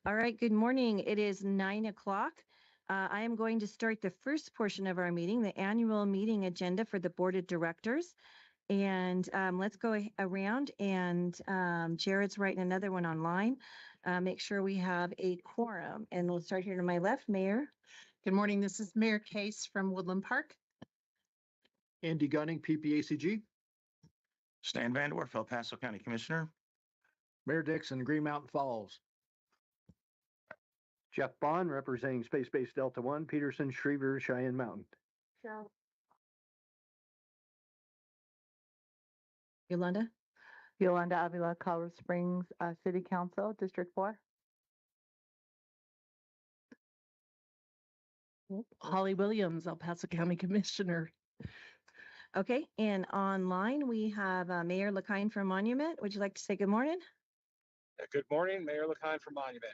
All right, good morning. It is 9 o'clock. I am going to start the first portion of our meeting, the annual meeting agenda for the Board of Directors. And let's go around and Jared's writing another one online. Make sure we have a quorum. And we'll start here to my left, Mayor. Good morning. This is Mayor Case from Woodland Park. Andy Gunning, PPACG. Stan Vandorf, El Paso County Commissioner. Mayor Dixon, Green Mountain Falls. Jeff Bond, representing Space Base Delta 1, Peterson, Schriever, Cheyenne Mountain. Yolanda. Yolanda Avila, Colorado Springs City Council, District 4. Holly Williams, El Paso County Commissioner. Okay, and online we have Mayor LaKine from Monument. Would you like to say good morning? Good morning, Mayor LaKine from Monument.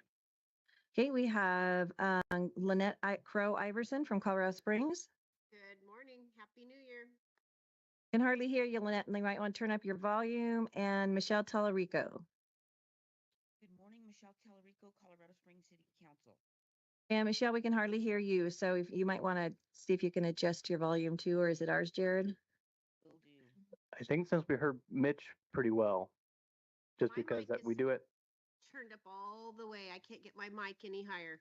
Okay, we have Lynette Crow Iverson from Colorado Springs. Good morning. Happy New Year. Can hardly hear you, Lynette, and you might want to turn up your volume. And Michelle Tallarico. Good morning, Michelle Tallarico, Colorado Springs City Council. And Michelle, we can hardly hear you, so if you might want to see if you can adjust your volume too, or is it ours, Jared? Will do. I think since we heard Mitch pretty well, just My because mic that is we do it. Turned up all the way. I can't get my mic any higher.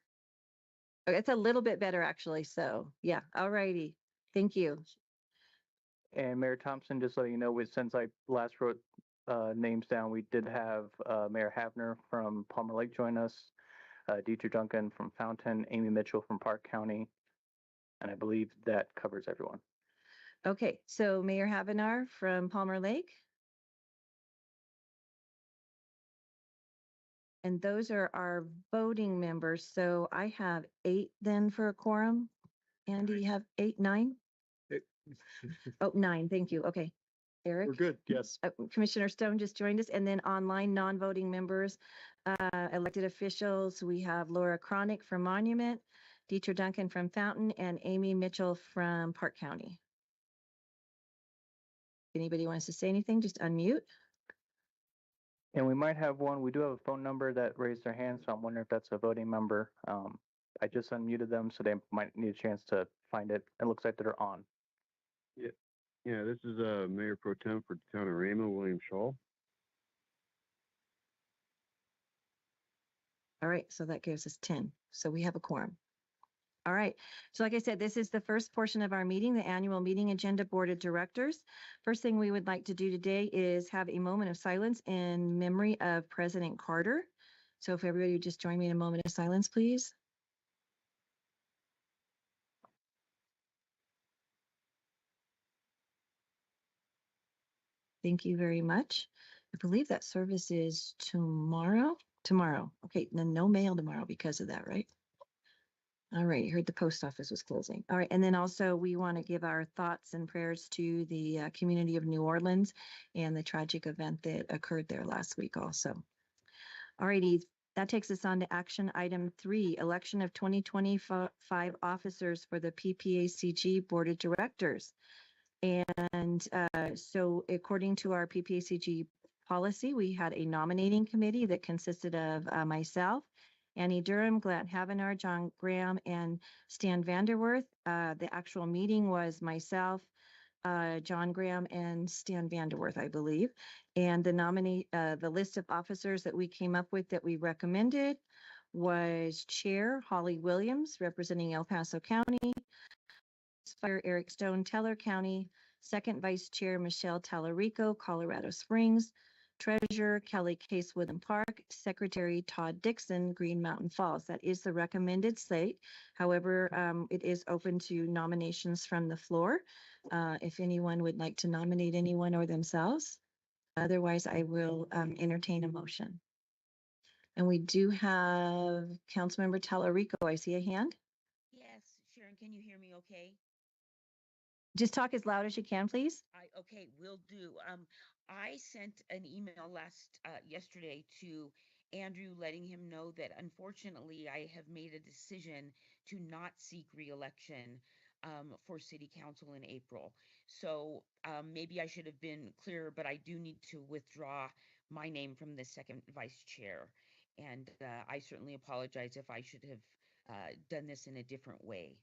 Okay, it's a little bit better actually. So yeah, all righty. Thank you. And Mayor Thompson, just letting you know, since I last wrote names down, we did have Mayor Havner from Palmer Lake join us, Dietrich Duncan from Fountain, Amy Mitchell from Park County, and I believe that covers everyone. Okay, so Mayor Havenar from Palmer Lake. And those are our voting members. So I have 8 then for a quorum. Andy, you have 8, 9? Oh, 9. Thank you. Okay. Eric? We're good. Yes. Commissioner Stone just joined us. And then online non-voting members, elected officials, we have Laura Cronick from Monument, Dietrich Duncan from Fountain, and Amy Mitchell from Park County. anybody wants to say anything, just unmute. And we might have one, we do have a phone number that raised their hand, so I'm wondering if that's a voting member. I just unmuted them, so they might need a chance to find it. It looks like they're on. Yeah, this is Mayor Pro Tem for the town of Raymond, William Shaw. All right, so that gives us 10. So we have a quorum. All right. So like I said, this is the first portion of our meeting, the annual meeting agenda board of directors. First thing we would like to do today is have a moment of silence in memory of President Carter. So if everybody would just join me in a moment of silence, please. Thank you very much. I believe that service is tomorrow. Tomorrow. Okay, then no mail tomorrow because of that, right? All right, you heard the post office was closing. All right, and then also we want to give our thoughts and prayers to the community of New Orleans and the tragic event that occurred there last week also. All righty, that takes us on to action item 3, election of 2025 officers for the PPACG Board of Directors. And so according to our PPACG policy, we had a nominating committee that consisted of myself, Annie Durham, Glenn Havenar, John Graham, and Stan Vanderwerth. The actual meeting was myself, John Graham, and Stan Vanderwerth, I believe. And the list of officers that we came up with that we recommended was Chair Holly Williams, representing El Paso County, Fire Eric Stone, Teller County, Second Vice Chair Michelle Tallarico, Colorado Springs, Treasurer Kelly Case Woodland Park, Secretary Todd Dixon, Green Mountain Falls. That is the recommended slate. However, it is open to nominations from the floor. If anyone would like to nominate anyone or themselves. Otherwise, I will entertain a motion. And we do have Councilmember Tallarico. I see a hand. Yes, Sharon, can you hear me okay? Just talk as loud as you can, please. Okay, will do. I sent an email yesterday to Andrew letting him know that unfortunately I have made a decision to not seek reelection for city council in April. So maybe I should have been clearer, but I do need to withdraw my name from the second vice chair. And I certainly apologize if I should have done this in a different way.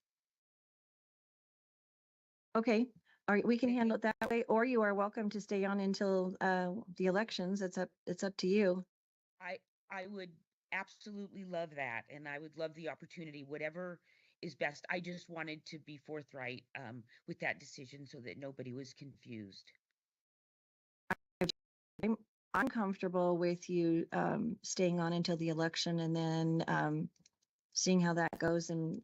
Okay, all right, we can Thank handle it that way, or you are welcome to stay on until the elections. It's up to you. I would absolutely love that, and I would love the opportunity, whatever is best. I just wanted to be forthright with that decision so that nobody was confused. I'm comfortable with you staying on until the election and then seeing how that goes, and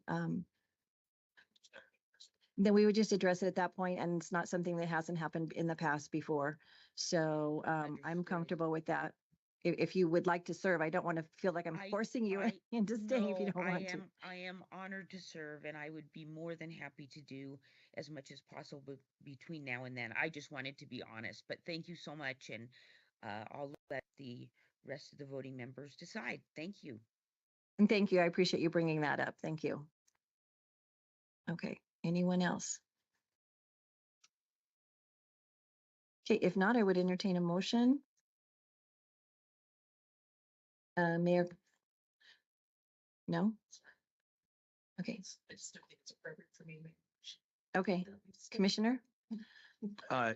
then we would just address it at that point, and it's not something that hasn't happened in the past before. So I'm Understood. comfortable with that. If you would like to serve, I don't want to feel like I'm forcing you into staying if you don't want to. I am honored to serve, and I would be more than happy to do as much as possible between now and then. I just wanted to be honest, but thank you so much, and I'll let the rest of the voting members decide. Thank you. And thank you. I appreciate you bringing that up. Thank you. Okay. Anyone else? Okay, if not, I would entertain a motion. Mayor? No? Okay. Okay, Commissioner?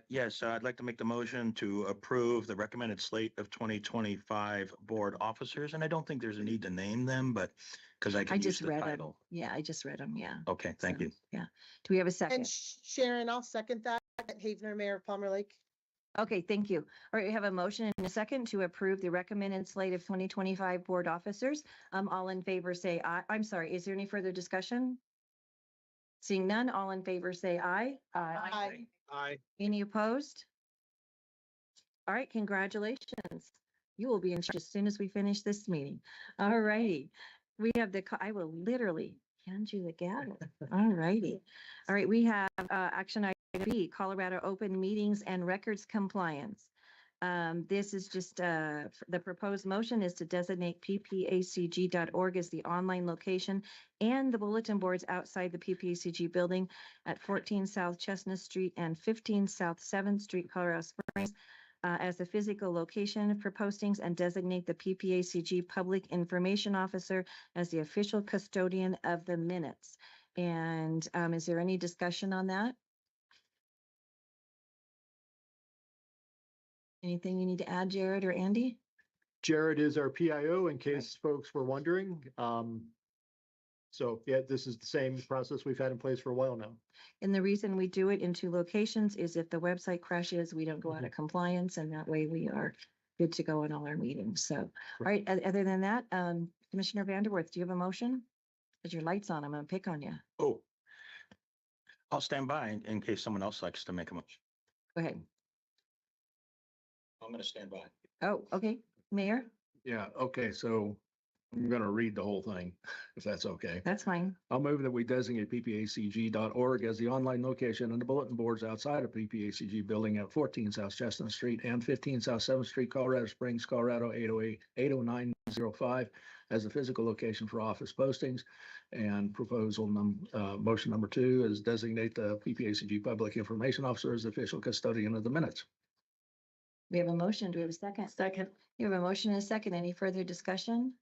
Yes, I'd like to make the motion to approve the recommended slate of 2025 board officers. And I don't think there's a need to name them, but because I I can use just the read them. title. Yeah, I just read them. Yeah. Okay, thank So, you. Yeah. Do we have a second? And Sharon, I'll second that. Havener, Mayor of Palmer Lake. Okay, thank you. All right, we have a motion and a second to approve the recommended slate of 2025 board officers. All in favor say aye. I'm sorry, is there any further discussion? Seeing none, all in favor say aye. Aye. Aye. Any opposed? All right, congratulations. You will be in charge as soon as we finish this meeting. All righty. We have I will literally hand you the gavel. All righty. All right, we have action item B, Colorado Open Meetings and Records Compliance. This is just, the proposed motion is to designate ppacg.org as the online location and the bulletin boards outside the PPACG building at 14 South Chestnut Street and 15 South 7th Street, Colorado Springs, as the physical location for postings, and designate the PPACG Public Information Officer as the official custodian of the minutes. And is there any discussion on that? Anything you need to add, Jared or Andy? Jared is our PIO in case folks were wondering. So yeah, this is the same process we've had in place for a while now. And the reason we do it in 2 locations is if the website crashes, we don't go out of compliance, and that way we are good to go in all our meetings. So, all right, other than that, Commissioner Vanderworth, do you have a motion? Because your light's on, I'm gonna pick on you. Oh, I'll stand by in case someone else likes to make a motion. Go ahead. I'm going to stand by. Oh, okay, Mayor, Yeah, okay, so I'm gonna read the whole thing, if that's okay. that's fine. I'll move that we designate ppacg.org as the online location and the bulletin boards outside of PPACG building at 14 South Chestnut Street and 15 South 7th Street, Colorado Springs, Colorado 80905 as the physical location for office postings. And motion number 2 is designate the PPACG Public Information Officer as the official custodian of the minutes. We have a motion. Do we have a second? Second. You have a motion and a second. Any further discussion?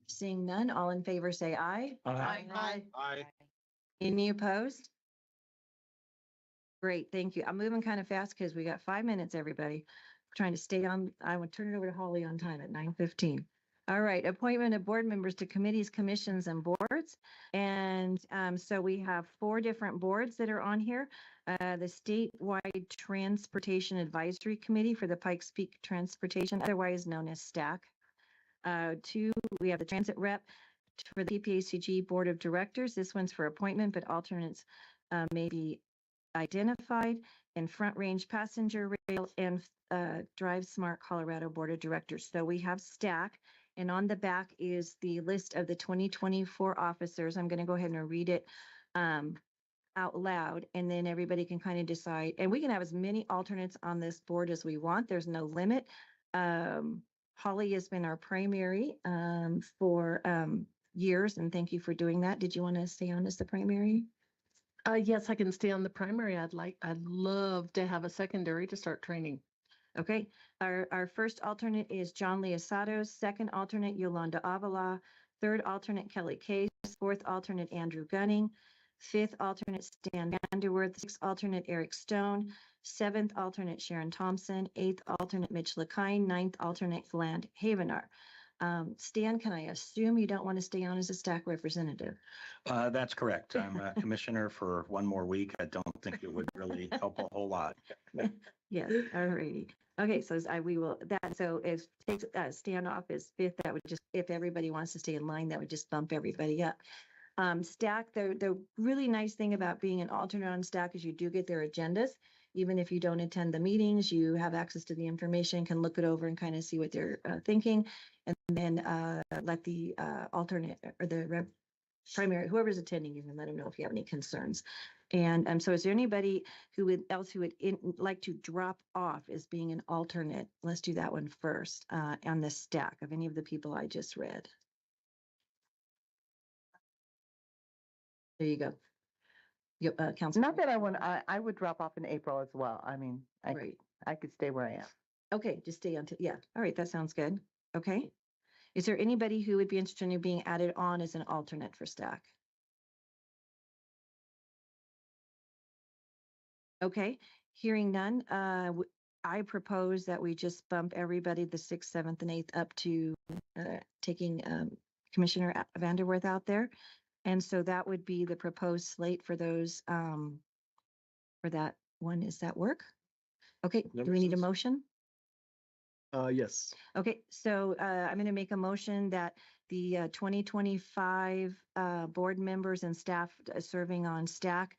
Seeing none, all in favor say aye. Aye. Aye. Any opposed? Great, thank you. I'm moving kind of fast because we got 5 minutes, everybody. Trying to stay on, I will turn it over to Holly on time at 9:15. All right, appointment of board members to committees, commissions, and boards. And so we have 4 different boards that are on here. The Statewide Transportation Advisory Committee for the Pikes Peak Transportation, otherwise known as STAC. 2, we have the Transit Rep for the PPACG Board of Directors. This one's for appointment, but alternates may be identified. And Front Range Passenger Rail and Drive Smart Colorado Board of Directors. So we have STAC, and on the back is the list of the 2024 officers. I'm going to go ahead and read it out loud, and then everybody can kind of decide. And we can have as many alternates on this board as we want. There's no limit. Holly has been our primary for years, and thank you for doing that. Did you want to stay on as the primary? Yes, I can stay on the primary. I'd love to have a secondary to start training. Okay, our first alternate is John Leosados, second alternate Yolanda Avila, third alternate Kelly Case, fourth alternate Andrew Gunning, fifth alternate Stan Vanderworth, sixth alternate Eric Stone, seventh alternate Sharon Thompson, eighth alternate Mitch Lakine, ninth alternate Gland Havenar. Stan, can I assume you don't want to stay on as a STAC representative? That's correct. I'm a commissioner for 1 more week. I don't think it would really help a whole lot. Yes, all righty. Okay, so we will, so if takes Stan off as fifth, that would just, if everybody wants to stay in line, that would just bump everybody up. STAC, the really nice thing about being an alternate on STAC is you do get their agendas. Even if you don't attend the meetings, you have access to the information, can look it over and kind of see what they're thinking. And then let the alternate or the primary, whoever's attending, you can let them know if you have any concerns. And so is there anybody who would like to drop off as being an alternate? Let's do that one first on the STAC of any of the people I just read. There you go. Council. Not that I would drop off in April as well. I mean, Right. I could stay where I am. Okay, just stay until, yeah. All right, that sounds good. Okay. Is there anybody who would be interested in being added on as an alternate for STAC? Okay, hearing none, I propose that we just bump everybody, the 6th, 7th, and 8th up to taking Commissioner Vanderworth out there. And so that would be the proposed slate for those, for that one. Is that work? Okay, do we need a motion? Yes. Okay, so I'm going to make a motion that the 2025 board members and staff serving on STAC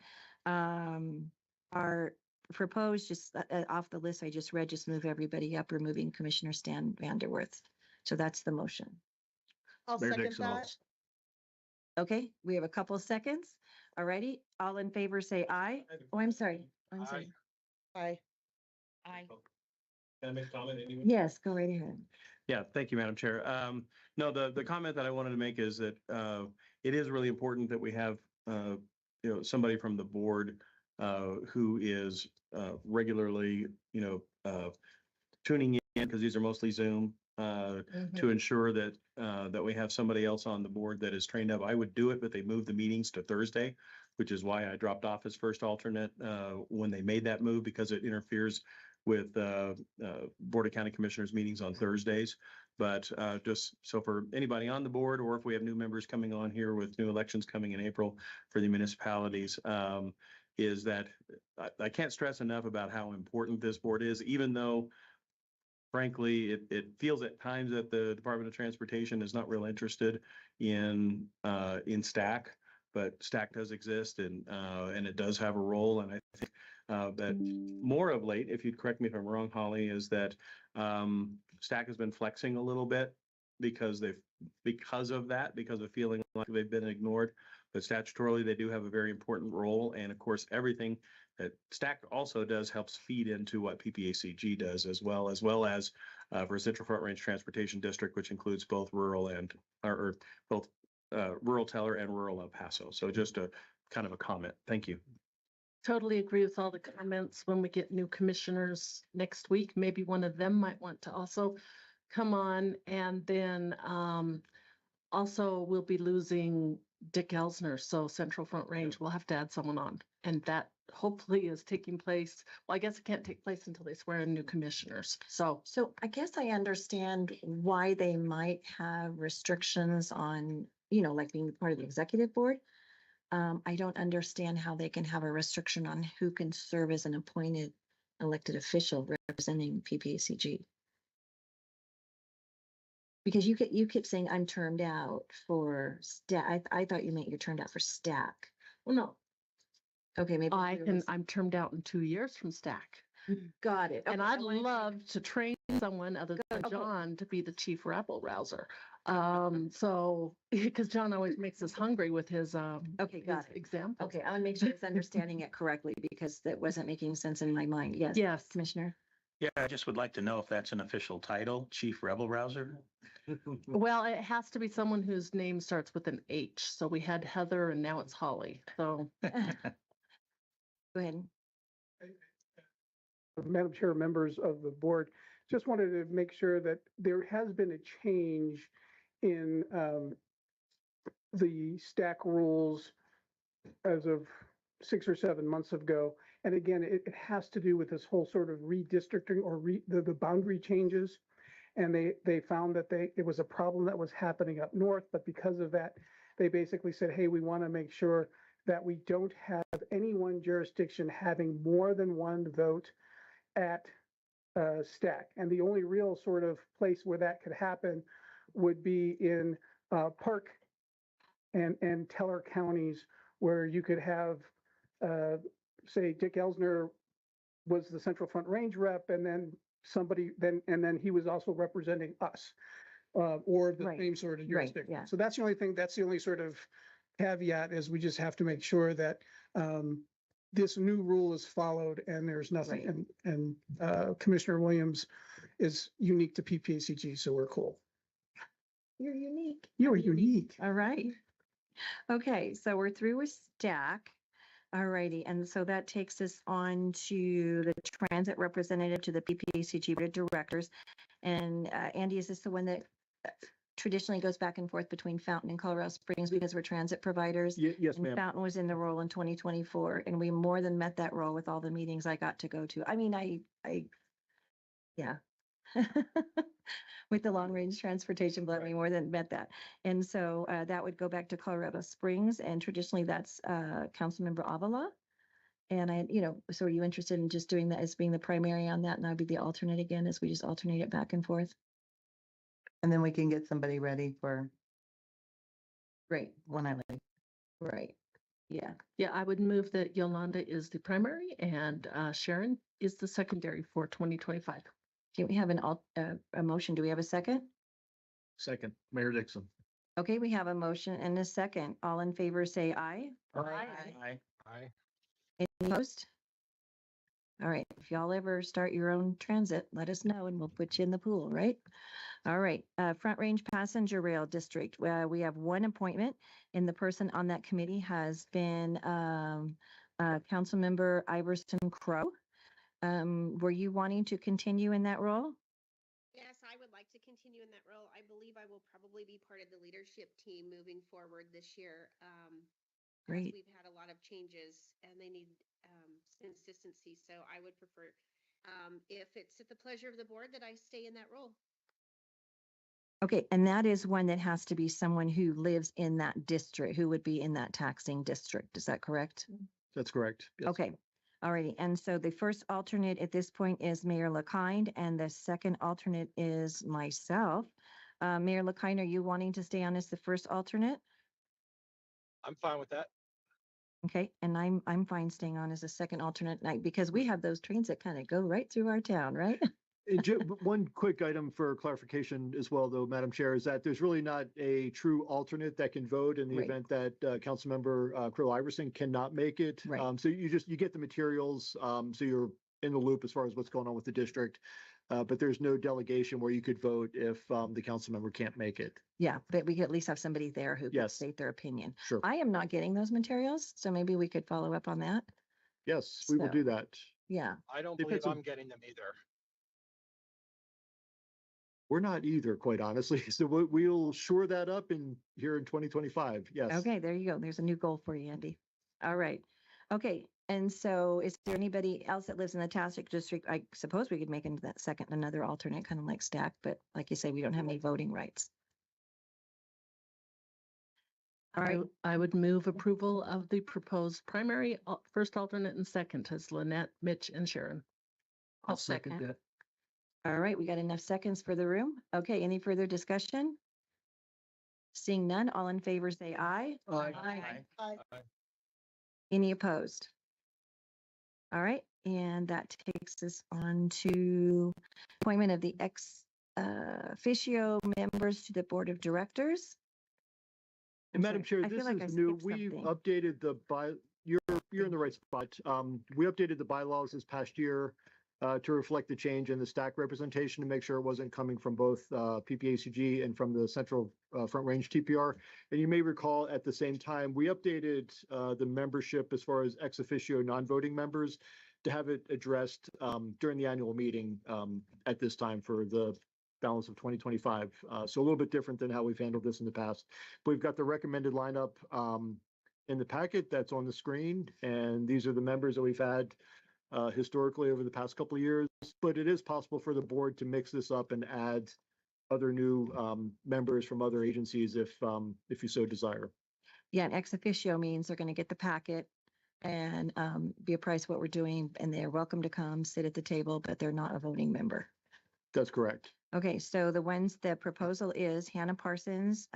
are proposed, just off the list I just read, just move everybody up, removing Commissioner Stan Vanderworth. So that's the motion. I'll Mayor second Dixon, that. Okay, we have a couple seconds. All righty, all in favor say aye. Oh, I'm sorry. I'm sorry. Aye. Aye. Can I make a comment anyway? Yes, go right ahead. Yeah, thank you, Madam Chair. No, the comment that I wanted to make is that it is really important that we have somebody from the board who is regularly tuning in, because these are mostly Zoom, to ensure that that we have somebody else on the board that is trained up. I would do it, but they moved the meetings to Thursday, which is why I dropped off as first alternate when they made that move, because it interferes with Board of County Commissioners meetings on Thursdays. But just so for anybody on the board, or if we have new members coming on here with new elections coming in April for the municipalities, is that I can't stress enough about how important this board is, even though frankly, it feels at times that the Department of Transportation is not real interested in STAC, but STAC does exist, and it does have a role. And I think that more of late, if you'd correct me if I'm wrong, Holly, is that STAC has been flexing a little bit because of feeling like they've been ignored. But statutorily, they do have a very important role, and of course, everything that STAC also does helps feed into what PPACG does, as well as for Central Front Range Transportation District, which includes both rural and or both rural Teller and rural El Paso. So just a kind of a comment. Thank you. Totally agree with all the comments. When we get new commissioners next week, maybe one of them might want to also come on. And then also we'll be losing Dick Elsner. So Central Front Range, we'll have to add someone on. And that hopefully is taking place. Well, I guess it can't take place until they swear in new commissioners. So I guess I understand why they might have restrictions on, like being part of the executive board. I don't understand how they can have a restriction on who can serve as an appointed elected official representing PPACG. Because you keep saying I'm termed out for STAC. I thought you meant you're termed out for STAC. well, no, Okay, maybe I'm termed out in 2 years from STAC. got it. And Okay, I'd I wanted to- love to train someone other than Okay. John to be the chief rabble rouser. So, because John always makes us hungry with his Okay, got it. example. Okay, I want to make sure I was understanding it correctly because that wasn't making sense in my mind. Yes. Yes. Commissioner. Yeah, I just would like to know if that's an official title, Chief Rebel Rouser. Well, it has to be someone whose name starts with an H. So we had Heather and now it's Holly. So Go ahead. Madam Chair, members of the board, just wanted to make sure that there has been a change in the STAC rules as of 6 or 7 months ago. And again, it has to do with this whole sort of redistricting or the boundary changes. And they found that it was a problem that was happening up north, but because of that, they basically said, hey, we want to make sure that we don't have any one jurisdiction having more than one vote at STAC. And the only real sort of place where that could happen would be in Park and Teller counties, where you could have, say, Dick Elsner was the Central Front Range rep, and then then he was also representing us, or the Right. same sort of Right, jurisdiction. yeah. So that's the only thing. That's the only sort of caveat, is we just have to make sure that this new rule is followed, and there's nothing. Right. And Commissioner Williams is unique to PPACG, so we're cool. You're unique. You are unique. All right. Okay, so we're through with STAC. All righty, and so that takes us on to the transit representative to the PPACG Board of Directors. And Andy, is this the one that traditionally goes back and forth between Fountain and Colorado Springs because we're transit providers? Yes, And ma'am. Fountain was in the role in 2024, and we more than met that role with all the meetings I got to go to. I mean, yeah. With the long range transportation, but we more than met that. And so that would go back to Colorado Springs, and traditionally that's Councilmember Avila. And so are you interested in just doing that as being the primary on that, and I'd be the alternate again, as we just alternate it back and forth? And then we can get somebody ready for Right, when I leave. right. Yeah. yeah, I would move that Yolanda is the primary and Sharon is the secondary for 2025. Can we have a motion? Do we have a second? Second, Mayor Dixon. Okay, we have a motion and a second. All in favor, say aye. Aye. Aye. Any opposed? All right, if y'all ever start your own transit, let us know and we'll put you in the pool, right? All right, Front Range Passenger Rail District, we have one appointment and the person on that committee has been Councilmember Iverson Crow. Were you wanting to continue in that role? Yes, I would like to continue in that role. I believe I will probably be part of the leadership team moving forward this year. As Great. we've had a lot of changes and they need consistency. So I would prefer, if it's at the pleasure of the board, that I stay in that role. Okay, and that is one that has to be someone who lives in that district, who would be in that taxing district. Is that correct? That's correct. Yes. Okay, alrighty. And so the first alternate at this point is Mayor LaKind, and the second alternate is myself. Mayor LaKind, are you wanting to stay on as the first alternate? I'm fine with that. Okay, and I'm fine staying on as a second alternate night because we have those trains that kind of go right through our town, right? One quick item for clarification as well, though, Madam Chair, is that there's really not a true alternate that can vote in the Right. event that Councilmember Crow Iverson cannot make it. Right. So you get the materials, so you're in the loop as far as what's going on with the district. But there's no delegation where you could vote if the council member can't make it. Yeah, but we could at least have somebody there who could Yes. state their opinion. Sure. I am not getting those materials, so maybe we could follow up on that. Yes, we will So- do that. Yeah, I don't If believe it's a- I'm getting them either. We're not either, quite honestly. So we'll shore that up in here in 2025. Yes. okay, there you go. There's a new goal for you, Andy. All right. Okay, and so is there anybody else that lives in the Tastic district? I suppose we could make into that second another alternate, kind of like Stack, but like you say, we don't have any voting rights. All right, I would move approval of the proposed primary, first alternate and second as Lynette, Mitch, and Sharon. I'll second that. all right, we got enough seconds for the room. Okay, any further discussion? Seeing none, all in favor say aye. Aye. Aye. Any opposed? All right, and that takes us on to appointment of the ex officio members to the Board of Directors. And Madam Chair, I feel this like I is new. skipped We've something. updated you're in the right spot. We updated the bylaws this past year to reflect the change in the stack representation to make sure it wasn't coming from both PPACG and from the Central Front Range TPR. And you may recall at the same time, we updated the membership as far as ex officio non-voting members to have it addressed during the annual meeting at this time for the balance of 2025. So a little bit different than how we've handled this in the past. But we've got the recommended lineup in the packet that's on the screen. And these are the members that we've had historically over the past couple of years. But it is possible for the board to mix this up and add other new members from other agencies if you so desire. Yeah, and ex officio means they're going to get the packet and be apprised what we're doing, and they're welcome to come sit at the table, but they're not a voting member. That's correct. Okay, so the proposal is Hannah Parsons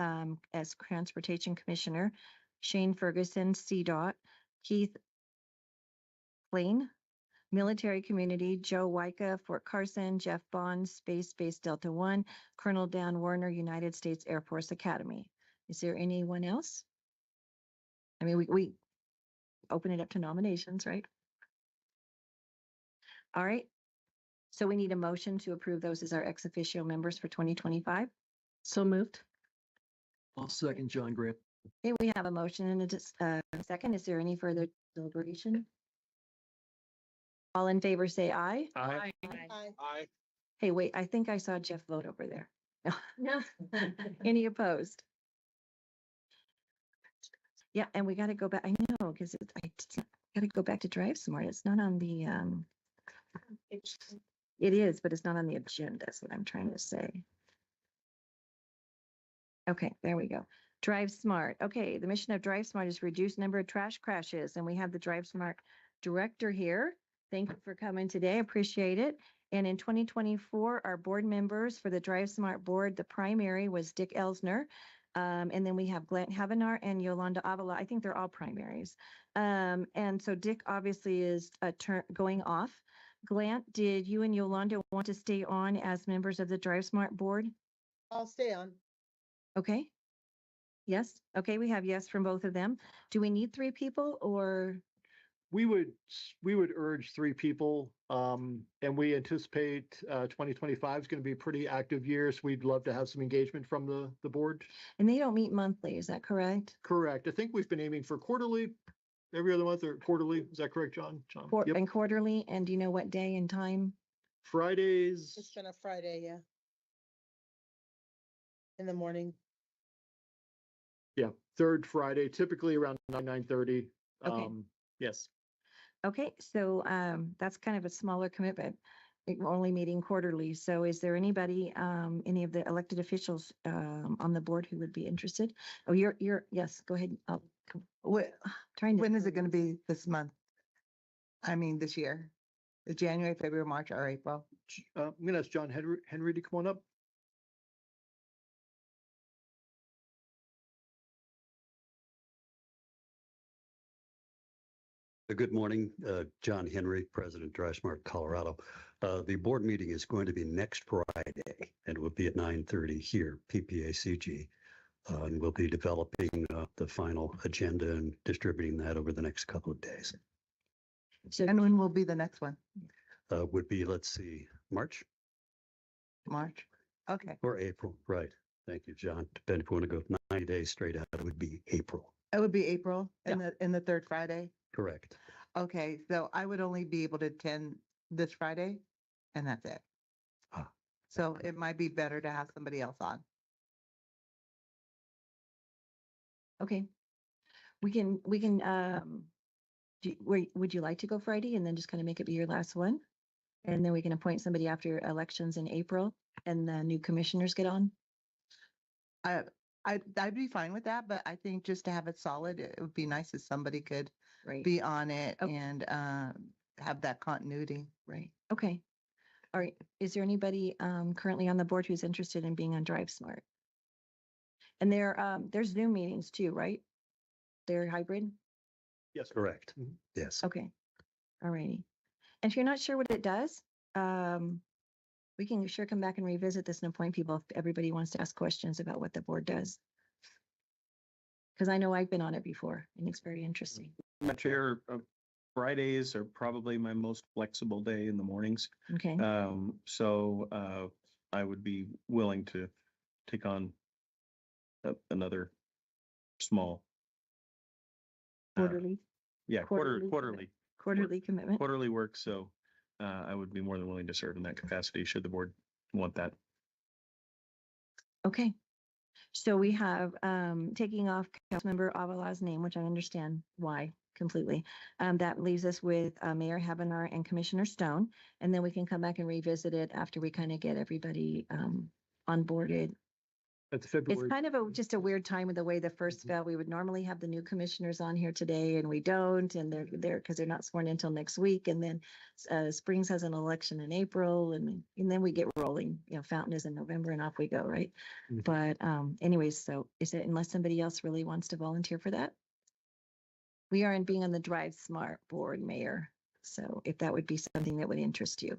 as Transportation Commissioner, Shane Ferguson, CDOT, Keith Plain, Military Community, Joe Wyka, Fort Carson, Jeff Bond, Space Base Delta One, Colonel Dan Warner, United States Air Force Academy. Is there anyone else? I mean, we open it up to nominations, right? All right. So we need a motion to approve those as our ex officio members for 2025. So moved. I'll second John Grant. Okay, we have a motion and a second. Is there any further deliberation? All in favor, say aye. Aye. Aye. Aye. Hey, wait, I think I saw Jeff vote over there. No. Any opposed? Yeah, and we got to go back. I know, because I got to go back to Drive Smart. It's not on the, it is, but it's not on the agenda. That's what I'm trying to say. Okay, there we go. Drive Smart. Okay, the mission of Drive Smart is reduce number of trash crashes, and we have the Drive Smart director here. Thank you for coming today. I appreciate it. And in 2024, our board members for the Drive Smart board, the primary was Dick Elsner. And then we have Glant Havenar and Yolanda Avila. I think they're all primaries. And so Dick obviously is going off. Glant, did you and Yolanda want to stay on as members of the Drive Smart board? I'll stay on. Okay. Yes. Okay, we have yes from both of them. Do we need 3 people or? we would urge 3 people, and we anticipate 2025 is going to be a pretty active year. So we'd love to have some engagement from the board. And they don't meet monthly, is that correct? Correct. I think we've been aiming for quarterly, every other month or quarterly. Is that correct, John? Yep. And quarterly, and do you know what day and time? Fridays. It's been a Friday, yeah. In the morning. Yeah, third Friday, typically around 9:30. Okay. Yes. Okay, so that's kind of a smaller commitment. We're only meeting quarterly. So is there anybody, any of the elected officials on the board who would be interested? Oh, yes, go ahead. Trying to. When is it gonna be this month? I mean, this year? Is January, February, March, or April? I'm gonna ask John Henry to come on up. Good morning, John Henry, President DriveSmart Colorado. The board meeting is going to be next Friday and will be at 9:30 here, PPACG. And we'll be developing the final agenda and distributing that over the next couple of days. And when will be the next one? Would be, let's see, March March? Okay. or April, right? Thank you, John. Depending if you want to go 90 days straight out, it would be April. It would be April in the third Friday? Correct. Okay, so I would only be able to attend this Friday and that's it. Ah. So it might be better to have somebody else on. Okay. We can, would you like to go Friday and then just kind of make it be your last one? And then we can appoint somebody after elections in April and the new commissioners get on? I'd be fine with that, but I think just to have it solid, it would be nice if somebody could be on it and have that continuity. Right. Okay. All right. Is there anybody currently on the board who's interested in being on DriveSmart? And there's Zoom meetings too, right? They're hybrid? Yes. Correct. Yes. Okay. All righty. And if you're not sure what it does, we can sure come back and revisit this and appoint people if everybody wants to ask questions about what the board does. Because I know I've been on it before and it's very interesting. Madam Chair, Fridays are probably my most flexible day in the mornings. Okay. So I would be willing to take on another small. Quarterly. Yeah, quarterly. Quarterly commitment. Quarterly work, so I would be more than willing to serve in that capacity, should the board want that. Okay. So we have taking off Councilmember Avala's name, which I understand why completely. That leaves us with Mayor Habenar and Commissioner Stone, and then we can come back and revisit it after we kind of get everybody onboarded. That's February. It's kind of just a weird time with the way the first fell. We would normally have the new commissioners on here today and we don't, and they're there because they're not sworn in until next week. And then Springs has an election in April and then we get rolling, Fountain is in November and off we go. Right. Mm-hmm. But anyways, so is it, unless somebody else really wants to volunteer for that? We are in being on the DriveSmart board, Mayor. So if that would be something that would interest you.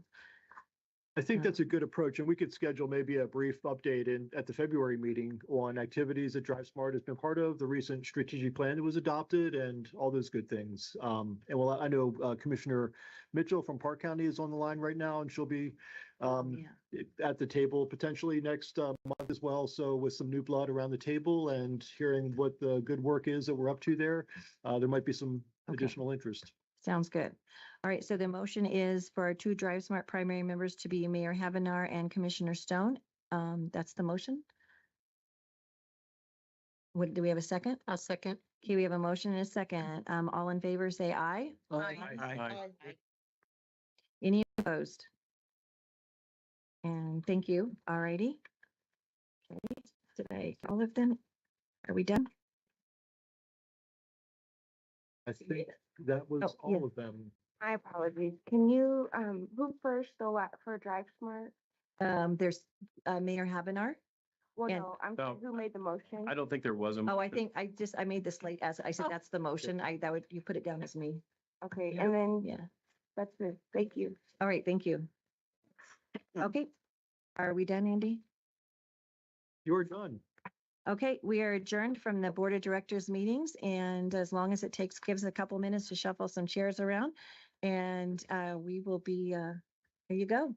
I think that's a good approach, and we could schedule maybe a brief update at the February meeting on activities that DriveSmart has been part of, the recent strategic plan that was adopted, and all those good things. I know Commissioner Mitchell from Park County is on the line right now, and she'll be at the table potentially next month as well. So with some new blood around the table and hearing what the good work is that we're up to there, there might be some additional interest. Sounds good. All right, so the motion is for our 2 DriveSmart primary members to be Mayor Habenar and Commissioner Stone. That's the motion. Do we have a second? I'll second. Okay, we have a motion and a second. All in favor, say aye. Aye. Any opposed? And thank you. All righty. Okay, today, all of them. Are we done? I think that was all of them. My apologies. Can you, who first, for DriveSmart? There's Mayor Habenar. Well, And- no, I'm No. who made the motion? I don't think there was a. Oh, I think I made this late as I said, that's the motion. You put it down as me. Okay, and then Yeah. that's it. Thank you. All right, thank you. Okay. Are we done, Andy? You're done. Okay, we are adjourned from the Board of Directors meetings, and as long as it gives a couple minutes to shuffle some chairs around, and we will be, there you go.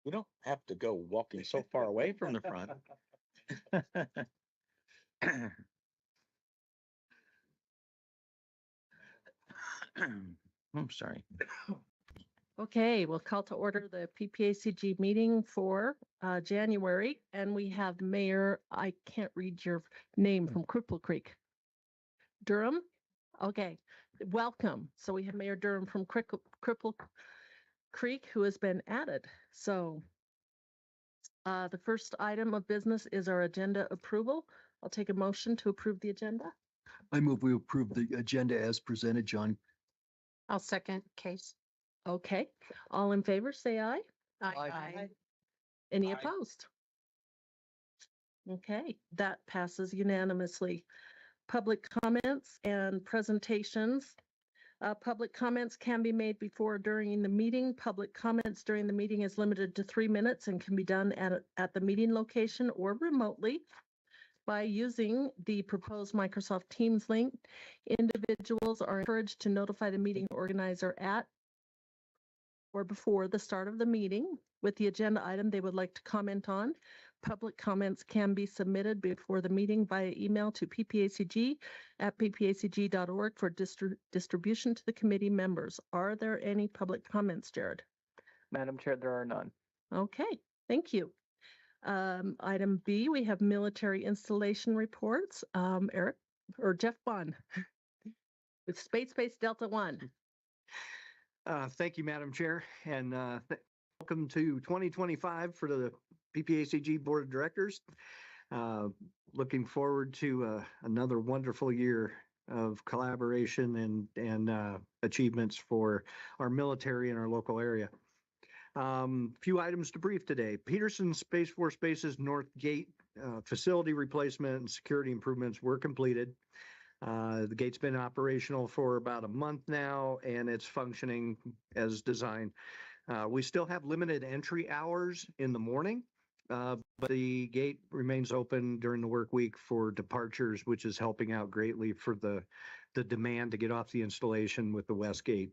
You don't have to go walking so far away from the front. I'm sorry. Okay, we'll call to order the PPACG meeting for January, and we have Mayor, I can't read your name, from Cripple Creek. Durham? Okay, welcome. So we have Mayor Durham from Cripple Creek, who has been added. So the first item of business is our agenda approval. I'll take a motion to approve the agenda. I move we approve the agenda as presented, John. I'll second Case. Okay, all in favor, say aye. Aye. Any Aye. opposed? Okay, that passes unanimously. Public comments and presentations. Public comments can be made before or during the meeting. Public comments during the meeting is limited to 3 minutes and can be done at the meeting location or remotely by using the proposed Microsoft Teams link. Individuals are encouraged to notify the meeting organizer at or before the start of the meeting with the agenda item they would like to comment on. Public comments can be submitted before the meeting via email to ppacg@ppacg.org for distribution to the committee members. Are there any public comments, Jared? Madam Chair, there are none. Okay, thank you. Item B, we have military installation reports. Eric or Jeff Bond with Space Delta One. Thank you, Madam Chair, and welcome to 2025 for the PPACG Board of Directors. Looking forward to another wonderful year of collaboration and achievements for our military in our local area. Few items to brief today. Peterson Space Force Base's North Gate facility replacement and security improvements were completed. The gate's been operational for about a month now, and it's functioning as designed. We still have limited entry hours in the morning, but the gate remains open during the work week for departures, which is helping out greatly for the demand to get off the installation with the West Gate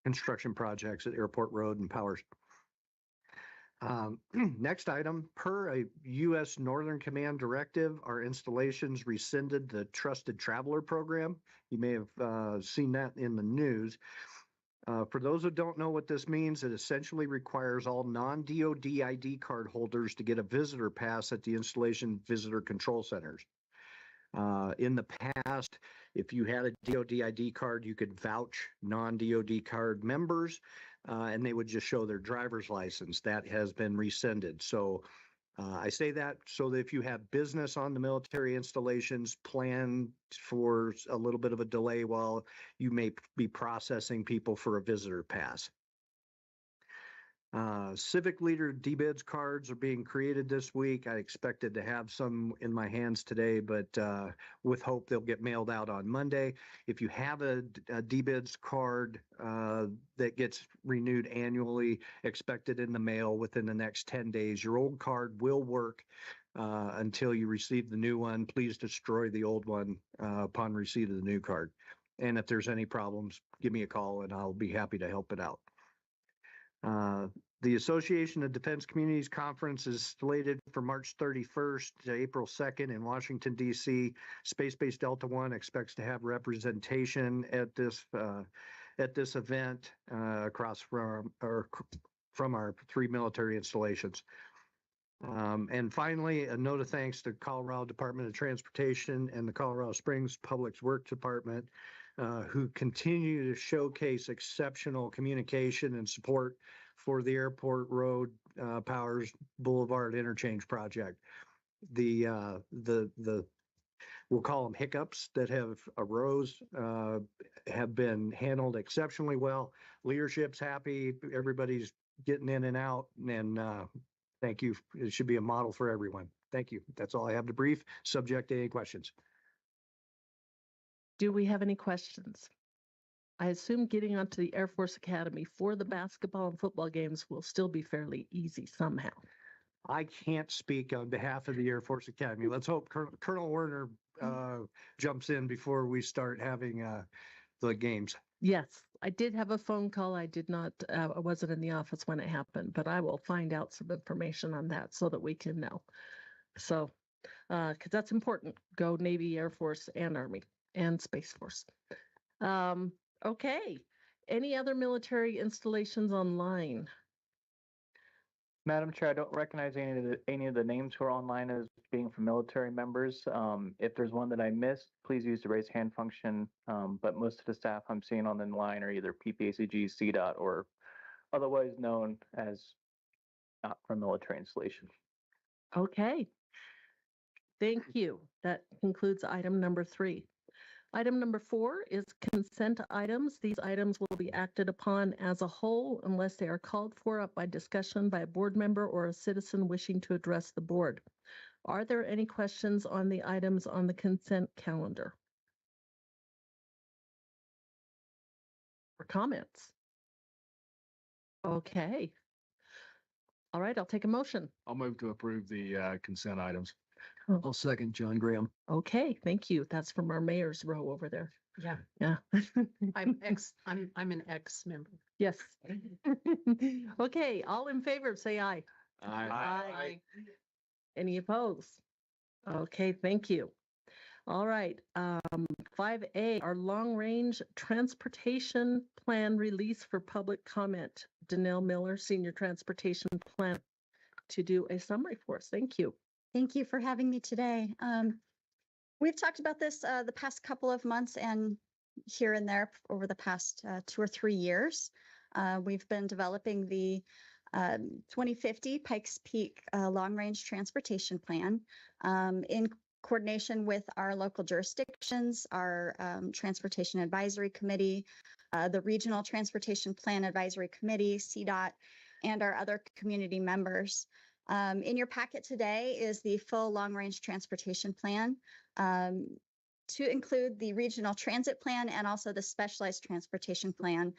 construction projects at Airport Road and Powers. Next item, per a U.S. Northern Command directive, our installations rescinded the Trusted Traveler program. You may have seen that in the news. For those who don't know what this means, it essentially requires all non-DoD ID card holders to get a visitor pass at the installation visitor control centers. In the past, if you had a DoD ID card, you could vouch non-DoD card members, and they would just show their driver's license. That has been rescinded. So I say that so that if you have business on the military installations, plan for a little bit of a delay while you may be processing people for a visitor pass. Civic Leader DBIDS cards are being created this week. I expected to have some in my hands today, but with hope they'll get mailed out on Monday. If you have a DBIDS card that gets renewed annually, expected in the mail within the next 10 days, your old card will work until you receive the new one. Please destroy the old one upon receipt of the new card. And if there's any problems, give me a call and I'll be happy to help it out. The Association of Defense Communities Conference is slated for March 31st to April 2nd in Washington, D.C. Space Base Delta One expects to have representation at this event across from our 3 military installations. And finally, a note of thanks to Colorado Department of Transportation and the Colorado Springs Public Works Department, who continue to showcase exceptional communication and support for the Airport Road Powers Boulevard Interchange project. We'll call them hiccups that have arose, have been handled exceptionally well. Leadership's happy, everybody's getting in and out, and thank you. It should be a model for everyone. Thank you. That's all I have to brief, subject to any questions. Do we have any questions? I assume getting onto the Air Force Academy for the basketball and football games will still be fairly easy somehow. I can't speak on behalf of the Air Force Academy. Let's hope Colonel Werner jumps in before we start having the games. Yes, I did have a phone call. I did not, I wasn't in the office when it happened, but I will find out some information on that so that we can know. So, because that's important. Go Navy, Air Force, and Army, and Space Force. Okay. Any other military installations online? Madam Chair, I don't recognize any of the names who are online as being from military members. If there's one that I missed, please use the raise hand function. But most of the staff I'm seeing on the line are either PPACG, CDOT, or otherwise known as not from military installation. Okay. Thank you. That concludes item number 3. Item number 4 is consent items. These items will be acted upon as a whole unless they are called for up by discussion by a board member or a citizen wishing to address the board. Are there any questions on the items on the consent calendar? Or comments? Okay. All right, I'll take a motion. I'll move to approve the consent items. I'll second John Graham. Okay, thank you. That's from our mayor's row over there. Yeah, Yeah. I'm an ex member. Yes. Okay, all in favor, say aye. Aye. Any opposed? Okay, thank you. All right, 5A, our long-range transportation plan release for public comment. Danelle Miller, Senior Transportation Plan, to do a summary for us. Thank you. Thank you for having me today. We've talked about this the past couple of months and here and there over the past 2 or 3 years. We've been developing the 2050 Pikes Peak Long Range Transportation Plan in coordination with our local jurisdictions, our Transportation Advisory Committee, the Regional Transportation Plan Advisory Committee, CDOT, and our other community members. In your packet today is the full long-range transportation plan to include the regional transit plan and also the specialized transportation plan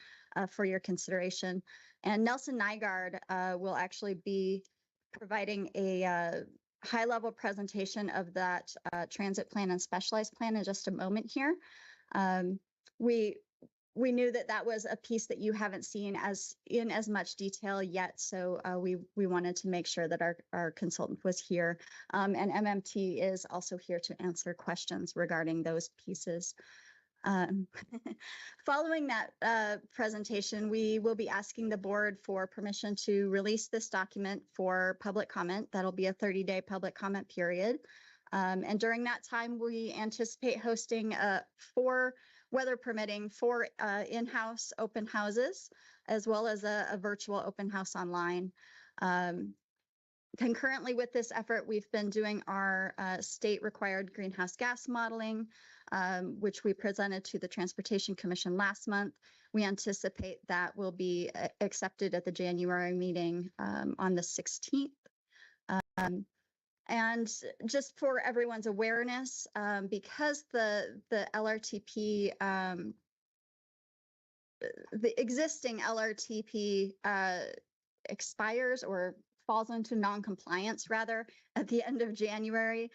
for your consideration. And Nelson Nygaard will actually be providing a high-level presentation of that transit plan and specialized plan in just a moment here. We knew that that was a piece that you haven't seen in as much detail yet, so we wanted to make sure that our consultant was here, and MMT is also here to answer questions regarding those pieces. Following that presentation, we will be asking the board for permission to release this document for public comment. That'll be a 30-day public comment period. And during that time, we anticipate hosting 4, weather permitting, 4 in-house open houses, as well as a virtual open house online. Concurrently with this effort, we've been doing our state-required greenhouse gas modeling, which we presented to the Transportation Commission last month. We anticipate that will be accepted at the January meeting on the 16th. And just for everyone's awareness, because the LRTP, the existing LRTP expires or falls into non-compliance rather at the end of January,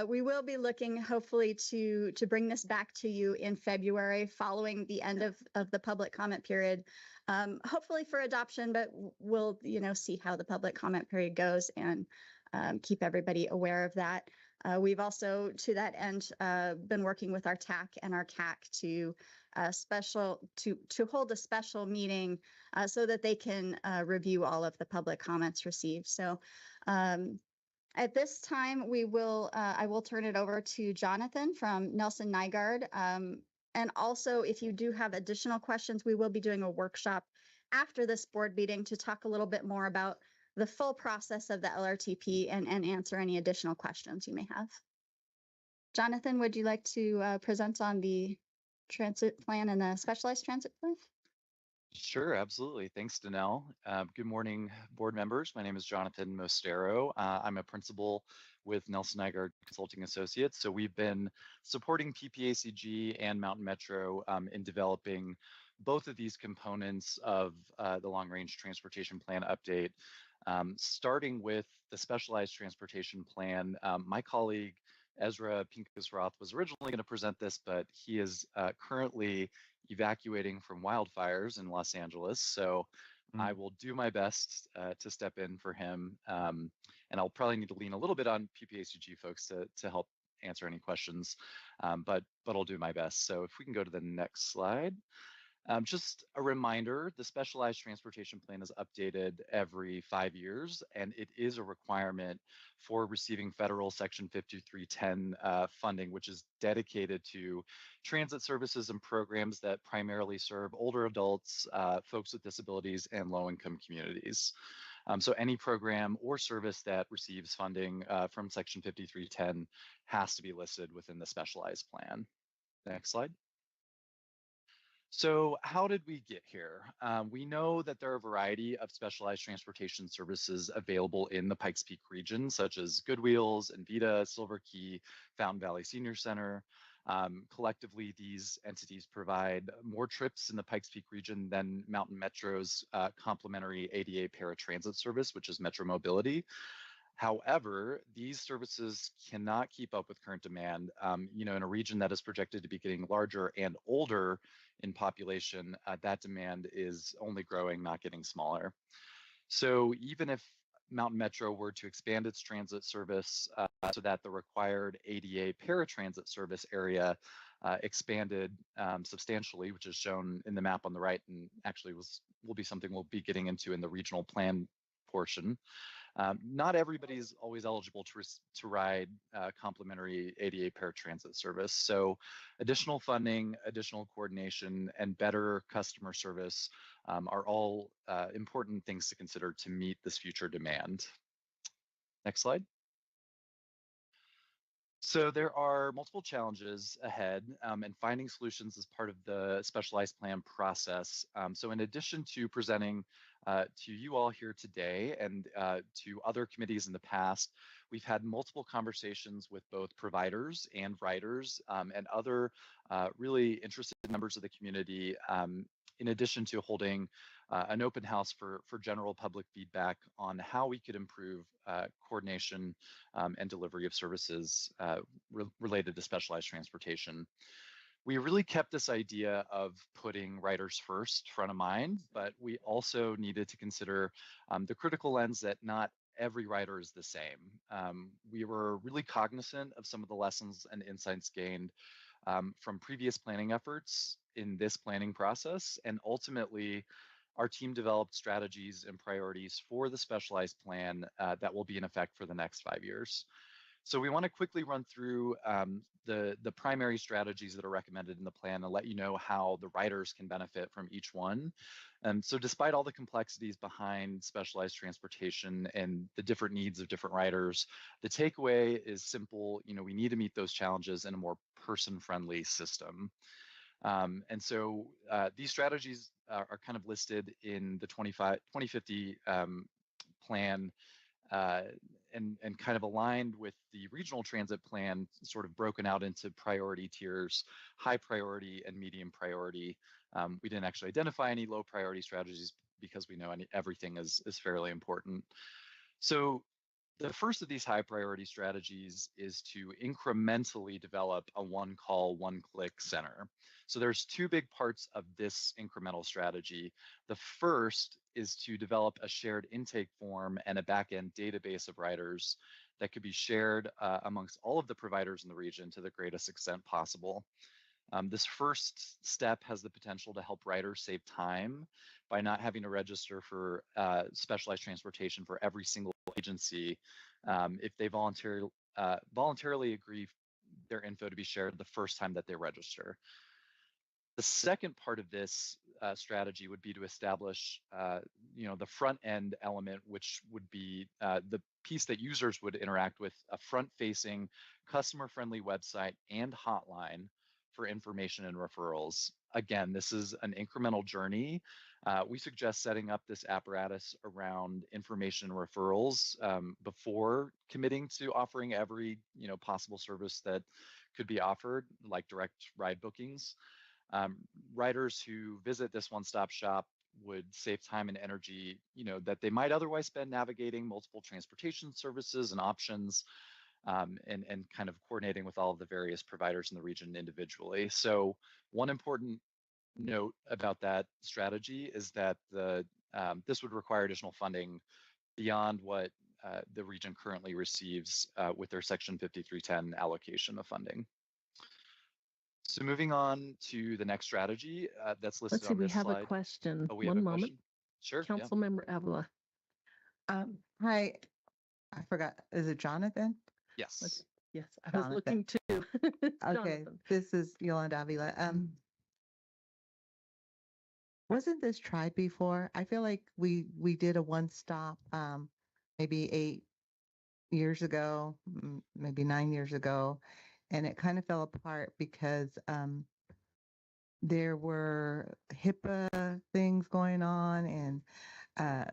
we will be looking hopefully to bring this back to you in February following the end of the public comment period, hopefully for adoption, but we'll see how the public comment period goes and keep everybody aware of that. We've also, to that end, been working with our TAC and our CAC to hold a special meeting so that they can review all of the public comments received. So at this time, I will turn it over to Jonathan from Nelson Nygaard. And also, if you do have additional questions, we will be doing a workshop after this board meeting to talk a little bit more about the full process of the LRTP and answer any additional questions you may have. Jonathan, would you like to present on the transit plan and the specialized transit plan? Sure, absolutely. Thanks, Danelle. Good morning, board members. My name is Jonathan Mostero. I'm a principal with Nelson Nygaard Consulting Associates. So we've been supporting PPACG and Mountain Metro in developing both of these components of the Long Range Transportation Plan update. Starting with the Specialized Transportation Plan, my colleague Ezra Pincus-Roth was originally going to present this, but he is currently evacuating from wildfires in Los Angeles. So I will do my best to step in for him. And I'll probably need to lean a little bit on PPACG folks to help answer any questions, but I'll do my best. So if we can go to the next slide. Just a reminder, the Specialized Transportation Plan is updated every 5 years, and it is a requirement for receiving federal Section 5310 funding, which is dedicated to transit services and programs that primarily serve older adults, folks with disabilities, and low-income communities. So any program or service that receives funding from Section 5310 has to be listed within the Specialized Plan. Next slide. So how did we get here? We know that there are a variety of specialized transportation services available in the Pikes Peak region, such as Goodwheels, Envita, Silver Key, Fountain Valley Senior Center. Collectively, these entities provide more trips in the Pikes Peak region than Mountain Metro's complimentary ADA paratransit service, which is Metro Mobility. However, these services cannot keep up with current demand. In a region that is projected to be getting larger and older in population, that demand is only growing, not getting smaller. So even if Mountain Metro were to expand its transit service so that the required ADA paratransit service area expanded substantially, which is shown in the map on the right, and actually will be something we'll be getting into in the regional plan portion. Not everybody is always eligible to ride complimentary ADA paratransit service. So additional funding, additional coordination, and better customer service are all important things to consider to meet this future demand. Next slide. So there are multiple challenges ahead, and finding solutions is part of the specialized plan process. So in addition to presenting to you all here today and to other committees in the past, we've had multiple conversations with both providers and riders and other really interested members of the community, in addition to holding an open house for general public feedback on how we could improve coordination and delivery of services related to specialized transportation. We really kept this idea of putting riders first front of mind, but we also needed to consider the critical lens that not every rider is the same. We were really cognizant of some of the lessons and insights gained from previous planning efforts in this planning process, and ultimately our team developed strategies and priorities for the specialized plan that will be in effect for the next 5 years. So we want to quickly run through the primary strategies that are recommended in the plan and let you know how the riders can benefit from each one. So despite all the complexities behind specialized transportation and the different needs of different riders, the takeaway is simple. We need to meet those challenges in a more person-friendly system. And so these strategies are kind of listed in the 2050 plan and kind of aligned with the regional transit plan, sort of broken out into priority tiers, high priority and medium priority. We didn't actually identify any low priority strategies because we know everything is fairly important. So the first of these high priority strategies is to incrementally develop a one call, one click center. So there's two big parts of this incremental strategy. The first is to develop a shared intake form and a backend database of riders that could be shared amongst all of the providers in the region to the greatest extent possible. This first step has the potential to help riders save time by not having to register for specialized transportation for every single agency if they voluntarily agree their info to be shared the first time that they register. The second part of this strategy would be to establish, the front end element, which would be the piece that users would interact with, a front-facing, customer-friendly website and hotline for information and referrals. Again, this is an incremental journey. We suggest setting up this apparatus around information and referrals before committing to offering every possible service that could be offered, like direct ride bookings. Riders who visit this one-stop shop would save time and energy, that they might otherwise spend navigating multiple transportation services and options, and kind of coordinating with all of the various providers in the region individually. So one important note about that strategy is that this would require additional funding beyond what the region currently receives with their Section 5310 allocation of funding. So moving on to the next strategy that's listed Let's see, on we this have a slide. question. Oh, we have One a moment. question? Sure. Yeah. Councilmember Avila. Hi, I forgot, is it Jonathan? Yes. Yes, I was looking too. Okay, Jonathan. this is Yolanda Avila. Wasn't this tried before? I feel like we did a one-stop, maybe 8 years ago, maybe 9 years ago, and it kind of fell apart because there were HIPAA things going on and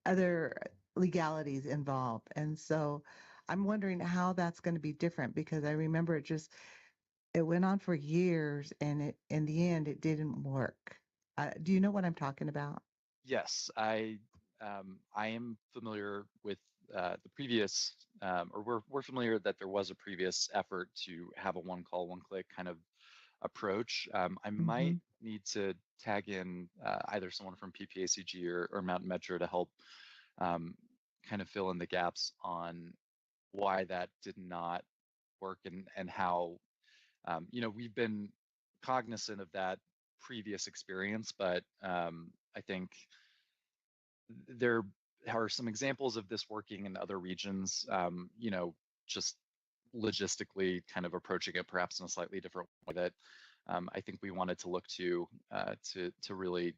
other legalities involved. And so I'm wondering how that's going to be different because I remember it went on for years and in the end, it didn't work. Do you know what I'm talking about? Yes, I am familiar with the previous, or we're familiar that there was a previous effort to have a one call, one click kind of approach. I might need to tag in either someone from PPACG or Mountain Metro to help kind of fill in the gaps on why that did not work and how, we've been cognizant of that previous experience, but I think there are some examples of this working in other regions, just logistically kind of approaching it perhaps in a slightly different way that I think we wanted to look to really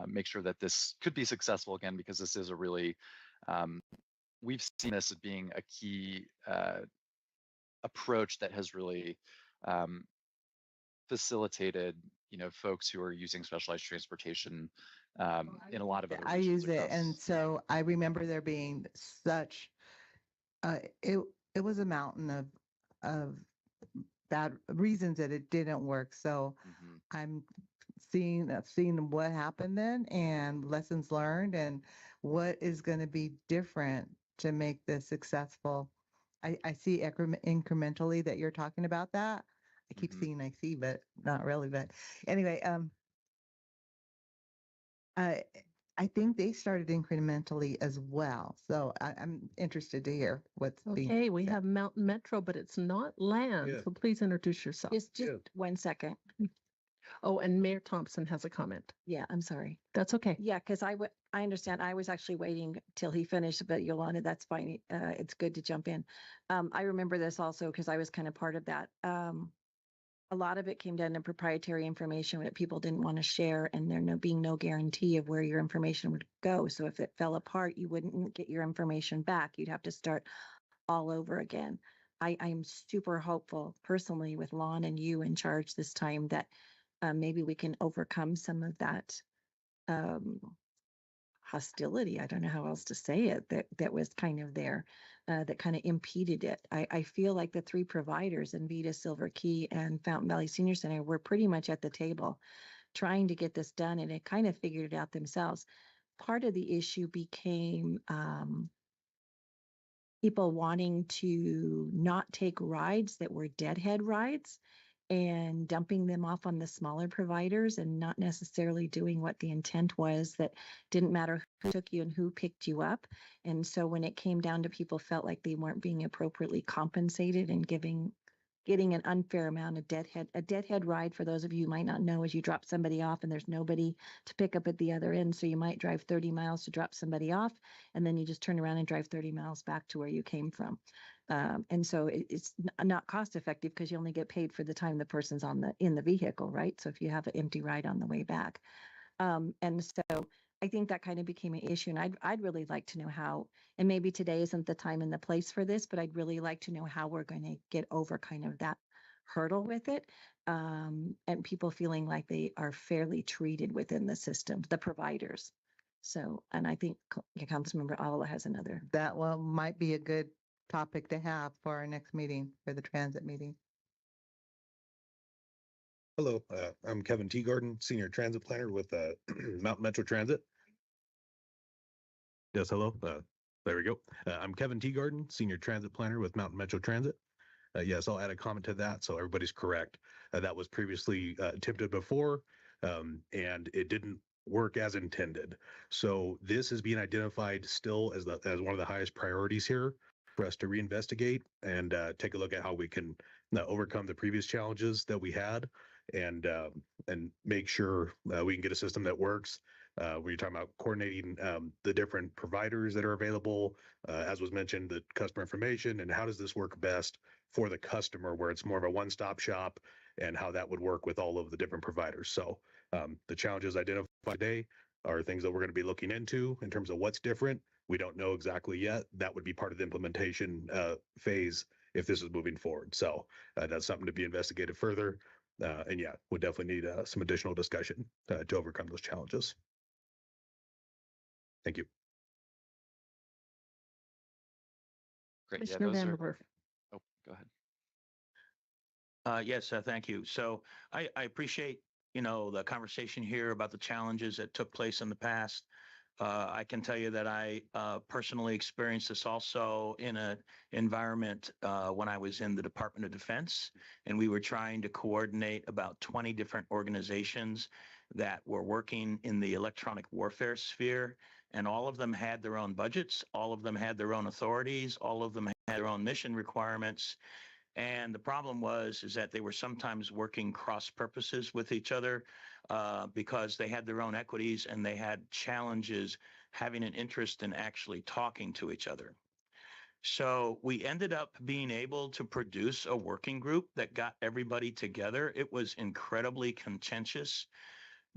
make sure that this could be successful again, because this is a really, we've seen this as being a key approach that has really facilitated, folks who are using specialized transportation in a lot of other I regions use it, across. and so I remember there being such it was a mountain of bad reasons that it didn't work. So I've seen what happened then and lessons learned and what is going to be different to make this successful. I see incrementally that you're talking about that. I keep seeing I see, but not really. But anyway, I think they started incrementally as well. So I'm interested to hear what's being Okay, we said. have Mountain Metro, but it's not land. Yeah. So please introduce yourself. Just 1 second. Oh, and Mayor Thompson has a comment. Yeah, I'm sorry. That's okay. Yeah, because I understand. I was actually waiting till he finished, but Yolanda, that's fine. It's good to jump in. I remember this also because I was kind of part of that. A lot of it came down to proprietary information that people didn't want to share, and there being no guarantee of where your information would go. So if it fell apart, you wouldn't get your information back. You'd have to start all over again. I'm super hopeful personally with Lon and you in charge this time that maybe we can overcome some of that hostility. I don't know how else to say it, that was kind of there, that kind of impeded it. I feel like the 3 providers, Envita, Silver Key, and Fountain Valley Senior Center, were pretty much at the table trying to get this done, and it kind of figured it out themselves. Part of the issue became people wanting to not take rides that were deadhead rides and dumping them off on the smaller providers and not necessarily doing what the intent was, that didn't matter who took you and who picked you up. And so when it came down to people felt like they weren't being appropriately compensated and getting an unfair amount of a deadhead ride, for those of you who might not know, is you drop somebody off and there's nobody to pick up at the other end. So you might drive 30 miles to drop somebody off, and then you just turn around and drive 30 miles back to where you came from. And so it's not cost effective because you only get paid for the time the person's in the vehicle, right? So if you have an empty ride on the way back. And so I think that kind of became an issue, and I'd really like to know how, and maybe today isn't the time and the place for this, but I'd really like to know how we're going to get over kind of that hurdle with it, and people feeling like they are fairly treated within the system, the providers. So, and I think Councilmember Avila has another. That might be a good topic to have for our next meeting, for the transit meeting. Hello, I'm Kevin Teagarden, Senior Transit Planner with Mountain Metro Transit. Yes, hello. There we go. I'm Kevin Teagarden, Senior Transit Planner with Mountain Metro Transit. Yes, I'll add a comment to that so everybody's correct. That was previously attempted before, and it didn't work as intended. So this is being identified still as one of the highest priorities here for us to reinvestigate and take a look at how we can overcome the previous challenges that we had and make sure we can get a system that works. We're talking about coordinating the different providers that are available, as was mentioned, the customer information, and how does this work best for the customer, where it's more of a one-stop shop, and how that would work with all of the different providers. So the challenges identified today are things that we're going to be looking into in terms of what's different. We don't know exactly yet. That would be part of the implementation phase if this is moving forward. So that's something to be investigated further. And yeah, we definitely need some additional discussion to overcome those challenges. Thank you. Great. Yeah, Commissioner those are. Vanderwerf. Oh, go ahead. Yes, thank you. So I appreciate, the conversation here about the challenges that took place in the past. I can tell you that I personally experienced this also in an environment when I was in the Department of Defense, and we were trying to coordinate about 20 different organizations that were working in the electronic warfare sphere, and all of them had their own budgets, all of them had their own authorities, all of them had their own mission requirements. And the problem is that they were sometimes working cross purposes with each other because they had their own equities and they had challenges having an interest in actually talking to each other. So we ended up being able to produce a working group that got everybody together. It was incredibly contentious,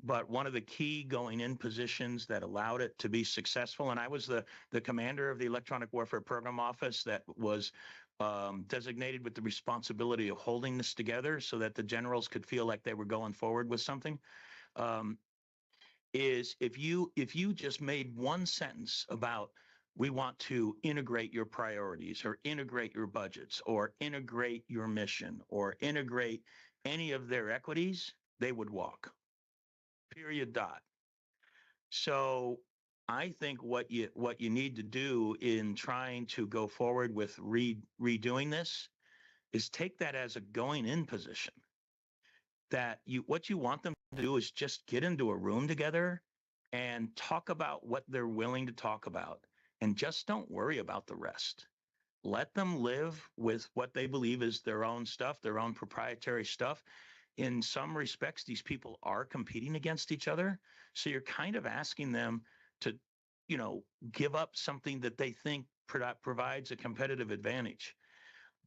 but one of the key going in positions that allowed it to be successful, and I was the commander of the Electronic Warfare Program Office that was designated with the responsibility of holding this together so that the generals could feel like they were going forward with something, is if you just made one sentence about, we want to integrate your priorities or integrate your budgets or integrate your mission or integrate any of their equities, they would walk. Period. Dot. So I think what you need to do in trying to go forward with redoing this is take that as a going in position. That what you want them to do is just get into a room together and talk about what they're willing to talk about, and just don't worry about the rest. Let them live with what they believe is their own stuff, their own proprietary stuff. In some respects, these people are competing against each other. So you're kind of asking them to, give up something that they think provides a competitive advantage.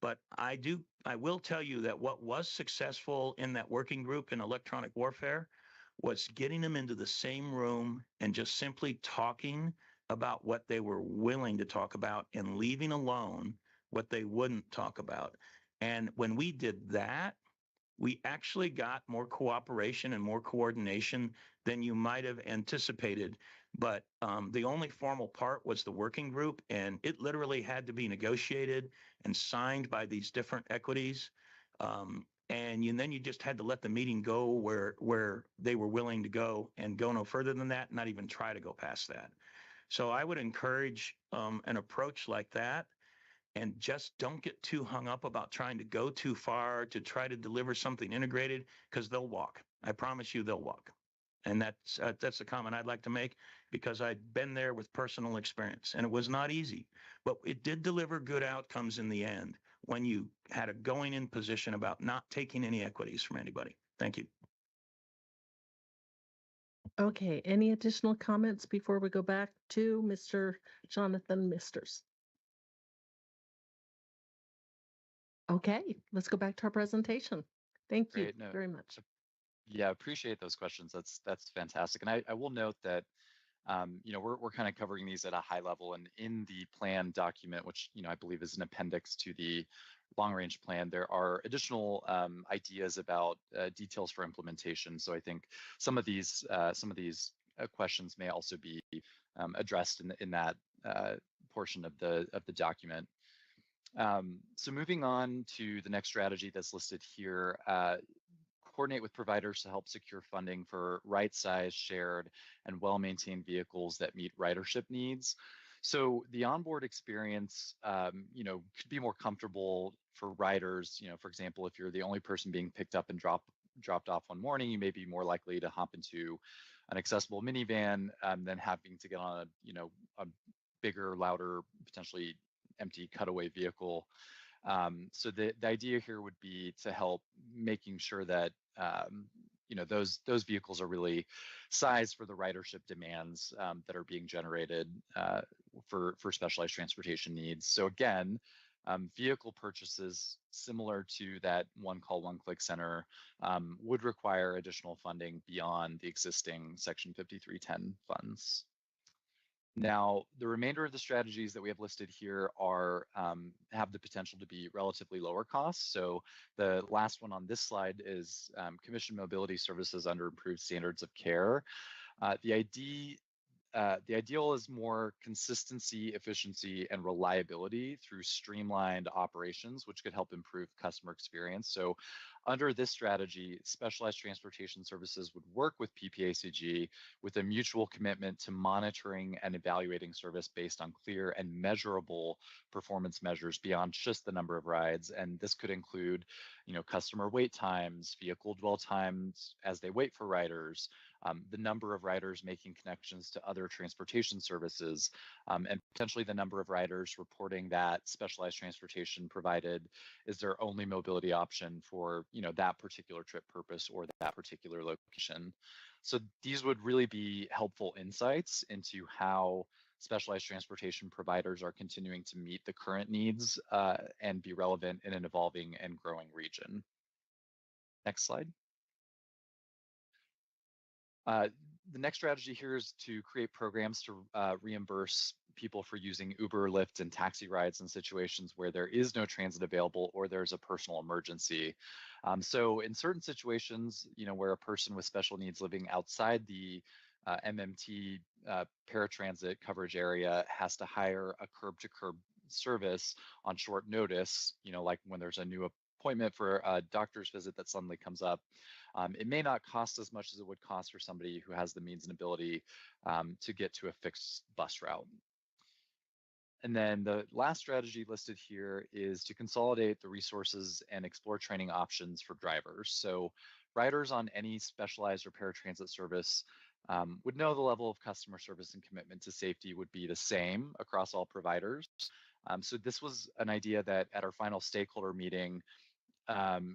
But I will tell you that what was successful in that working group in electronic warfare was getting them into the same room and just simply talking about what they were willing to talk about and leaving alone what they wouldn't talk about. And when we did that, we actually got more cooperation and more coordination than you might have anticipated. But the only formal part was the working group, and it literally had to be negotiated and signed by these different equities. And then you just had to let the meeting go where they were willing to go and go no further than that, not even try to go past that. So I would encourage an approach like that. And just don't get too hung up about trying to go too far to try to deliver something integrated, because they'll walk. I promise you they'll walk. And that's a comment I'd like to make, because I'd been there with personal experience, and it was not easy. But it did deliver good outcomes in the end when you had a going in position about not taking any equities from anybody. Thank you. Okay, any additional comments before we go back to Mr. Jonathan Misters? Okay, let's go back to our presentation. Thank you very much. Yeah, appreciate those questions. That's fantastic. And I will note that we're kind of covering these at a high level, and in the plan document, which, I believe is an appendix to the long range plan, there are additional ideas about details for implementation. So I think some of these questions may also be addressed in that portion of the document. So moving on to the next strategy that's listed here, coordinate with providers to help secure funding for right-sized, shared, and well-maintained vehicles that meet ridership needs. So the onboard experience, could be more comfortable for riders. For example, if you're the only person being picked up and dropped off one morning, you may be more likely to hop into an accessible minivan than having to get on a bigger, louder, potentially empty cutaway vehicle. So the idea here would be to help making sure that those vehicles are really sized for the ridership demands that are being generated for specialized transportation needs. So again, vehicle purchases similar to that one call, one click center would require additional funding beyond the existing Section 5310 funds. Now, the remainder of the strategies that we have listed here have the potential to be relatively lower costs. So the last one on this slide is commission mobility services under improved standards of care. The ideal is more consistency, efficiency, and reliability through streamlined operations, which could help improve customer experience. So under this strategy, specialized transportation services would work with PPACG with a mutual commitment to monitoring and evaluating service based on clear and measurable performance measures beyond just the number of rides. And this could include, customer wait times, vehicle dwell times as they wait for riders, the number of riders making connections to other transportation services, and potentially the number of riders reporting that specialized transportation provided is their only mobility option for that particular trip purpose or that particular location. So these would really be helpful insights into how specialized transportation providers are continuing to meet the current needs and be relevant in an evolving and growing region. Next slide. The next strategy here is to create programs to reimburse people for using Uber, Lyft, and taxi rides in situations where there is no transit available or there's a personal emergency. So in certain situations, where a person with special needs living outside the MMT paratransit coverage area has to hire a curb-to-curb service on short notice, like when there's a new appointment for a doctor's visit that suddenly comes up, it may not cost as much as it would cost for somebody who has the means and ability to get to a fixed bus route. And then the last strategy listed here is to consolidate the resources and explore training options for drivers. So riders on any specialized or paratransit service would know the level of customer service and commitment to safety would be the same across all providers. So this was an idea that at our final stakeholder meeting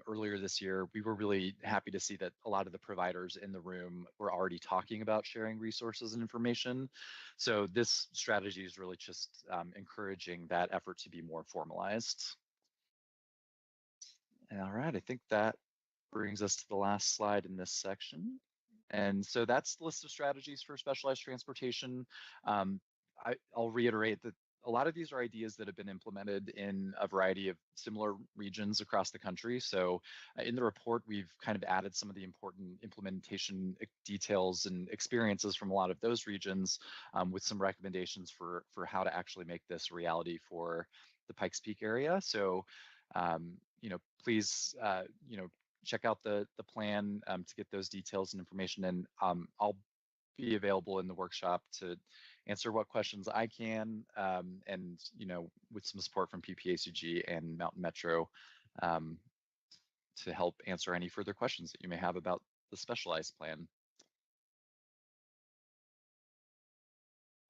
earlier this year, we were really happy to see that a lot of the providers in the room were already talking about sharing resources and information. So this strategy is really just encouraging that effort to be more formalized. All right, I think that brings us to the last slide in this section. And so that's the list of strategies for specialized transportation. I'll reiterate that a lot of these are ideas that have been implemented in a variety of similar regions across the country. So in the report, we've kind of added some of the important implementation details and experiences from a lot of those regions with some recommendations for how to actually make this a reality for the Pikes Peak area. So, please, check out the plan to get those details and information. And I'll be available in the workshop to answer what questions I can, and with some support from PPACG and Mountain Metro to help answer any further questions that you may have about the specialized plan.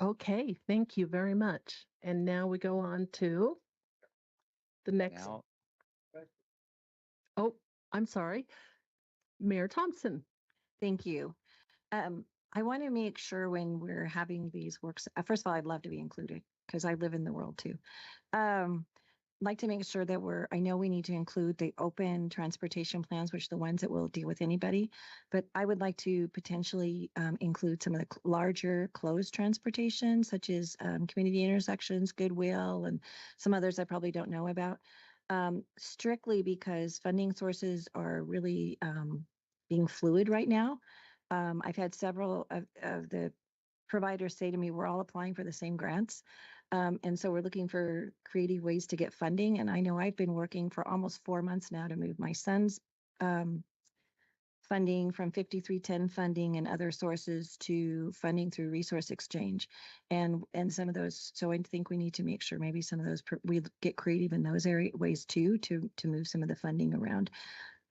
Okay, thank you very much. And now we go on to the next. Oh, I'm sorry. Mayor Thompson. Thank you. I want to make sure when we're having these works, first of all, I'd love to be included because I live in the world too. like to make sure that I know we need to include the open transportation plans, which are the ones that will deal with anybody. But I would like to potentially include some of the larger closed transportation, such as community intersections, Goodwill, and some others I probably don't know about. Strictly because funding sources are really being fluid right now. I've had several of the providers say to me, we're all applying for the same grants. And so we're looking for creative ways to get funding. And I know I've been working for almost 4 months now to move my son's funding from 5310 funding and other sources to funding through Resource Exchange. And some of those, so I think we need to make sure maybe some of those, we get creative in those ways too, to move some of the funding around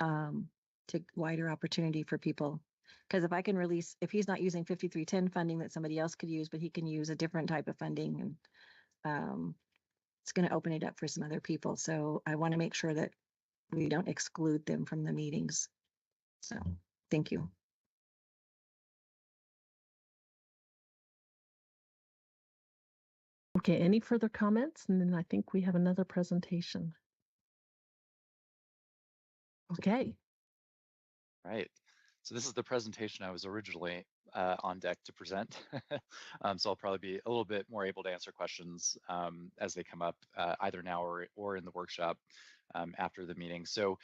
to wider opportunity for people. Because if I can release, if he's not using 5310 funding that somebody else could use, but he can use a different type of funding, and it's going to open it up for some other people. So I want to make sure that we don't exclude them from the meetings. So thank you. Okay, any further comments? And then I think we have another presentation. Okay. Right. So this is the presentation I was originally on deck to present. So I'll probably be a little bit more able to answer questions as they come up either now or in the workshop after the meeting. So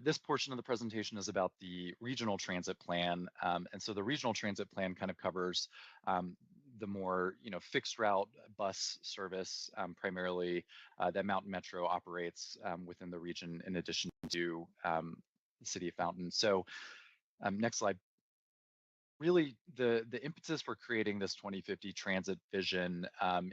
this portion of the presentation is about the regional transit plan. And so the regional transit plan kind of covers the more fixed route bus service primarily that Mountain Metro operates within the region in addition to the city of Fountain. So next slide. Really, the impetus for creating this 2050 transit vision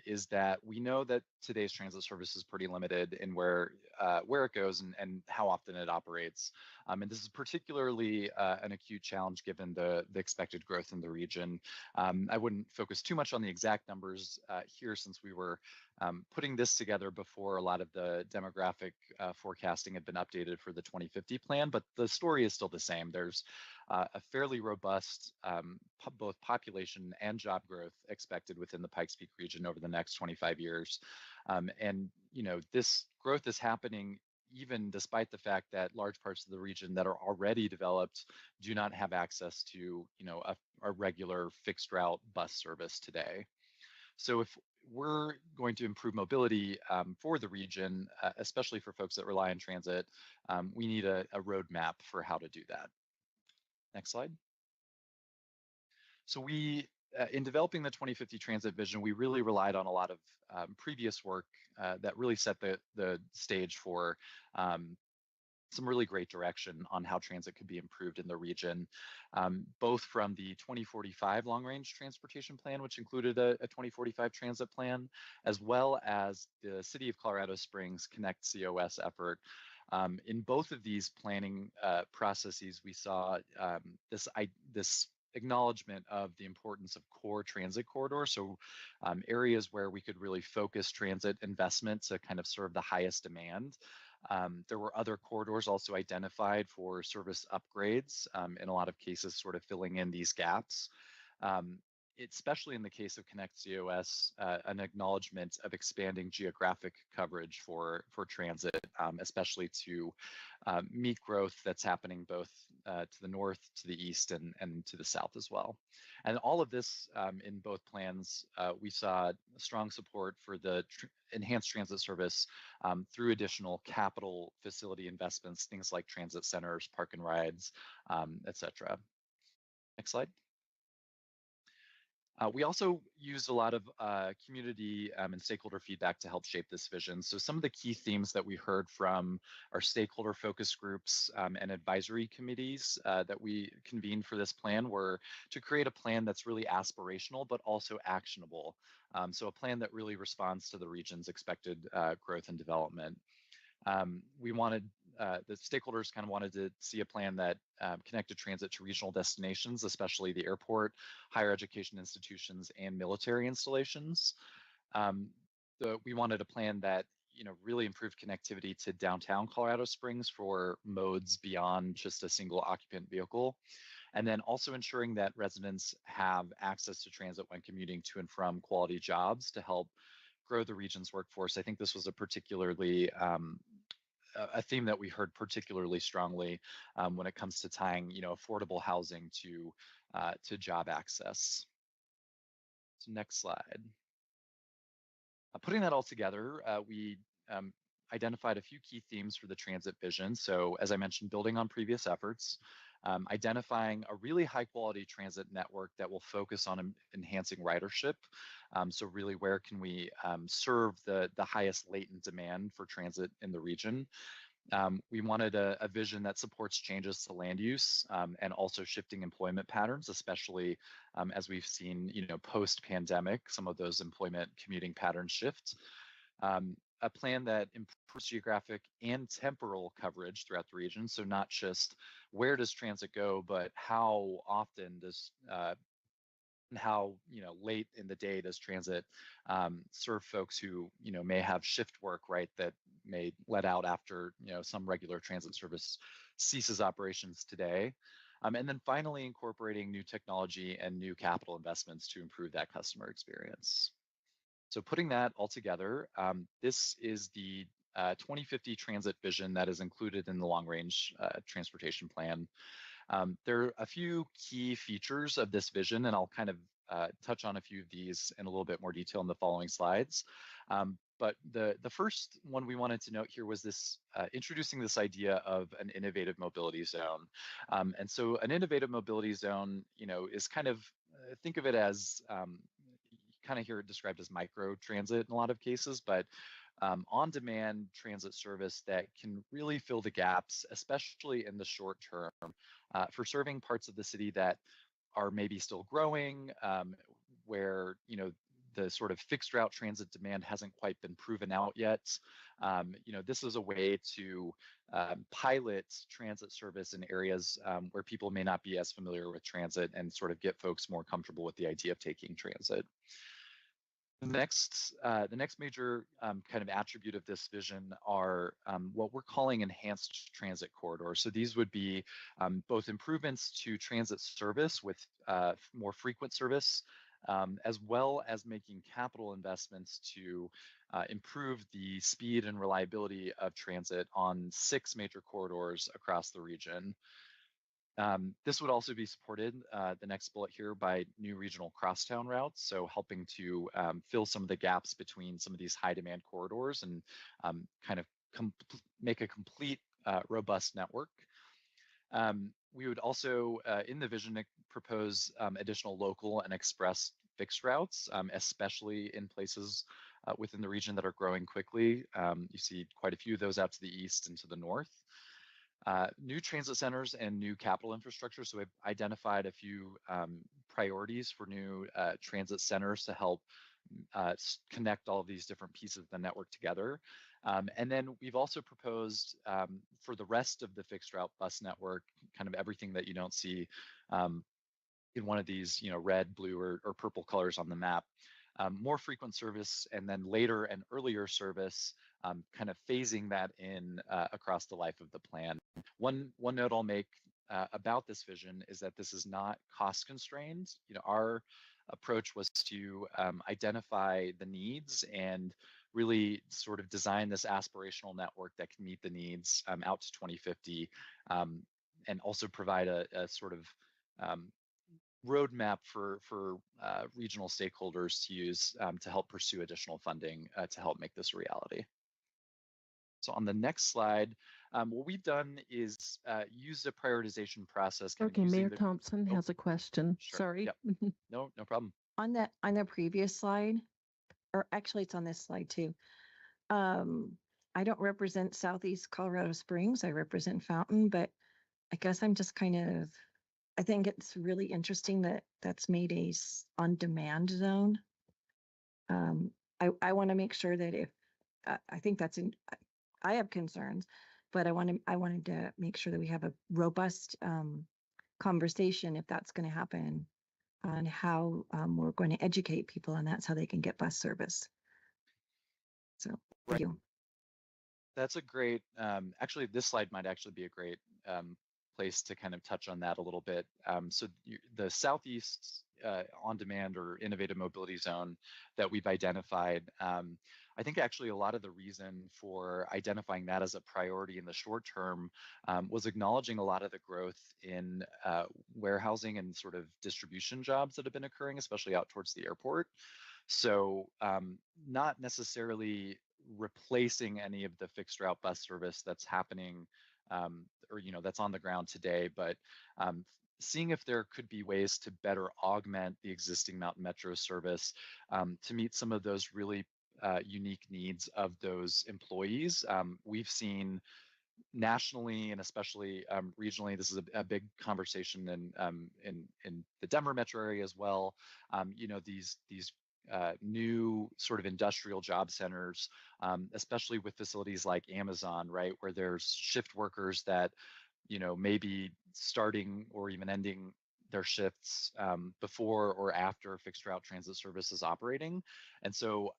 is that we know that today's transit service is pretty limited in where it goes and how often it operates. And this is particularly an acute challenge given the expected growth in the region. I wouldn't focus too much on the exact numbers here since we were putting this together before a lot of the demographic forecasting had been updated for the 2050 plan, but the story is still the same. There's a fairly robust both population and job growth expected within the Pikes Peak region over the next 25 years. And this growth is happening even despite the fact that large parts of the region that are already developed do not have access to a regular fixed route bus service today. So if we're going to improve mobility for the region, especially for folks that rely on transit, we need a roadmap for how to do that. Next slide. So we, in developing the 2050 transit vision, we really relied on a lot of previous work that really set the stage for some really great direction on how transit could be improved in the region, both from the 2045 long-range transportation plan, which included a 2045 transit plan, as well as the City of Colorado Springs Connect COS effort. In both of these planning processes, we saw this acknowledgement of the importance of core transit corridors, so areas where we could really focus transit investment to kind of serve the highest demand. There were other corridors also identified for service upgrades, in a lot of cases sort of filling in these gaps. Especially in the case of Connect COS, an acknowledgement of expanding geographic coverage for transit, especially to meet growth that's happening both to the north, to the east, and to the south as well. And all of this in both plans, we saw strong support for the enhanced transit service through additional capital facility investments, things like transit centers, park and rides, et cetera. Next slide. We also used a lot of community and stakeholder feedback to help shape this vision. So some of the key themes that we heard from our stakeholder focus groups and advisory committees that we convened for this plan were to create a plan that's really aspirational, but also actionable. So a plan that really responds to the region's expected growth and development. We wanted, the stakeholders kind of wanted to see a plan that connected transit to regional destinations, especially the airport, higher education institutions, and military installations. We wanted a plan that really improved connectivity to downtown Colorado Springs for modes beyond just a single occupant vehicle. And then also ensuring that residents have access to transit when commuting to and from quality jobs to help grow the region's workforce. I think this was a particularly a theme that we heard particularly strongly when it comes to tying, affordable housing to job access. So next slide. Putting that all together, we identified a few key themes for the transit vision. So as I mentioned, building on previous efforts, identifying a really high quality transit network that will focus on enhancing ridership. So really, where can we serve the highest latent demand for transit in the region? We wanted a vision that supports changes to land use and also shifting employment patterns, especially as we've seen, post-pandemic, some of those employment commuting patterns shift. A plan that improves geographic and temporal coverage throughout the region. So not just where does transit go, but how often does and how late in the day does transit serve folks who may have shift work, right, that may let out after some regular transit service ceases operations today. And then finally incorporating new technology and new capital investments to improve that customer experience. So putting that all together, this is the 2050 transit vision that is included in the long range transportation plan. There are a few key features of this vision, and I'll kind of touch on a few of these in a little bit more detail in the following slides. But the first one we wanted to note here was this introducing this idea of an innovative mobility zone. And so an innovative mobility zone, is kind of, think of it as, kind of hear it described as micro transit in a lot of cases, but on-demand transit service that can really fill the gaps, especially in the short term, for serving parts of the city that are maybe still growing, where the sort of fixed route transit demand hasn't quite been proven out yet. This is a way to pilot transit service in areas where people may not be as familiar with transit and sort of get folks more comfortable with the idea of taking transit. The next major kind of attribute of this vision are what we're calling enhanced transit corridors. So these would be both improvements to transit service with more frequent service, as well as making capital investments to improve the speed and reliability of transit on 6 major corridors across the region. This would also be supported, the next bullet here, by new regional crosstown routes, so helping to fill some of the gaps between some of these high demand corridors and kind of make a complete, robust network. We would also, in the vision, propose additional local and express fixed routes, especially in places within the region that are growing quickly. You see quite a few of those out to the east and to the north. New transit centers and new capital infrastructure. So we've identified a few priorities for new transit centers to help connect all of these different pieces of the network together. And then we've also proposed for the rest of the fixed route bus network, kind of everything that you don't see in one of these, red, blue, or purple colors on the map. More frequent service, and then later and earlier service, kind of phasing that in across the life of the plan. One note I'll make about this vision is that this is not cost constrained. Our approach was to identify the needs and really sort of design this aspirational network that can meet the needs out to 2050, and also provide a sort of roadmap for regional stakeholders to use to help pursue additional funding to help make this a reality. So on the next slide, what we've done is use a prioritization process. Okay, Mayor Thompson has a question. Sure. Sorry. Yep. No problem. On the previous slide, or actually it's on this slide too. I don't represent Southeast Colorado Springs. I represent Fountain, but I guess I'm just I think it's really interesting that that's made a on-demand zone. I want to make sure that if I think I have concerns, but I wanted to make sure that we have a robust conversation if that's going to happen, on how we're going to educate people, and that's how they can get bus service. So thank you. That's a great, actually, this slide might actually be a great place to kind of touch on that a little bit. The Southeast on-demand or innovative mobility zone that we've identified, I think actually a lot of the reason for identifying that as a priority in the short term was acknowledging a lot of the growth in warehousing and sort of distribution jobs that have been occurring, especially out towards the airport. So not necessarily replacing any of the fixed route bus service that's happening or that's on the ground today, but seeing if there could be ways to better augment the existing Mountain Metro service to meet some of those really unique needs of those employees. We've seen nationally and especially regionally, this is a big conversation in the Denver metro area as well. These new sort of industrial job centers, especially with facilities like Amazon, right, where there's shift workers that maybe starting or even ending their shifts before or after fixed route transit service is operating. And so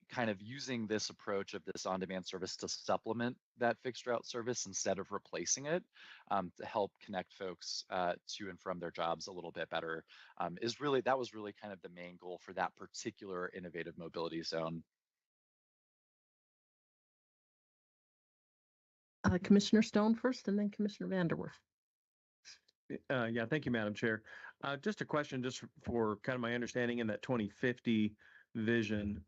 kind of using this approach of this on-demand service to supplement that fixed route service instead of replacing it to help connect folks to and from their jobs a little bit better that was really kind of the main goal for that particular innovative mobility zone. Commissioner Stone first and then Commissioner Vanderwerf. Yeah, thank you, Madam Chair. Just a question, just for kind of my understanding in that 2050 vision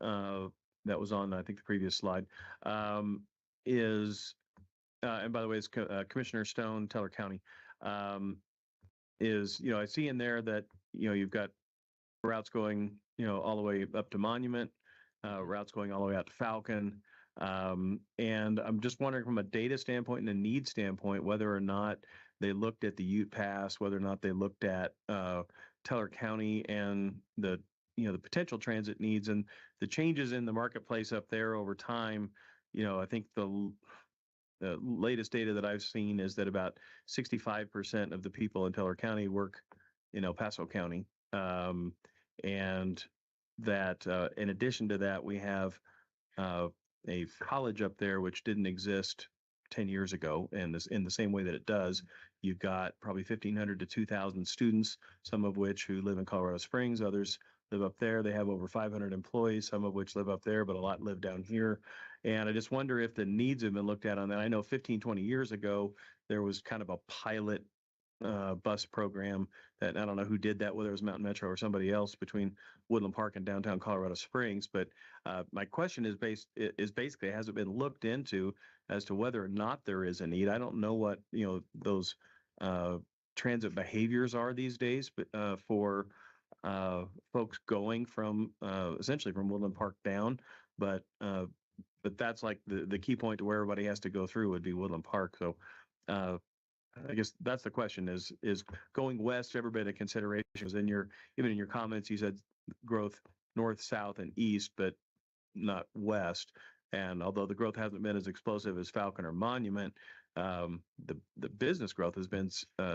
that was on, I think, the previous slide, is, and by the way, it's Commissioner Stone, Teller County, is, I see in there that, you've got routes going, all the way up to Monument, routes going all the way out to Falcon. And I'm just wondering from a data standpoint and a need standpoint, whether or not they looked at the Ute Pass, whether or not they looked at Teller County and the potential transit needs and the changes in the marketplace up there over time. I think the latest data that I've seen is that about 65% of the people in Teller County work in El Paso County. And that in addition to that, we have a college up there which didn't exist 10 years ago, and this in the same way that it does. You've got probably 1,500 to 2,000 students, some of which who live in Colorado Springs, others live up there. They have over 500 employees, some of which live up there, but a lot live down here. And I just wonder if the needs have been looked at on that. I know 15, 20 years ago, there was kind of a pilot bus program that I don't know who did that, whether it was Mountain Metro or somebody else between Woodland Park and downtown Colorado Springs. But my question is basically, has it been looked into as to whether or not there is a need? I don't know what those transit behaviors are these days, but for folks going from essentially from Woodland Park down, but that's like the key point to where everybody has to go through would be Woodland Park. So I guess that's the question: is going west ever been a consideration? Even in your comments, you said growth north, south, and east, but not west. And although the growth hasn't been as explosive as Falcon or Monument, the business growth has been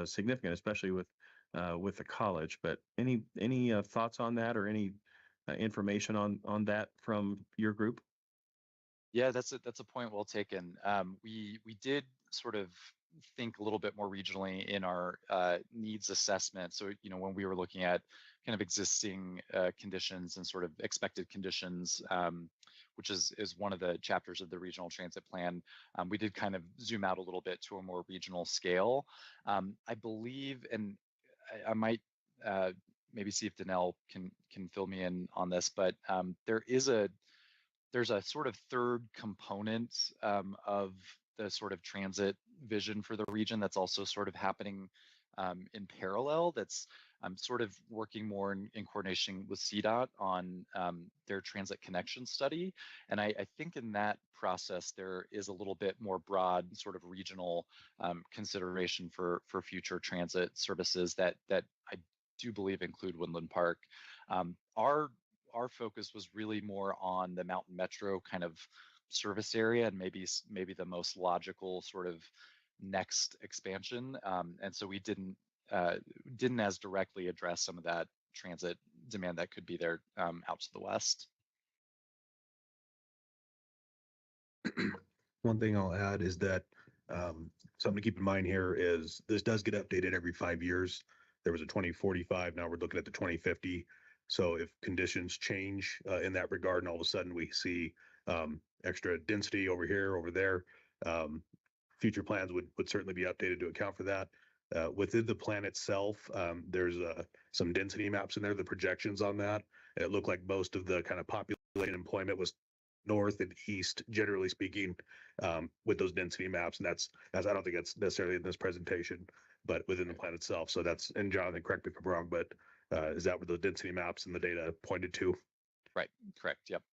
significant, especially with the college. But any thoughts on that, or any information on that from your group? Yeah, that's a point well taken. We did sort of think a little bit more regionally in our needs assessment. So when we were looking at kind of existing conditions and sort of expected conditions, which is one of the chapters of the regional transit plan, we did kind of zoom out a little bit to a more regional scale. I believe, and I might maybe see if Danelle can fill me in on this, but there's a sort of third component of the sort of transit vision for the region that's also sort of happening in parallel. That's sort of working more in coordination with CDOT on their transit connection study. And I think in that process, there is a little bit more broad sort of regional consideration for future transit services that I do believe include Woodland Park. Our focus was really more on the Mountain Metro kind of service area and maybe the most logical sort of next expansion. And so we didn't as directly address some of that transit demand that could be there out to the west. One thing I'll add is that Something to keep in mind here is this does get updated every 5 years. There was a 2045. Now we're looking at the 2050. So if conditions change in that regard, and all of a sudden we see extra density over here, over there, future plans would certainly be updated to account for that. Within the plan itself, there's some density maps in there, the projections on that. It looked like most of the kind of population employment was north and east, generally speaking, with those density maps. And that's I don't think that's necessarily in this presentation, but within the plan itself. So that's, and Jonathan, correct me if I'm wrong, but is that what those density maps and the data pointed to? Right, correct, yep.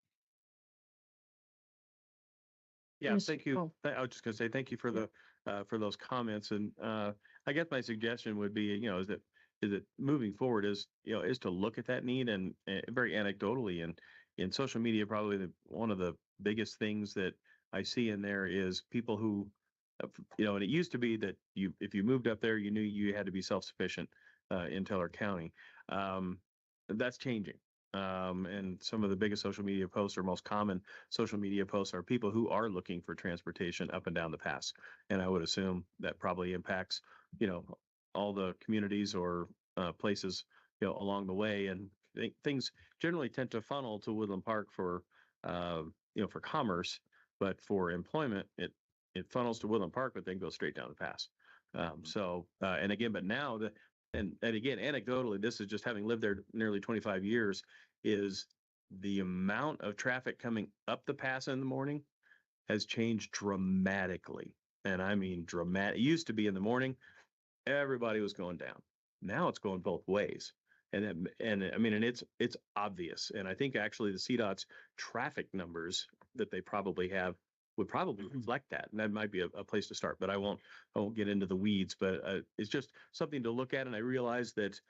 Yeah, Yes. thank you. Oh. I was just gonna say, thank you for the, for those comments. And, I guess my suggestion would be, is that moving forward is to look at that need and very anecdotally, and in social media, probably one of the biggest things that I see in there is people who, and it used to be that if you moved up there, you knew you had to be self-sufficient, in Teller County. That's changing. And some of the biggest social media posts or most common social media posts are people who are looking for transportation up and down the pass. And I would assume that probably impacts, all the communities or places, along the way. And things generally tend to funnel to Woodland Park for, for commerce, but for employment, it funnels to Woodland Park, but then goes straight down the pass. And again, but now and again, anecdotally, this is just having lived there nearly 25 years, is the amount of traffic coming up the pass in the morning has changed dramatically. And I mean dramatic. It used to be in the morning, everybody was going down. Now it's going both ways. And I mean, and it's obvious. And I think actually the CDOT's traffic numbers that they probably have would probably reflect that. And that might be a place to start, but I won't get into the weeds, but it's just something to look at. And I realize that,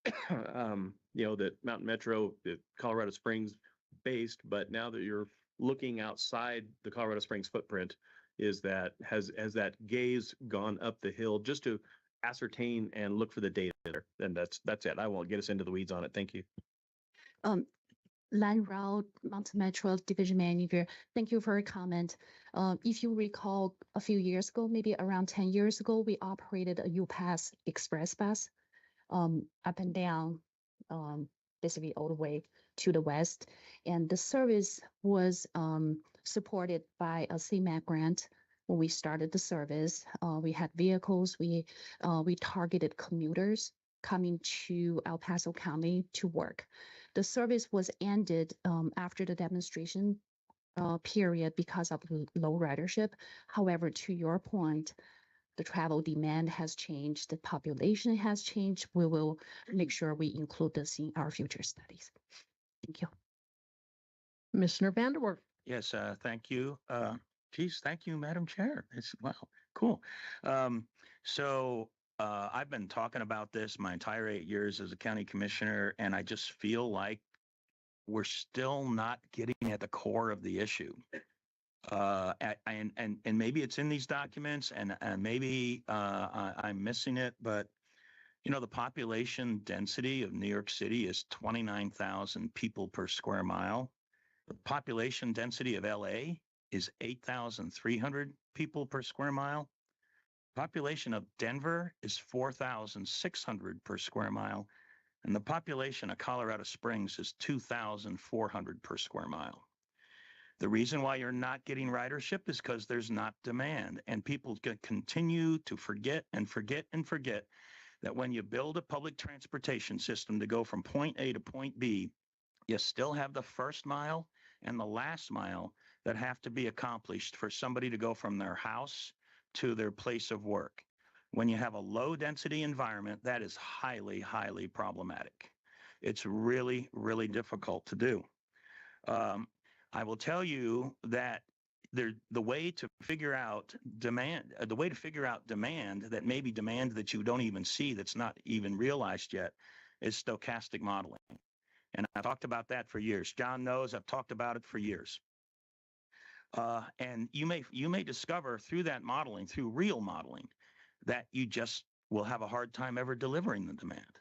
that Mountain Metro, Colorado Springs based, but now that you're looking outside the Colorado Springs footprint, has that gaze gone up the hill just to ascertain and look for the data there? And that's it. I won't get us into the weeds on it. Thank you. Land Route Mountain Metro Division Manager, thank you for your comment. If you recall, a few years ago, maybe around 10 years ago, we operated a UPass Express bus up and down, basically all the way to the west. And the service was supported by a CMAQ grant. When we started the service, we had vehicles, we targeted commuters coming to El Paso County to work. The service was ended after the demonstration period because of low ridership. However, to your point, the travel demand has changed, the population has changed. We will make sure we include this in our future studies. Thank you. Commissioner Vanderwerf. Yes, thank you. Thank you, Madam Chair. Wow, cool. I've been talking about this my entire 8 years as a county commissioner, and I just feel like we're still not getting at the core of the issue. And maybe it's in these documents, and maybe I'm missing it, but the population density of New York City is 29,000 people per square mile. The population density of LA is 8,300 people per square mile. Population of Denver is 4,600 per square mile. And the population of Colorado Springs is 2,400 per square mile. The reason why you're not getting ridership is because there's not demand. And people continue to forget that when you build a public transportation system to go from point A to point B, you still have the first mile and the last mile that have to be accomplished for somebody to go from their house to their place of work. When you have a low density environment, that is highly, highly problematic. It's really, really difficult to do. I will tell you that the way to figure out demand, that may be demand that you don't even see, that's not even realized yet, is stochastic modeling. And I've talked about that for years. John knows I've talked about it for years. And you may discover through that modeling, through real modeling, that you just will have a hard time ever delivering the demand,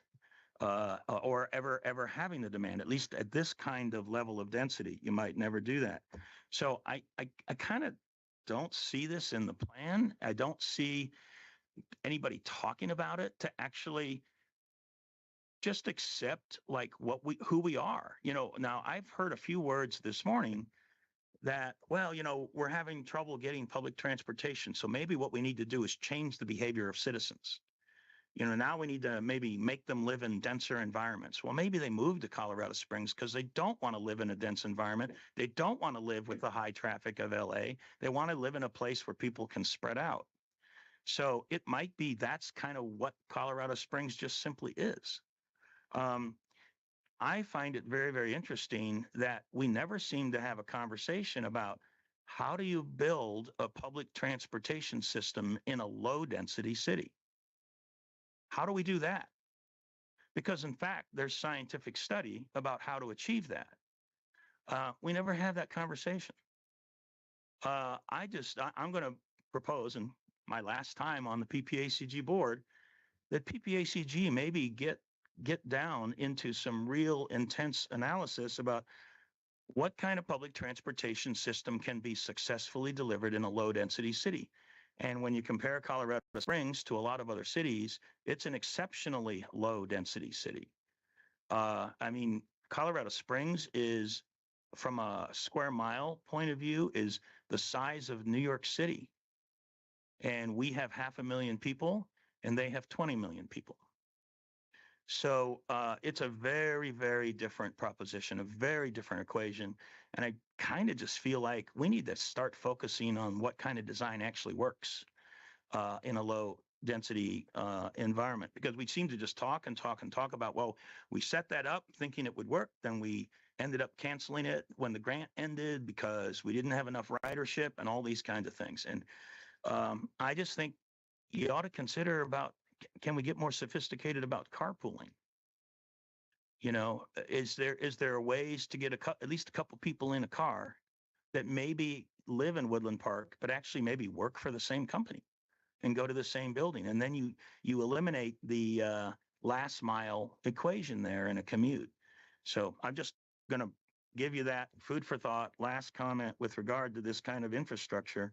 or ever having the demand. At least at this kind of level of density, you might never do that. So I kind of don't see this in the plan. I don't see anybody talking about it to actually just accept like who we are. Now I've heard a few words this morning that, well, we're having trouble getting public transportation. So maybe what we need to do is change the behavior of citizens. Now we need to maybe make them live in denser environments. Well, maybe they move to Colorado Springs because they don't want to live in a dense environment. They don't want to live with the high traffic of LA. They want to live in a place where people can spread out. So it might be that's kind of what Colorado Springs just simply is. I find it very, very interesting that we never seem to have a conversation about how do you build a public transportation system in a low density city? How do we do that? Because in fact, there's scientific study about how to achieve that. We never have that conversation. I'm going to propose, and my last time on the PPACG board, that PPACG maybe get down into some real intense analysis about what kind of public transportation system can be successfully delivered in a low density city. And when you compare Colorado Springs to a lot of other cities, it's an exceptionally low density city. Colorado Springs is, from a square mile point of view, is the size of New York City. And we have 500,000 people and they have 20 million people. So it's a very, very different proposition, a very different equation. And I kind of just feel like we need to start focusing on what kind of design actually works in a low density environment, because we seem to just talk and talk and talk about, well, we set that up thinking it would work. Then we ended up canceling it when the grant ended because we didn't have enough ridership and all these kinds of things. And I just think you ought to consider about, can we get more sophisticated about carpooling? Is there ways to get at least a couple people in a car that maybe live in Woodland Park, but actually maybe work for the same company and go to the same building? And then you eliminate the last mile equation there in a commute. So I'm just going to give you that food for thought. Last comment with regard to this kind of infrastructure.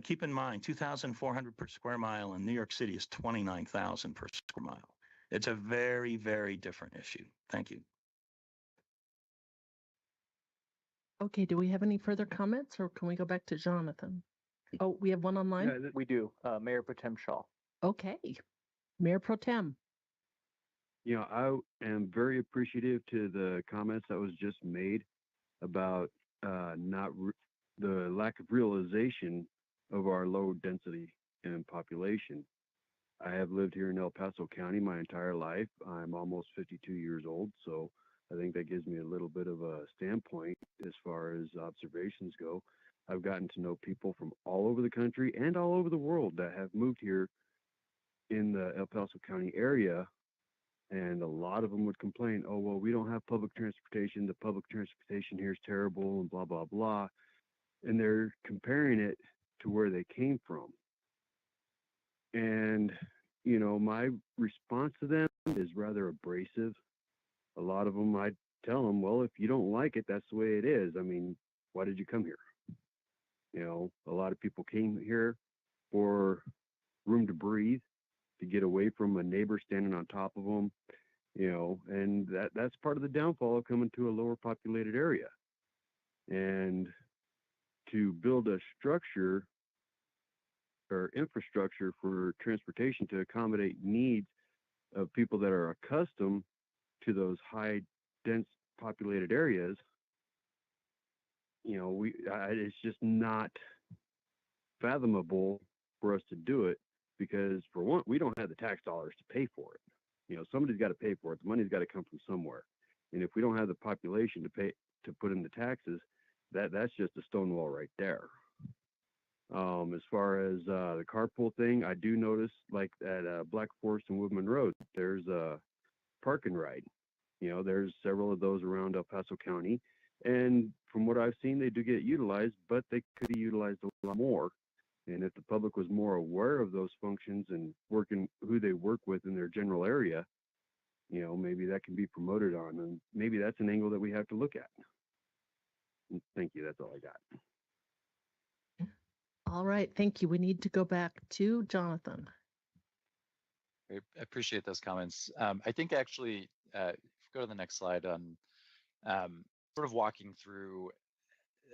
Keep in mind, 2,400 per square mile in New York City is 29,000 per square mile. It's a very, very different issue. Thank you. Okay, do we have any further comments or can we go back to Jonathan? Oh, we have one online? Yeah, we do. Mayor Pro Tem Shaw. Okay. Mayor Pro Tem. I am very appreciative to the comments that was just made about the lack of realization of our low density and population. I have lived here in El Paso County my entire life. I'm almost 52 years old, so I think that gives me a little bit of a standpoint as far as observations go. I've gotten to know people from all over the country and all over the world that have moved here in the El Paso County area, and a lot of them would complain, oh, well, we don't have public transportation. The public transportation here is terrible and blah, blah, blah. And they're comparing it to where they came from. And, my response to them is rather abrasive. A lot of them, I tell them, well, if you don't like it, that's the way it is. I mean, why did you come here? A lot of people came here for room to breathe, to get away from a neighbor standing on top of them, and that's part of the downfall of coming to a lower populated area. And to build a structure or infrastructure for transportation to accommodate needs of people that are accustomed to those high, dense populated areas, it's just not fathomable for us to do it, because for one, we don't have the tax dollars to pay for it. Somebody's got to pay for it. The money's got to come from somewhere. And if we don't have the population to put in the taxes, that's just a stone wall right there. As far as the carpool thing, I do notice, like at Black Forest and Woodman Road, there's a park and ride. There's several of those around El Paso County. And from what I've seen, they do get utilized, but they could be utilized a lot more. And if the public was more aware of those functions and who they work with in their general area, maybe that can be promoted on. And maybe that's an angle that we have to look at. Thank you. That's all I got. All right, thank you. We need to go back to Jonathan. I appreciate those comments. I think actually, if you go to the next slide on sort of walking through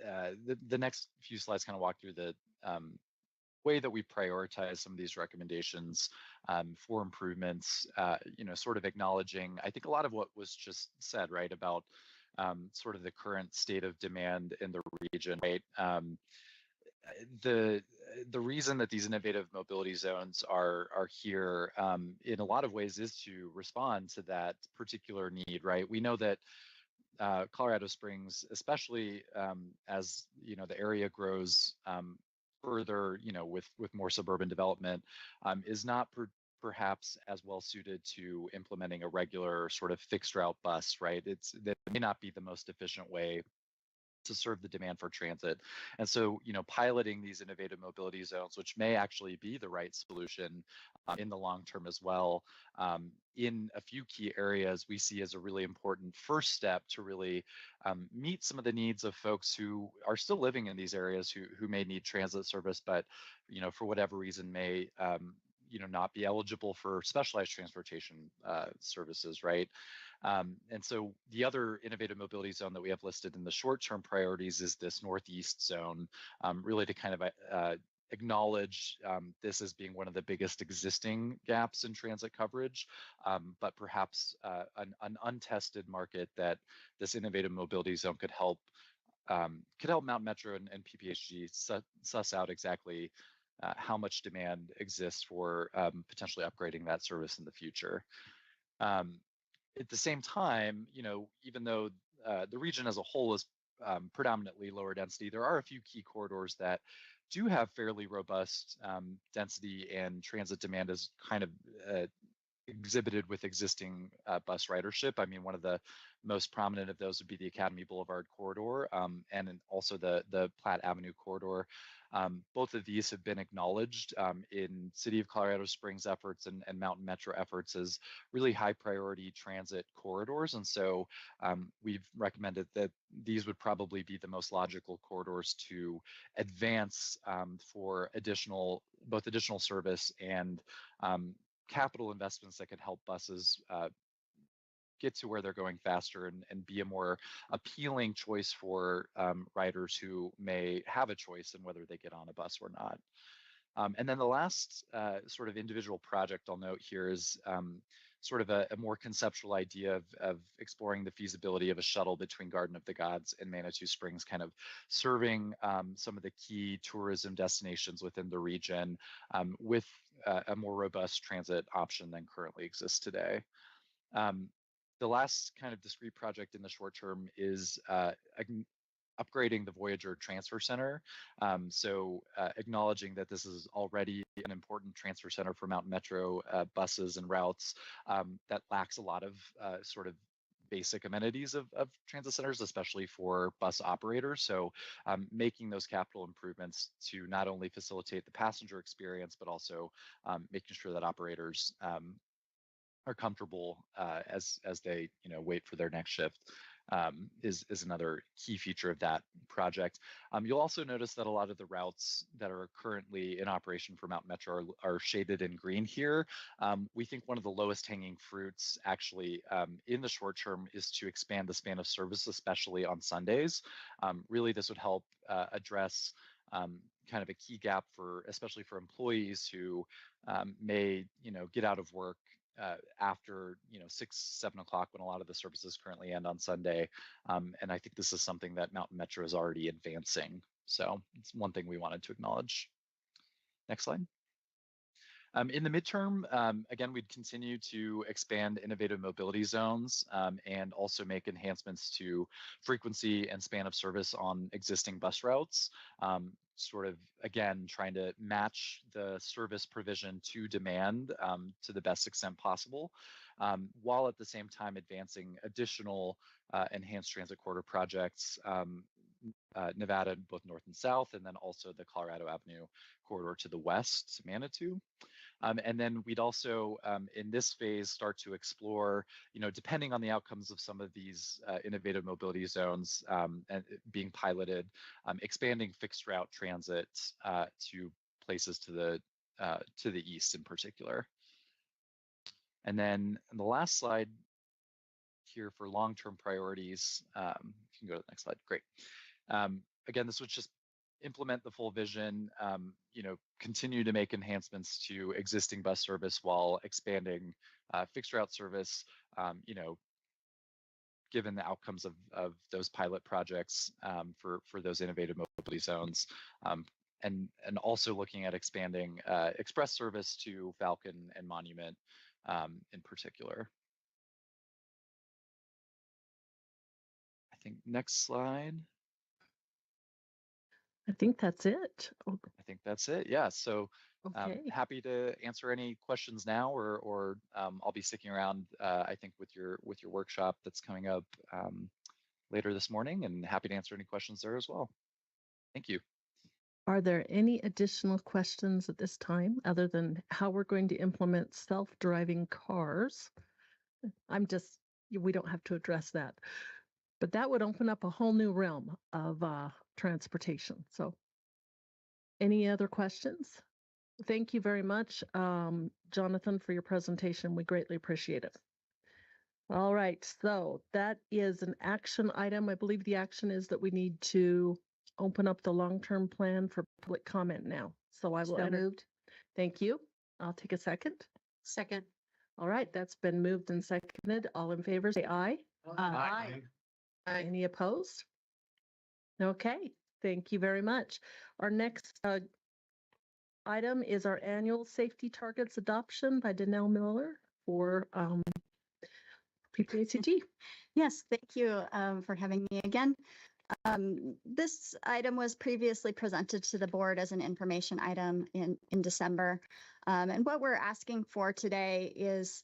the next few slides, kind of walk through the way that we prioritize some of these recommendations for improvements, sort of acknowledging, I think a lot of what was just said, right, about sort of the current state of demand in the region, right? The reason that these innovative mobility zones are here in a lot of ways is to respond to that particular need, right? We know that Colorado Springs, especially as the area grows further, with more suburban development, is not perhaps as well suited to implementing a regular sort of fixed route bus, right? That may not be the most efficient way to serve the demand for transit. And so, piloting these innovative mobility zones, which may actually be the right solution in the long term as well, in a few key areas, we see as a really important first step to really meet some of the needs of folks who are still living in these areas who may need transit service, but, for whatever reason may not be eligible for specialized transportation services, right? And so the other innovative mobility zone that we have listed in the short-term priorities is this Northeast zone, really to kind of acknowledge this as being one of the biggest existing gaps in transit coverage, but perhaps an untested market that this innovative mobility zone could help Mountain Metro and PPACG suss out exactly how much demand exists for potentially upgrading that service in the future. At the same time, even though the region as a whole is predominantly lower density, there are a few key corridors that do have fairly robust density and transit demand as kind of exhibited with existing bus ridership. I mean, one of the most prominent of those would be the Academy Boulevard corridor, and also the Platte Avenue corridor. Both of these have been acknowledged in City of Colorado Springs efforts and Mountain Metro efforts as really high priority transit corridors. And so we've recommended that these would probably be the most logical corridors to advance for both additional service and capital investments that could help buses get to where they're going faster and be a more appealing choice for riders who may have a choice in whether they get on a bus or not. And then the last sort of individual project I'll note here is sort of a more conceptual idea of exploring the feasibility of a shuttle between Garden of the Gods and Manitou Springs, kind of serving some of the key tourism destinations within the region with a more robust transit option than currently exists today. The last kind of discrete project in the short term is upgrading the Voyager Transfer Center. So acknowledging that this is already an important transfer center for Mountain Metro buses and routes that lacks a lot of sort of basic amenities of transit centers, especially for bus operators. So making those capital improvements to not only facilitate the passenger experience, but also making sure that operators are comfortable as they wait for their next shift is another key feature of that project. You'll also notice that a lot of the routes that are currently in operation for Mountain Metro are shaded in green here. We think one of the lowest hanging fruits actually in the short term is to expand the span of service, especially on Sundays. Really, this would help address kind of a key gap especially for employees who may get out of work after 6-7 o'clock when a lot of the services currently end on Sunday, and I think this is something that Mountain Metro is already advancing. So it's one thing we wanted to acknowledge. Next slide. In the midterm, again, we'd continue to expand innovative mobility zones and also make enhancements to frequency and span of service on existing bus routes. Sort of, again, trying to match the service provision to demand to the best extent possible, while at the same time advancing additional enhanced transit corridor projects, Nevada, both north and south, and then also the Colorado Avenue corridor to the west, to Manitou. And then we'd also, in this phase, start to explore, depending on the outcomes of some of these innovative mobility zones and being piloted, expanding fixed route transit to places to the east in particular. And then the last slide here for long-term priorities. You can go to the next slide. Great. Again, this would just implement the full vision, continue to make enhancements to existing bus service while expanding fixed route service, given the outcomes of those pilot projects for those innovative mobility zones. And also looking at expanding express service to Falcon and Monument in particular. I think next slide. I think that's it. I think that's it. Yeah. So Okay. happy to answer any questions now, or I'll be sticking around. I think with your workshop that's coming up later this morning, and happy to answer any questions there as well. Thank you. Are there any additional questions at this time other than how we're going to implement self-driving cars? We don't have to address that, but that would open up a whole new realm of transportation. So any other questions? Thank you very much, Jonathan, for your presentation. We greatly appreciate it. All right, so that is an action item. I believe the action is that we need to open up the long-term plan for public comment now. So I will. So moved. Thank you. I'll take a second. Second. All right, that's been moved and seconded. All in favor, say aye. Aye. Any opposed? Okay, thank you very much. Our next item is our annual safety targets adoption by Danelle Miller for PPACG. Yes, thank you for having me again. This item was previously presented to the board as an information item in December. And what we're asking for today is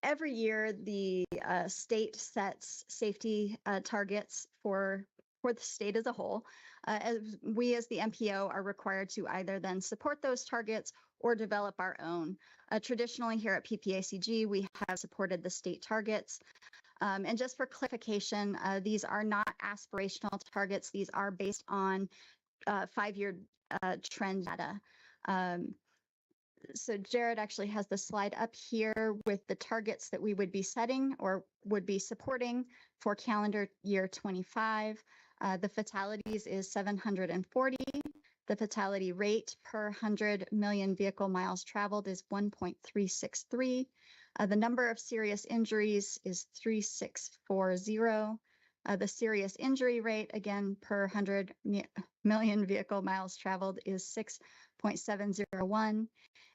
every year the state sets safety targets for the state as a whole. As we as the MPO are required to either then support those targets or develop our own. Traditionally here at PPACG, we have supported the state targets. And just for clarification, these are not aspirational targets. These are based on 5-year trend data. So Jared actually has the slide up here with the targets that we would be setting or would be supporting for calendar year 25. The fatalities is 740. The fatality rate per 100 million vehicle miles traveled is 1.363. The number of serious injuries is 3,640. The serious injury rate, again, per 100 million vehicle miles traveled is 6.701.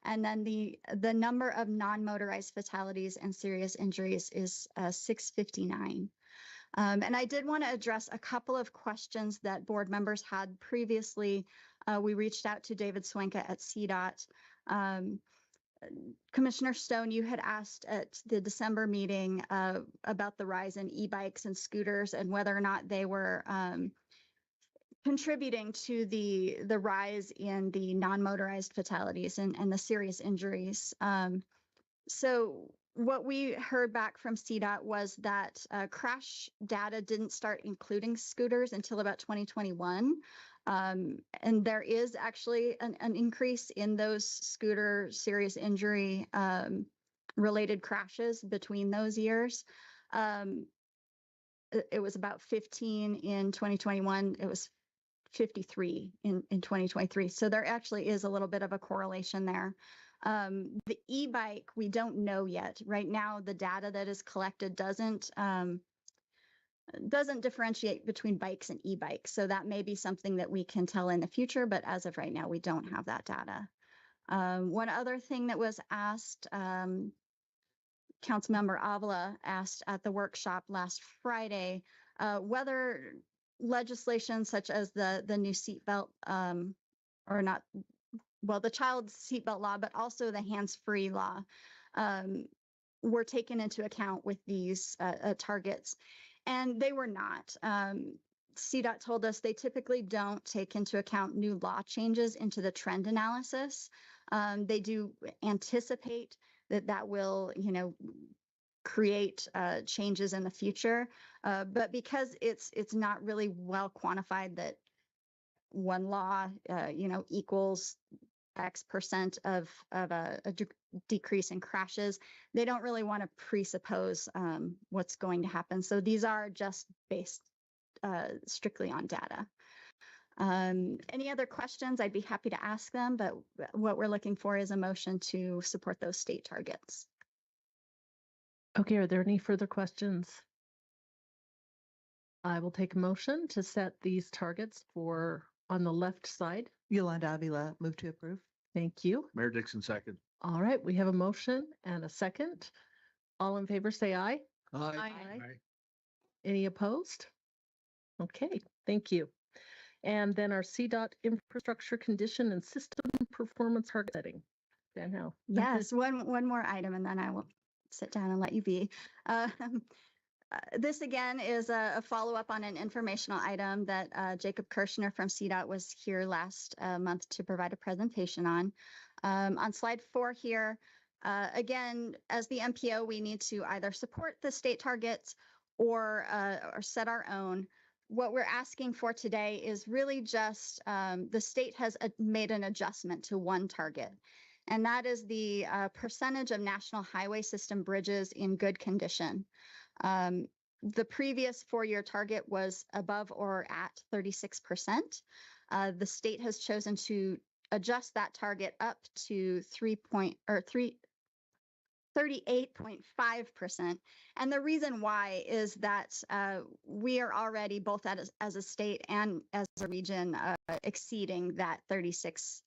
And then the number of non-motorized fatalities and serious injuries is 659. And I did want to address a couple of questions that board members had previously. We reached out to David Swenka at CDOT. Commissioner Stone, you had asked at the December meeting about the rise in e-bikes and scooters and whether or not they were contributing to the rise in the non-motorized fatalities and the serious injuries. So what we heard back from CDOT was that crash data didn't start including scooters until about 2021. And there is actually an increase in those scooter serious injury related crashes between those years. It was about 15 in 2021. It was 53 in 2023. So there actually is a little bit of a correlation there. The e-bike, we don't know yet. Right now, the data that is collected doesn't differentiate between bikes and e-bikes. So that may be something that we can tell in the future, but as of right now, we don't have that data. One other thing that was asked, Councilmember Avila asked at the workshop last Friday, whether legislation such as the new seatbelt, or not, well, the child seatbelt law, but also the hands-free law, were taken into account with these targets. And they were not. CDOT told us they typically don't take into account new law changes into the trend analysis. They do anticipate that that will, create changes in the future. But because it's not really well quantified that one law, equals X percent of a decrease in crashes, they don't really want to presuppose what's going to happen. So these are just based strictly on data. Any other questions? I'd be happy to ask them, but what we're looking for is a motion to support those state targets. Okay, are there any further questions? I will take a motion to set these targets for on the left side. Yolanda Avila, move to approve. Thank you. Mayor Dixon, second. All right, we have a motion and a second. All in favor, say aye. Aye. Any opposed? Okay, thank you. And then our CDOT infrastructure condition and system performance target setting. Dan Howe. Yes, one more item, and then I will sit down and let you be. This again is a follow-up on an informational item that Jacob Kirshner from CDOT was here last month to provide a presentation on. On slide 4 here, again, as the MPO, we need to either support the state targets or set our own. What we're asking for today is really just the state has made an adjustment to one target, and that is the percentage of national highway system bridges in good condition. The previous 4-year target was above or at 36%. The state has chosen to adjust that target up to 38.5%. And the reason why is that we are already, both as a state and as a region, exceeding that 36%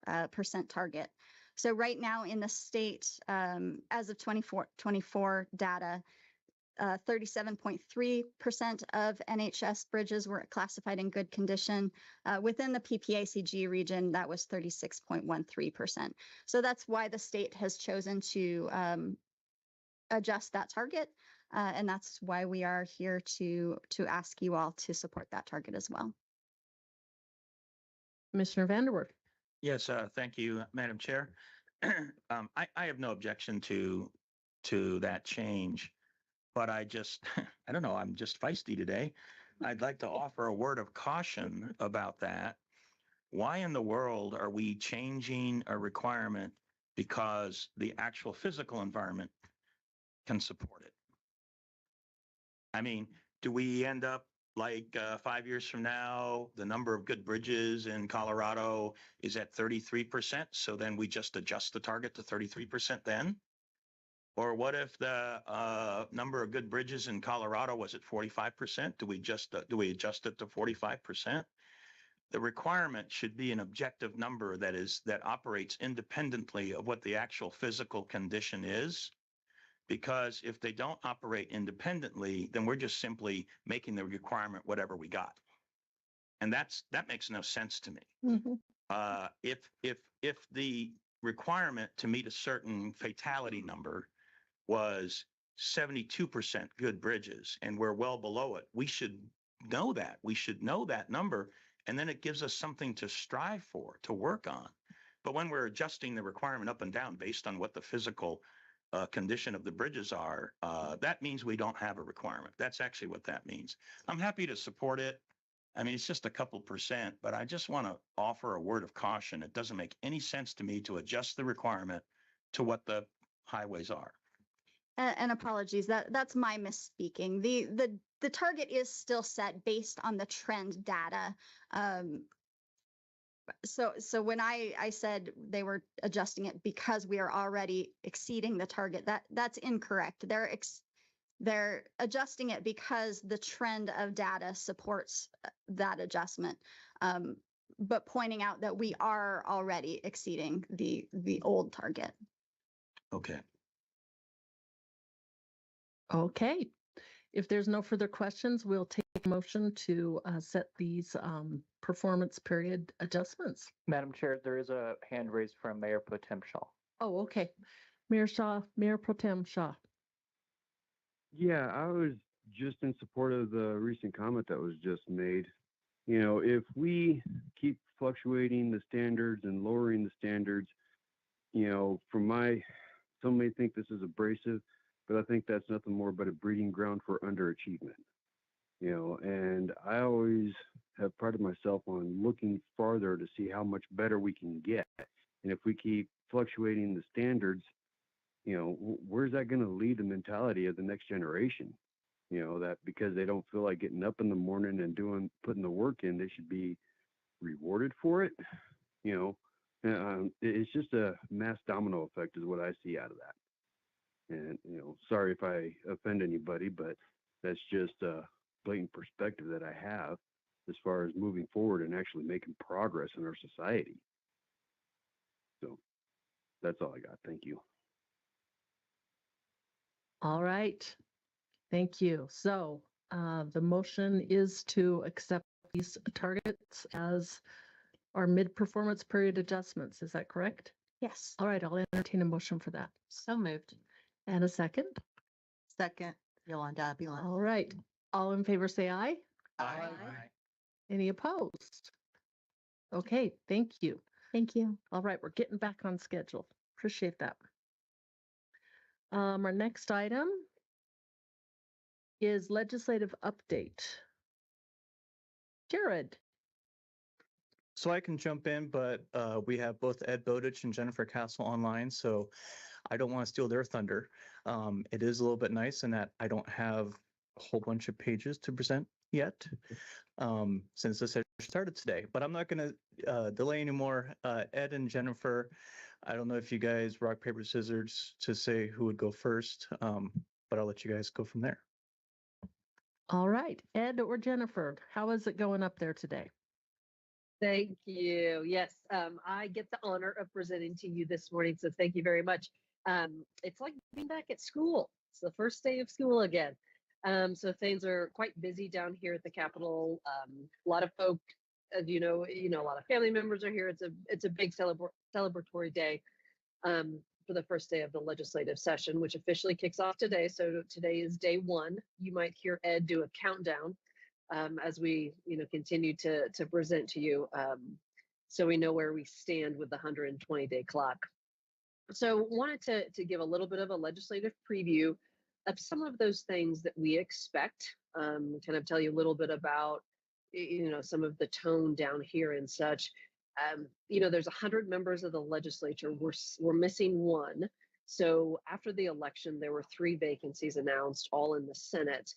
target. So right now in the state, as of 24 data, 37.3% of NHS bridges were classified in good condition. Within the PPACG region, that was 36.13%. So that's why the state has chosen to adjust that target. And that's why we are here to ask you all to support that target as well. Commissioner Vanderwerf. Yes, thank you, Madam Chair. I have no objection to that change, but I just, I don't know, I'm just feisty today. I'd like to offer a word of caution about that. Why in the world are we changing a requirement because the actual physical environment can support it? I mean, do we end up like 5 years from now, the number of good bridges in Colorado is at 33%, so then we just adjust the target to 33% then? Or what if the number of good bridges in Colorado was at 45%? Do we adjust it to 45%? The requirement should be an objective number that operates independently of what the actual physical condition is. Because if they don't operate independently, then we're just simply making the requirement whatever we got. And that makes no sense to me. If the requirement to meet a certain fatality number was 72% good bridges and we're well below it, we should know that. We should know that number, and then it gives us something to strive for, to work on. But when we're adjusting the requirement up and down based on what the physical condition of the bridges are, that means we don't have a requirement. That's actually what that means. I'm happy to support it. I mean, it's just a couple percent, but I just want to offer a word of caution. It doesn't make any sense to me to adjust the requirement to what the highways are. And apologies, that's my misspeaking. The target is still set based on the trend data. So when I said they were adjusting it because we are already exceeding the target, that's incorrect. They're adjusting it because the trend of data supports that adjustment, but pointing out that we are already exceeding the old target. Okay. Okay. If there's no further questions, we'll take a motion to set these performance period adjustments. Madam Chair, there is a hand raised from Mayor Pro Tem Shaw. Oh, okay. Mayor Pro Tem Shaw. Yeah, I was just in support of the recent comment that was just made. You know, if we keep fluctuating the standards and lowering the standards, some may think this is abrasive, but I think that's nothing more but a breeding ground for underachievement. And I always have prided myself on looking farther to see how much better we can get. And if we keep fluctuating the standards, where's that going to lead the mentality of the next generation? That because they don't feel like getting up in the morning and putting the work in, they should be rewarded for it. It's just a mass domino effect is what I see out of that. And, sorry if I offend anybody, but that's just a blatant perspective that I have as far as moving forward and actually making progress in our society. So that's all I got. Thank you. All right. Thank you. So the motion is to accept these targets as our mid-performance period adjustments. Is that correct? Yes. All right, I'll entertain a motion for that. So moved. And a second. Second, Yolanda Abilene. All right. All in favor, say aye. Aye. Any opposed? Okay, thank you. Thank you. All right, we're getting back on schedule. Appreciate that. Our next item is legislative update. Jared. So I can jump in, but we have both Ed Bowditch and Jennifer Castle online, so I don't want to steal their thunder. It is a little bit nice in that I don't have a whole bunch of pages to present yet, since this session started today. But I'm not going to delay anymore. Ed and Jennifer, I don't know if you guys rock, paper, scissors to say who would go first, but I'll let you guys go from there. All right, Ed or Jennifer, how is it going up there today? Thank you. Yes, I get the honor of presenting to you this morning, so thank you very much. It's like being back at school. It's the first day of school again. So things are quite busy down here at the Capitol. A lot of folk, as you know, a lot of family members are here. It's a big celebratory day for the first day of the legislative session, which officially kicks off today. So today is day one. You might hear Ed do a countdown as we continue to present to you, so we know where we stand with the 120-day clock. So wanted to give a little bit of a legislative preview of some of those things that we expect, kind of tell you a little bit about some of the tone down here and such. There's 100 members of the legislature. We're missing one. So after the election, there were 3 vacancies announced, all in the Senate.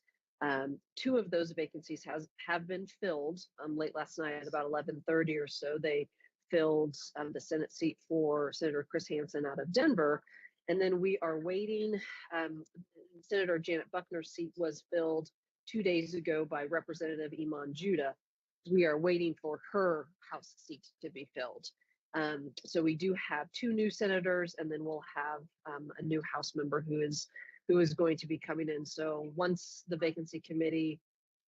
2 of those vacancies have been filled. Late last night at about 11:30 or so, they filled the Senate seat for Senator Chris Hansen out of Denver. And then we are waiting. Senator Janet Buckner's seat was filled 2 days ago by Representative Iman Judah. We are waiting for her House seat to be filled. So we do have 2 new senators, and then we'll have a new House member who is going to be coming in. So once the vacancy committee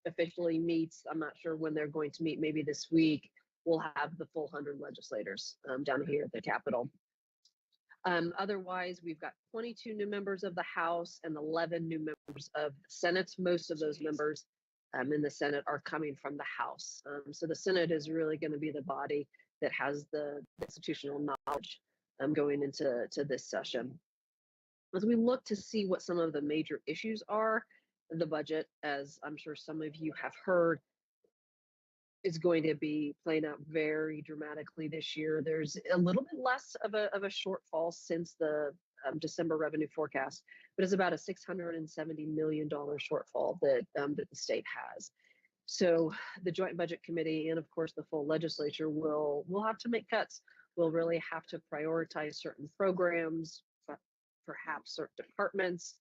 officially meets, I'm not sure when they're going to meet, maybe this week, we'll have the full 100 legislators down here at the Capitol. Otherwise, we've got 22 new members of the House and 11 new members of the Senate. Most of those members in the Senate are coming from the House. So the Senate is really going to be the body that has the institutional knowledge going into this session. As we look to see what some of the major issues are, the budget, as I'm sure some of you have heard, is going to be playing out very dramatically this year. There's a little bit less of a shortfall since the December revenue forecast, but it's about a $670 million shortfall that the state has. So the Joint Budget Committee and of course the full legislature will have to make cuts. We'll really have to prioritize certain programs, perhaps certain departments,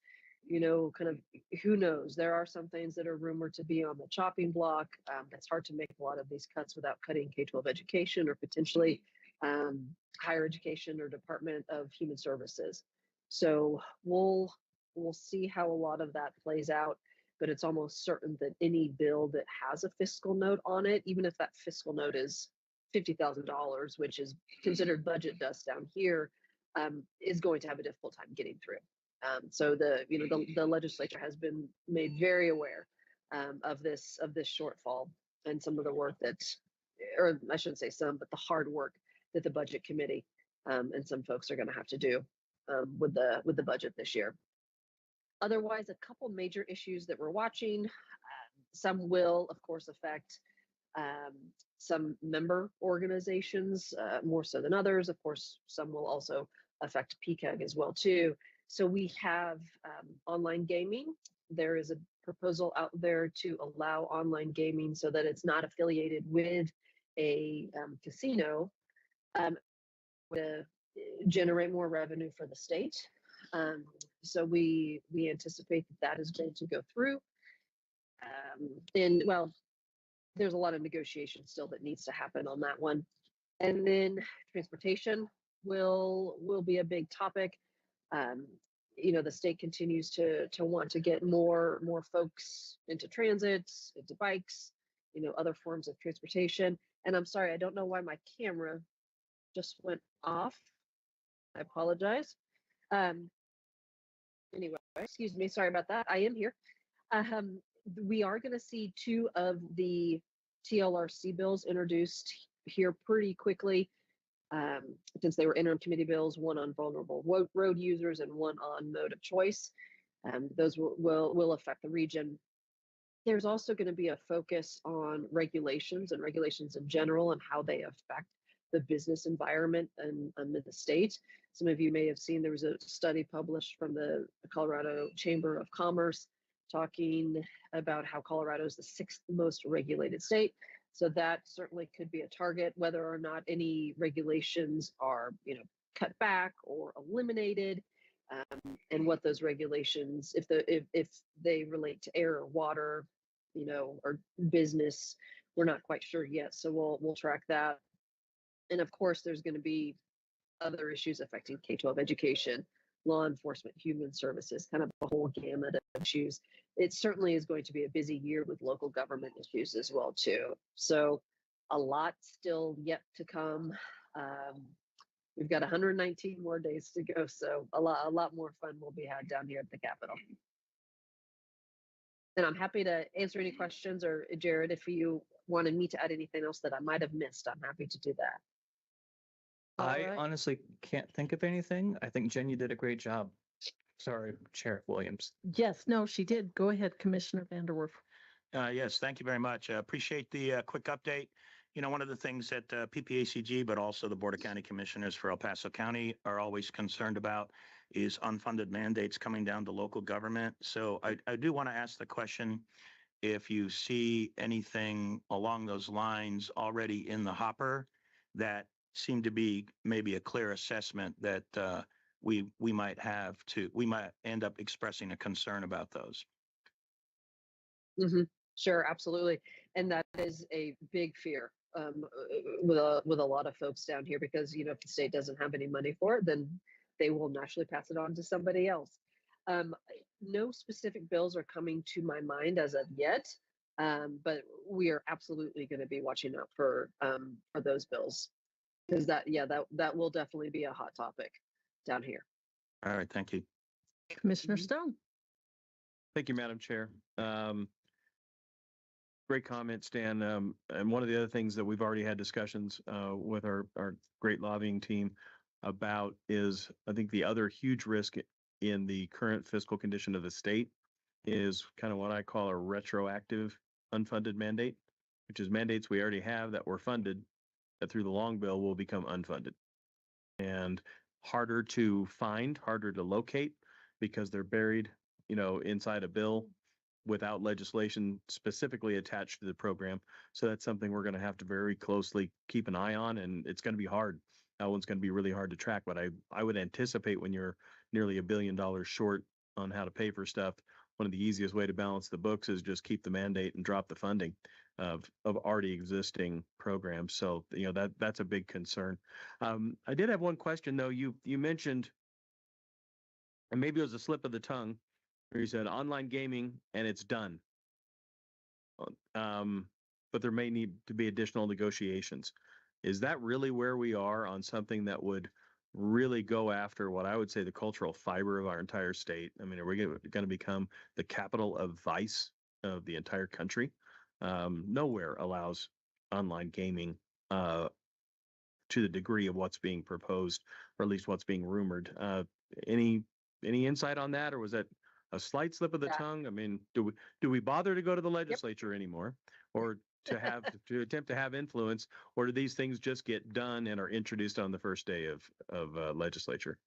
kind of, who knows? There are some things that are rumored to be on the chopping block. It's hard to make a lot of these cuts without cutting K-12 education or potentially higher education or Department of Human Services. So we'll see how a lot of that plays out, but it's almost certain that any bill that has a fiscal note on it, even if that fiscal note is $50,000, which is considered budget dust down here, is going to have a difficult time getting through. So the legislature has been made very aware of this shortfall and some of the work that, or I shouldn't say some, but the hard work that the Budget Committee and some folks are going to have to do with the budget this year. Otherwise, a couple major issues that we're watching. Some will, of course, affect um, some member organizations more so than others. Of course, some will also affect PCAG as well too. So we have online gaming. There is a proposal out there to allow online gaming so that it's not affiliated with a casino, to generate more revenue for the state. So we anticipate that is going to go through. And well, there's a lot of negotiation still that needs to happen on that one. And then transportation will be a big topic. The state continues to want to get more folks into transit, into bikes, other forms of transportation. And I'm sorry, I don't know why my camera just went off. I apologize. Anyway, excuse me, sorry about that. I am here. We are going to see 2 of the TLRC bills introduced here pretty quickly, since they were interim committee bills, one on vulnerable road users and one on mode of choice. Those will affect the region. There's also going to be a focus on regulations and regulations in general and how they affect the business environment and the state. Some of you may have seen there was a study published from the Colorado Chamber of Commerce talking about how Colorado is the 6th most regulated state. So that certainly could be a target, whether or not any regulations are, cut back or eliminated, and what those regulations, if they relate to air or water, or business, we're not quite sure yet. So we'll track that. And of course, there's going to be other issues affecting K-12 education, law enforcement, human services, kind of a whole gamut of issues. It certainly is going to be a busy year with local government issues as well too. So a lot still yet to come. We've got 119 more days to go, so a lot more fun will be had down here at the Capitol. And I'm happy to answer any questions, or Jared, if you wanted me to add anything else that I might have missed, I'm happy to do that. I honestly can't think of anything. I think Jen, you did a great job. Sorry, Chair Williams. Yes, no, she did. Go ahead, Commissioner Vanderwerf. Yes, thank you very much. Appreciate the quick update. One of the things that PPACG, but also the Board of County Commissioners for El Paso County are always concerned about is unfunded mandates coming down to local government. So I do want to ask the question, if you see anything along those lines already in the hopper that seem to be maybe a clear assessment that we might end up expressing a concern about those. Mm-hmm. Sure, absolutely. And that is a big fear with a lot of folks down here, because if the state doesn't have any money for it, then they will naturally pass it on to somebody else. No specific bills are coming to my mind as of yet, but we are absolutely going to be watching out for those bills, because that will definitely be a hot topic down here. All right, thank you. Commissioner Stone. Thank you, Madam Chair. Great comment, Stan. And one of the other things that we've already had discussions with our great lobbying team about is, I think the other huge risk in the current fiscal condition of the state is kind of what I call a retroactive unfunded mandate, which is mandates we already have that were funded that through the long bill will become unfunded and harder to find, harder to locate, because they're buried, inside a bill without legislation specifically attached to the program. So that's something we're going to have to very closely keep an eye on, and it's going to be hard. That one's going to be really hard to track, but I would anticipate when you're nearly $1 billion short on how to pay for stuff, one of the easiest way to balance the books is just keep the mandate and drop the funding of already existing programs. So, that's a big concern. I did have one question though. You mentioned, and maybe it was a slip of the tongue, where you said online gaming and it's done. But there may need to be additional negotiations. Is that really where we are on something that would really go after what I would say the cultural fiber of our entire state? I mean, are we going to become the capital of vice of the entire country? Nowhere allows online gaming to to the degree of what's being proposed, or at least what's being rumored. Any insight on that, or was that a slight slip of the tongue? I mean, do we bother to go to the legislature anymore, or to have to attempt to have influence, or do these things just get done and are introduced on the first day of legislature?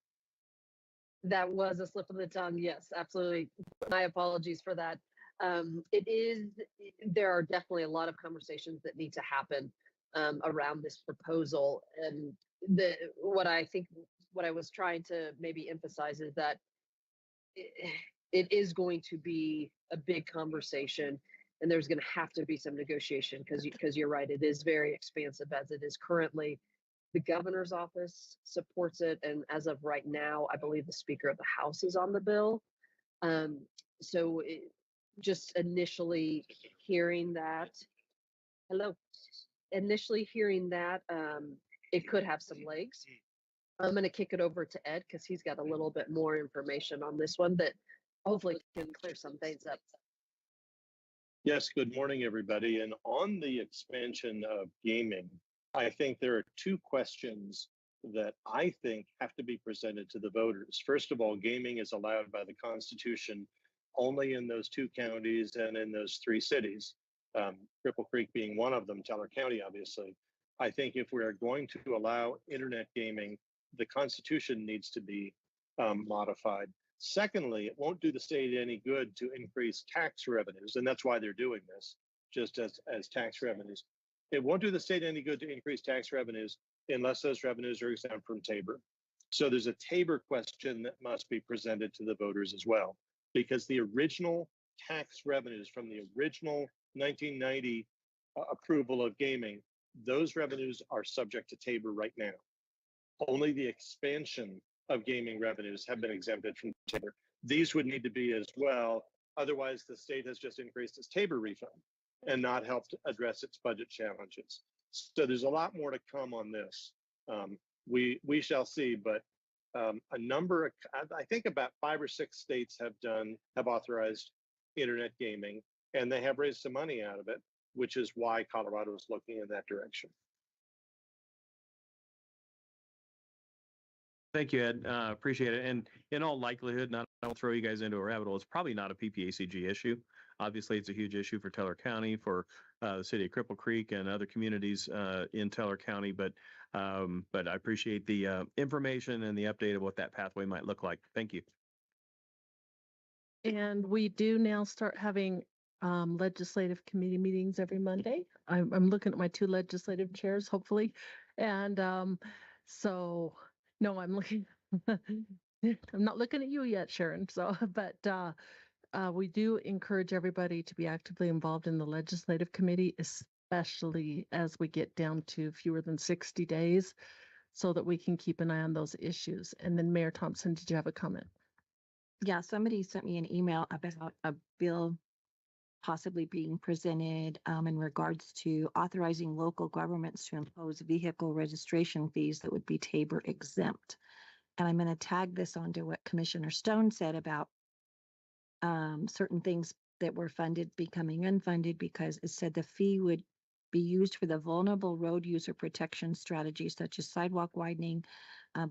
That was a slip of the tongue. Yes, absolutely. My apologies for that. There are definitely a lot of conversations that need to happen around this proposal. And what I was trying to maybe emphasize is that it is going to be a big conversation, and there's going to have to be some negotiation because you're right, it is very expansive as it is currently. The governor's office supports it, and as of right now, I believe the Speaker of the House is on the bill. So just initially hearing that, it could have some legs. I'm going to kick it over to Ed because he's got a little bit more information on this one that hopefully can clear some things up. Yes, good morning, everybody. And on the expansion of gaming, I think there are two questions that I think have to be presented to the voters. First of all, gaming is allowed by the Constitution only in those 2 counties and in those 3 cities, Cripple Creek being one of them, Teller County, obviously. I think if we are going to allow internet gaming, the Constitution needs to be modified. Secondly, it won't do the state any good to increase tax revenues, and that's why they're doing this, just as tax revenues. It won't do the state any good to increase tax revenues unless those revenues are exempt from Tabor. So there's a Tabor question that must be presented to the voters as well, because the original tax revenues from the original 1990 approval of gaming, those revenues are subject to Tabor right now. Only the expansion of gaming revenues have been exempted from Tabor. These would need to be as well. Otherwise, the state has just increased its Tabor refund and not helped address its budget challenges. So there's a lot more to come on this. We shall see, but I think about 5 or 6 states have authorized internet gaming, and they have raised some money out of it, which is why Colorado is looking in that direction. Thank you, Ed. Appreciate it. And in all likelihood, I don't throw you guys into a rabbit hole. It's probably not a PPACG issue. Obviously, it's a huge issue for Teller County, for the city of Cripple Creek, and other communities in Teller County. But I appreciate the information and the update of what that pathway might look like. Thank you. And we do now start having legislative committee meetings every Monday. I'm looking at my 2 legislative chairs, hopefully. And so, no, I'm looking, I'm not looking at you yet, Sharon. So, but we do encourage everybody to be actively involved in the legislative committee, especially as we get down to fewer than 60 days, so that we can keep an eye on those issues. And then Mayor Thompson, did you have a comment? Yeah, somebody sent me an email about a bill possibly being presented in regards to authorizing local governments to impose vehicle registration fees that would be Tabor exempt. And I'm going to tag this onto what Commissioner Stone said about certain things that were funded becoming unfunded, because it said the fee would be used for the vulnerable road user protection strategies such as sidewalk widening,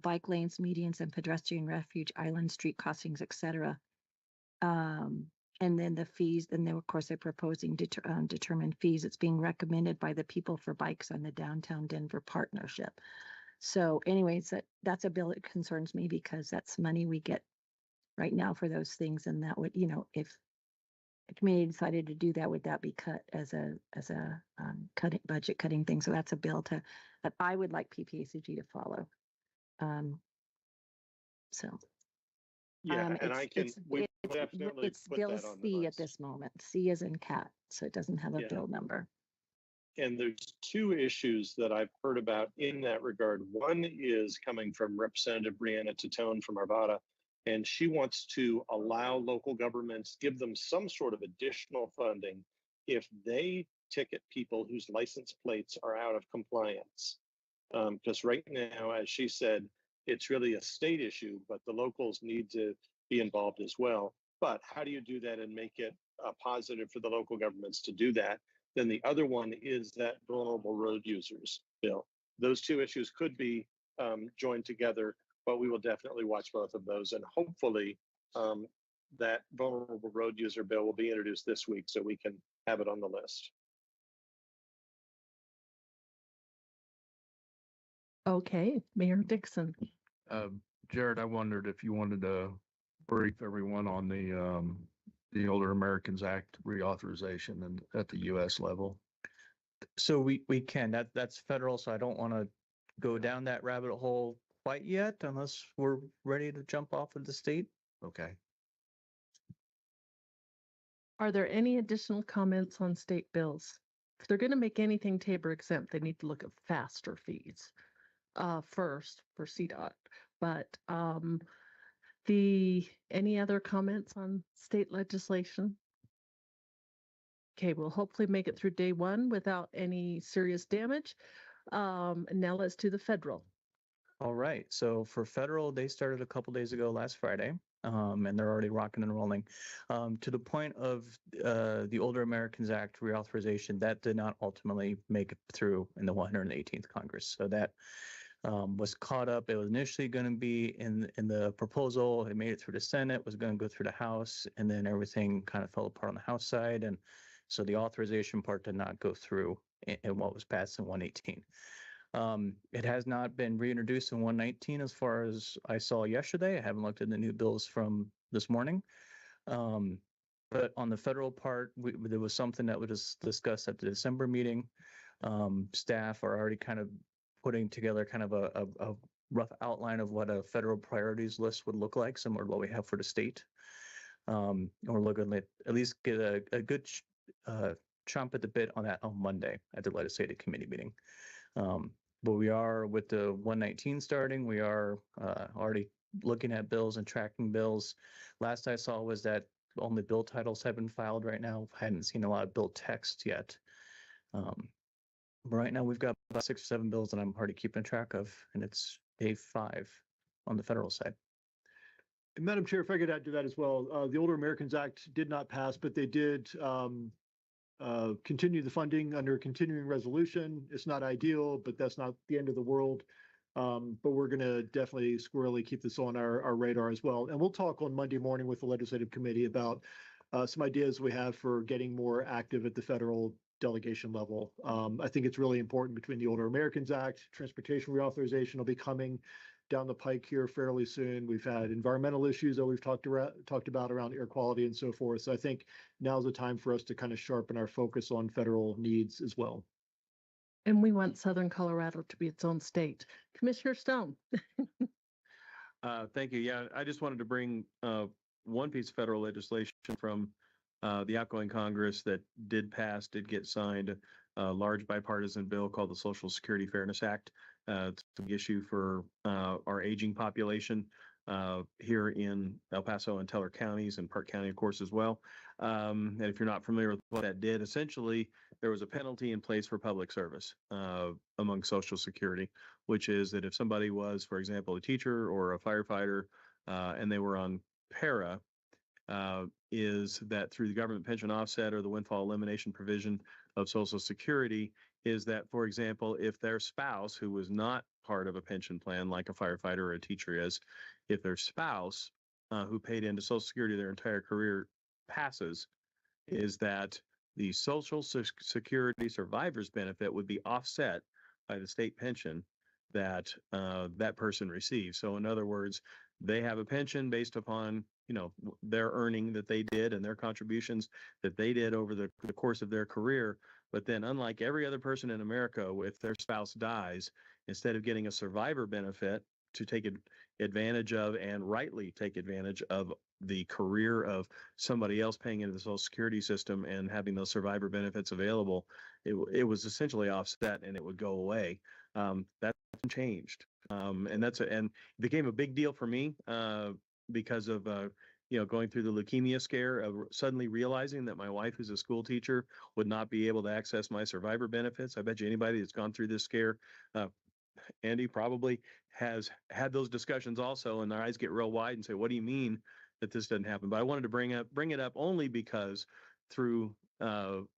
bike lanes, medians, and pedestrian refuge, island street crossings, etc. And then the fees, and then of course they're proposing determined fees. It's being recommended by the People for Bikes on the Downtown Denver Partnership. So anyways, that's a bill that concerns me, because that's money we get right now for those things. And that would, if the committee decided to do that, would that be cut as a budget cutting thing? So that's a bill that I would like PPACG to follow. Yeah, and we definitely it's put bill that on the C list. at this moment. C as in cat, so it doesn't have a Yeah. bill number. And there's 2 issues that I've heard about in that regard. One is coming from Representative Brianna Titone from Arvada, and she wants to allow local governments, give them some sort of additional funding if they ticket people whose license plates are out of compliance. Because right now, as she said, it's really a state issue, but the locals need to be involved as well. But how do you do that and make it positive for the local governments to do that? Then the other one is that vulnerable road users bill. those two issues could be joined together, but we will definitely watch both of those. And hopefully that vulnerable road user bill will be introduced this week so we can have it on the list. Okay, Mayor Dixon. Jared, I wondered if you wanted to brief everyone on the Older Americans Act reauthorization and at the US level. So we can, that's federal, so I don't want to go down that rabbit hole quite yet unless we're ready to jump off of the state. Okay. Are there any additional comments on state bills? If they're going to make anything Tabor exempt, they need to look at faster fees first for CDOT. But any other comments on state legislation? Okay, we'll hopefully make it through day one without any serious damage. And now let's do the federal. All right. So for federal, they started a couple days ago last Friday, and they're already rocking and rolling. To the point of the Older Americans Act reauthorization, that did not ultimately make it through in the 118th Congress. So that was caught up. It was initially going to be in the proposal. It made it through the Senate, was going to go through the House, and then everything kind of fell apart on the House side. And so the authorization part did not go through in what was passed in 118. It has not been reintroduced in 119 as far as I saw yesterday. I haven't looked at the new bills from this morning. But on the federal part, there was something that was discussed at the December meeting. Staff are already kind of putting together kind of a rough outline of what a federal priorities list would look like, similar to what we have for the state. And we're looking at least get a good chomp at the bit on that on Monday at the legislative committee meeting. But we are, with the 119 starting, we are already looking at bills and tracking bills. Last I saw was that only bill titles have been filed right now. I hadn't seen a lot of bill text yet. But right now we've got about 6 or 7 bills that I'm already keeping track of, and it's day 5 on the federal side. And Madam Chair, if I could add to that as well, the Older Americans Act did not pass, but they did continue the funding under a continuing resolution. It's not ideal, but that's not the end of the world. But we're going to definitely squarely keep this on our radar as well. And we'll talk on Monday morning with the legislative committee about some ideas we have for getting more active at the federal delegation level. I think it's really important between the Older Americans Act, transportation reauthorization will be coming down the pike here fairly soon. We've had environmental issues that we've talked about around air quality and so forth. So I think now's the time for us to kind of sharpen our focus on federal needs as well. And we want Southern Colorado to be its own state. Commissioner Stone. Thank you. Yeah, I just wanted to bring one piece of federal legislation from the outgoing Congress that did get signed, a large bipartisan bill called the Social Security Fairness Act. It's an issue for our aging population here in El Paso and Teller counties and Park County, of course, as well. And if you're not familiar with what that did, essentially, there was a penalty in place for public service among Social Security, which is that if somebody was, for example, a teacher or a firefighter, and they were on para, is that through the government pension offset or the windfall elimination provision of Social Security, is that, for example, if their spouse, who was not part of a pension plan like a firefighter or a teacher is, if their spouse who paid into Social Security their entire career passes, is that the Social Security survivor's benefit would be offset by the state pension that that person receives. So in other words, they have a pension based upon their earning that they did and their contributions that they did over the course of their career. But then, unlike every other person in America, if their spouse dies, instead of getting a survivor benefit to take advantage of and rightly take advantage of the career of somebody else paying into the Social Security system and having those survivor benefits available, it was essentially offset and it would go away. That's changed, and and it became a big deal for me because of going through the leukemia scare of suddenly realizing that my wife, who's a school teacher, would not be able to access my survivor benefits. I bet you anybody that's gone through this scare, Andy, probably has had those discussions also, and their eyes get real wide and say, what do you mean that this doesn't happen? But I wanted to bring it up only because through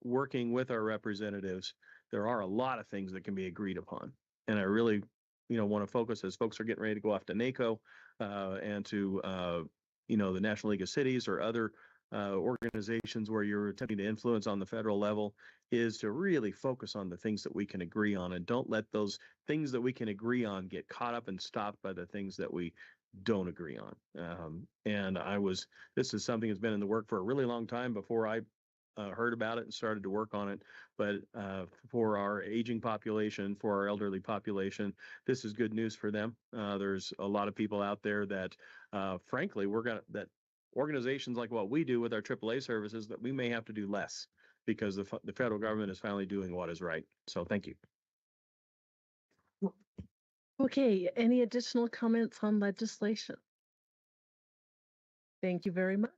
working with our representatives, there are a lot of things that can be agreed upon. and I really, want to focus as folks are getting ready to go off to NACO and to, the National League of Cities or other organizations where you're attempting to influence on the federal level, is to really focus on the things that we can agree on, and don't let those things that we can agree on get caught up and stopped by the things that we don't agree on. And this is something that's been in the work for a really long time before I heard about it and started to work on it. But for our aging population, for our elderly population, this is good news for them. There's a lot of people out there that, frankly, that organizations like what we do with our AAA services, that we may have to do less because the federal government is finally doing what is right. So thank you. Okay, any additional comments on legislation? Thank you very much.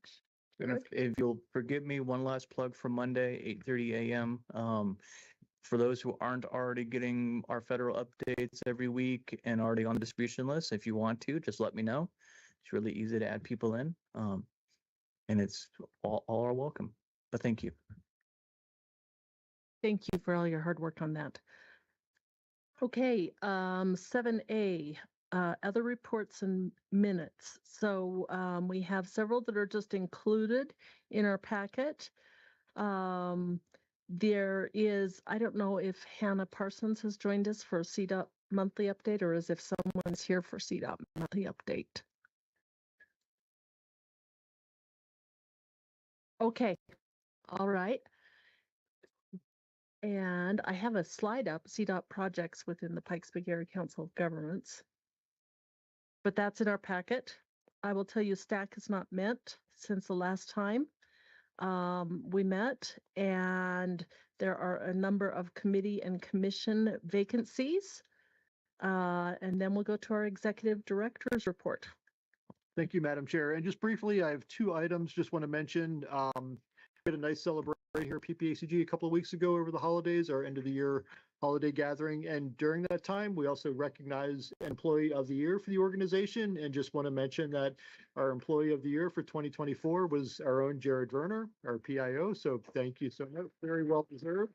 And if you'll forgive me, one last plug for Monday, 8:30 a.m. For those who aren't already getting our federal updates every week and already on the distribution list, if you want to, just let me know. It's really easy to add people in. And it's all are welcome. But thank you. Thank you for all your hard work on that. Okay, 7A, other reports and minutes. So we have several that are just included in our packet. There is, I don't know if Hannah Parsons has joined us for CDOT monthly update, or as if someone's here for CDOT monthly update. Okay, all right. And I have a slide up, CDOT projects within the Pikes-Peak Area Council of Governments. But that's in our packet. I will tell you, STAC has not met since the last time we met, and there are a number of committee and commission vacancies. And then we'll go to our executive director's report. Thank you, Madam Chair. And just briefly, I have two items just want to mention. We had a nice celebration here at PPACG a couple of weeks ago over the holidays, our end of the year holiday gathering. And during that time, we also recognized Employee of the Year for the organization. And just want to mention that our Employee of the Year for 2024 was our own Jared Werner, our PIO. So thank you so much. Very well deserved.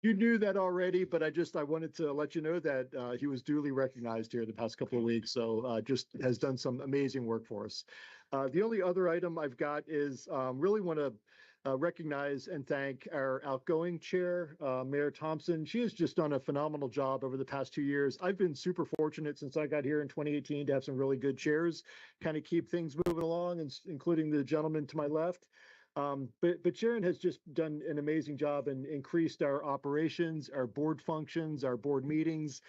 You knew that already, but I wanted to let you know that he was duly recognized here the past couple of weeks. So just has done some amazing work for us. The only other item I've got is really want to recognize and thank our outgoing chair, Mayor Thompson. She has just done a phenomenal job over the past 2 years. I've been super fortunate since I got here in 2018 to have some really good chairs, kind of keep things moving along, and including the gentleman to my left. But Sharon has just done an amazing job and increased our operations, our board functions, our board meetings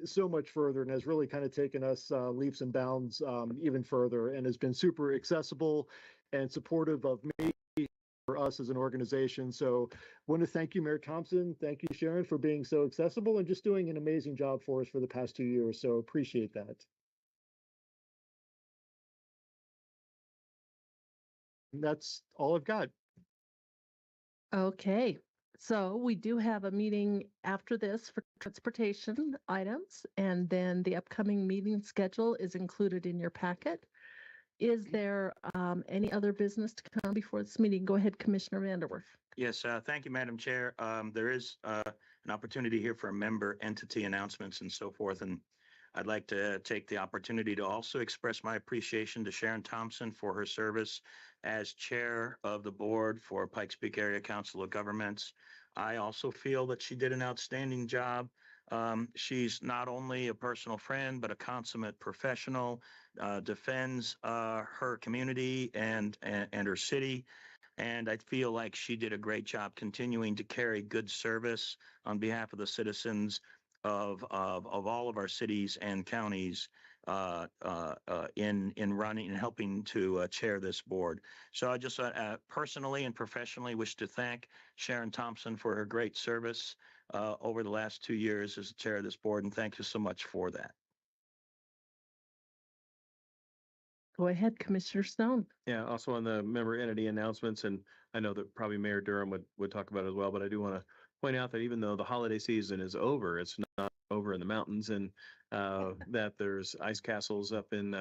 so much further, and has really kind of taken us leaps and bounds even further, and has been super accessible and supportive of me, for us as an organization. So want to thank you, Mayor Thompson. Thank you, Sharon, for being so accessible and just doing an amazing job for us for the past 2 years. So appreciate that. And that's all I've got. Okay, so we do have a meeting after this for transportation items, and then the upcoming meeting schedule is included in your packet. Is there any other business to come before this meeting? Go ahead, Commissioner Vanderwerf. Yes, thank you, Madam Chair. There is an opportunity here for member entity announcements and so forth, and I'd like to take the opportunity to also express my appreciation to Sharon Thompson for her service as chair of the board for Pikes Peak Area Council of Governments. I also feel that she did an outstanding job. She's not only a personal friend, but a consummate professional, defends her community and her city. And I feel like she did a great job continuing to carry good service on behalf of the citizens of all of our cities and counties in running and helping to chair this board. So I just personally and professionally wish to thank Sharon Thompson for her great service over the last 2 years as the chair of this board, and thank you so much for that. Go ahead, Commissioner Stone. Yeah, also on the member entity announcements, and I know that probably Mayor Durham would talk about it as well, but I do want to point out that even though the holiday season is over, it's not over in the mountains, and that there's ice castles up in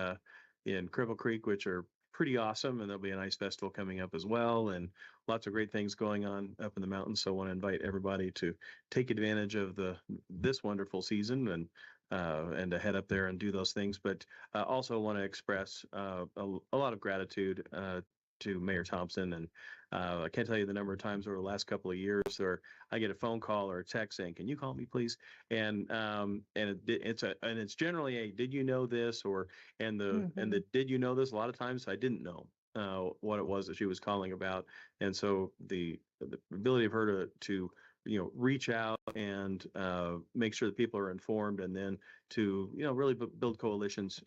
Cripple Creek, which are pretty awesome, and there'll be an ice festival coming up as well, and lots of great things going on up in the mountains. So I want to invite everybody to take advantage of this wonderful season and to head up there and do those things. But also want to express a lot of gratitude to Mayor Thompson. And I can't tell you the number of times over the last couple of years where I get a phone call or a text saying, "Can you call me, please?" And it's generally a "Did you know this?" and the "Did you know this?" A lot of times I didn't know what it was that she was calling about, and so the ability of her to reach out and make sure that people are informed, and then to really build coalitions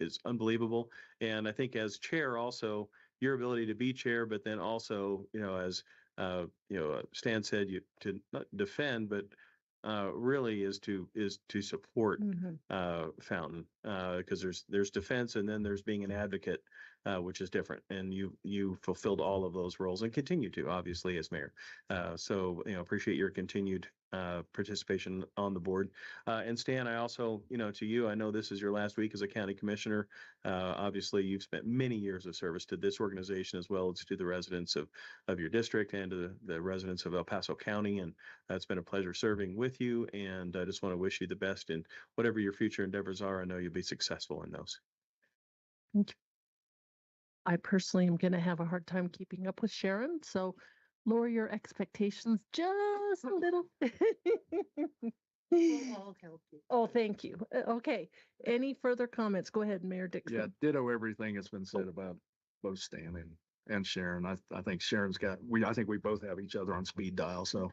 is unbelievable. And I think as chair, also your ability to be chair, but then also as Stan said, you to not defend, but really is to support Fountain, because there's defense and then there's being an advocate, which is different. And you fulfilled all of those roles and continue to, obviously, as mayor. So appreciate your continued participation on the board. And Stan, I also, to you, I know this is your last week as a county commissioner. Obviously, you've spent many years of service to this organization as well as to the residents of your district and to the residents of El Paso County. And it's been a pleasure serving with you. And I just want to wish you the best in whatever your future endeavors are. I know you'll be successful in those. I personally am going to have a hard time keeping up with Sharon, so lower your expectations just a little. I'll help you. Oh, thank you. Okay. Any further comments? Go ahead, Mayor Dixon. Yeah, ditto everything that's been said about both Stan and Sharon. I think Sharon's I think we both have each other on speed dial. So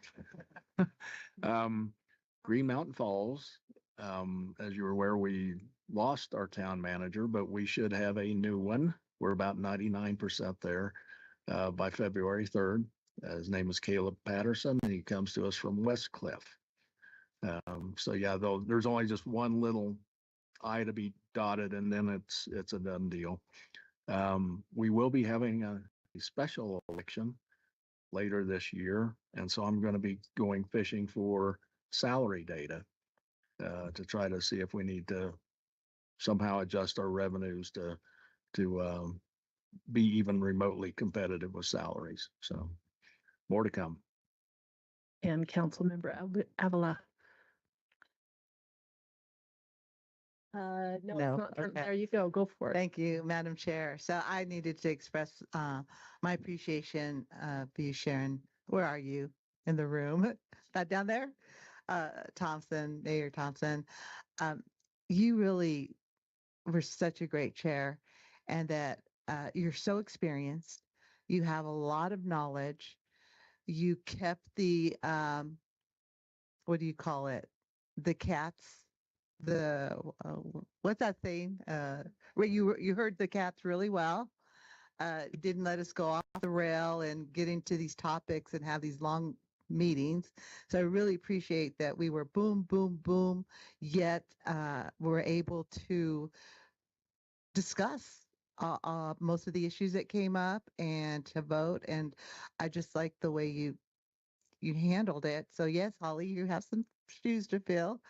Green Mountain Falls, as you're aware, we lost our town manager, but we should have a new one. We're about 99% there by February 3rd. His name is Caleb Patterson, and he comes to us from West Cliff. So yeah, though there's only just one little I to be dotted, and then it's a done deal. We will be having a special election later this year, and so I'm going to be going fishing for salary data to try to see if we need to somehow adjust our revenues to be even remotely competitive with salaries. So more to come. And Councilmember Avila. No, it's not. Okay. There you go. Go for it. Thank you, Madam Chair. So I needed to express my appreciation of you, Sharon. Where are you? In the room? Not down there? Thompson, Mayor Thompson. You really were such a great chair, and that you're so experienced. You have a lot of knowledge. You kept the, what do you call it? The cats, what's that thing? Where you heard the cats really well. Didn't let us go off the rail and get into these topics and have these long meetings. So I really appreciate that we were boom, boom, boom, yet we're able to discuss most of the issues that came up and to vote. And I just like the way you handled it. So yes, Holly, you have some shoes to fill.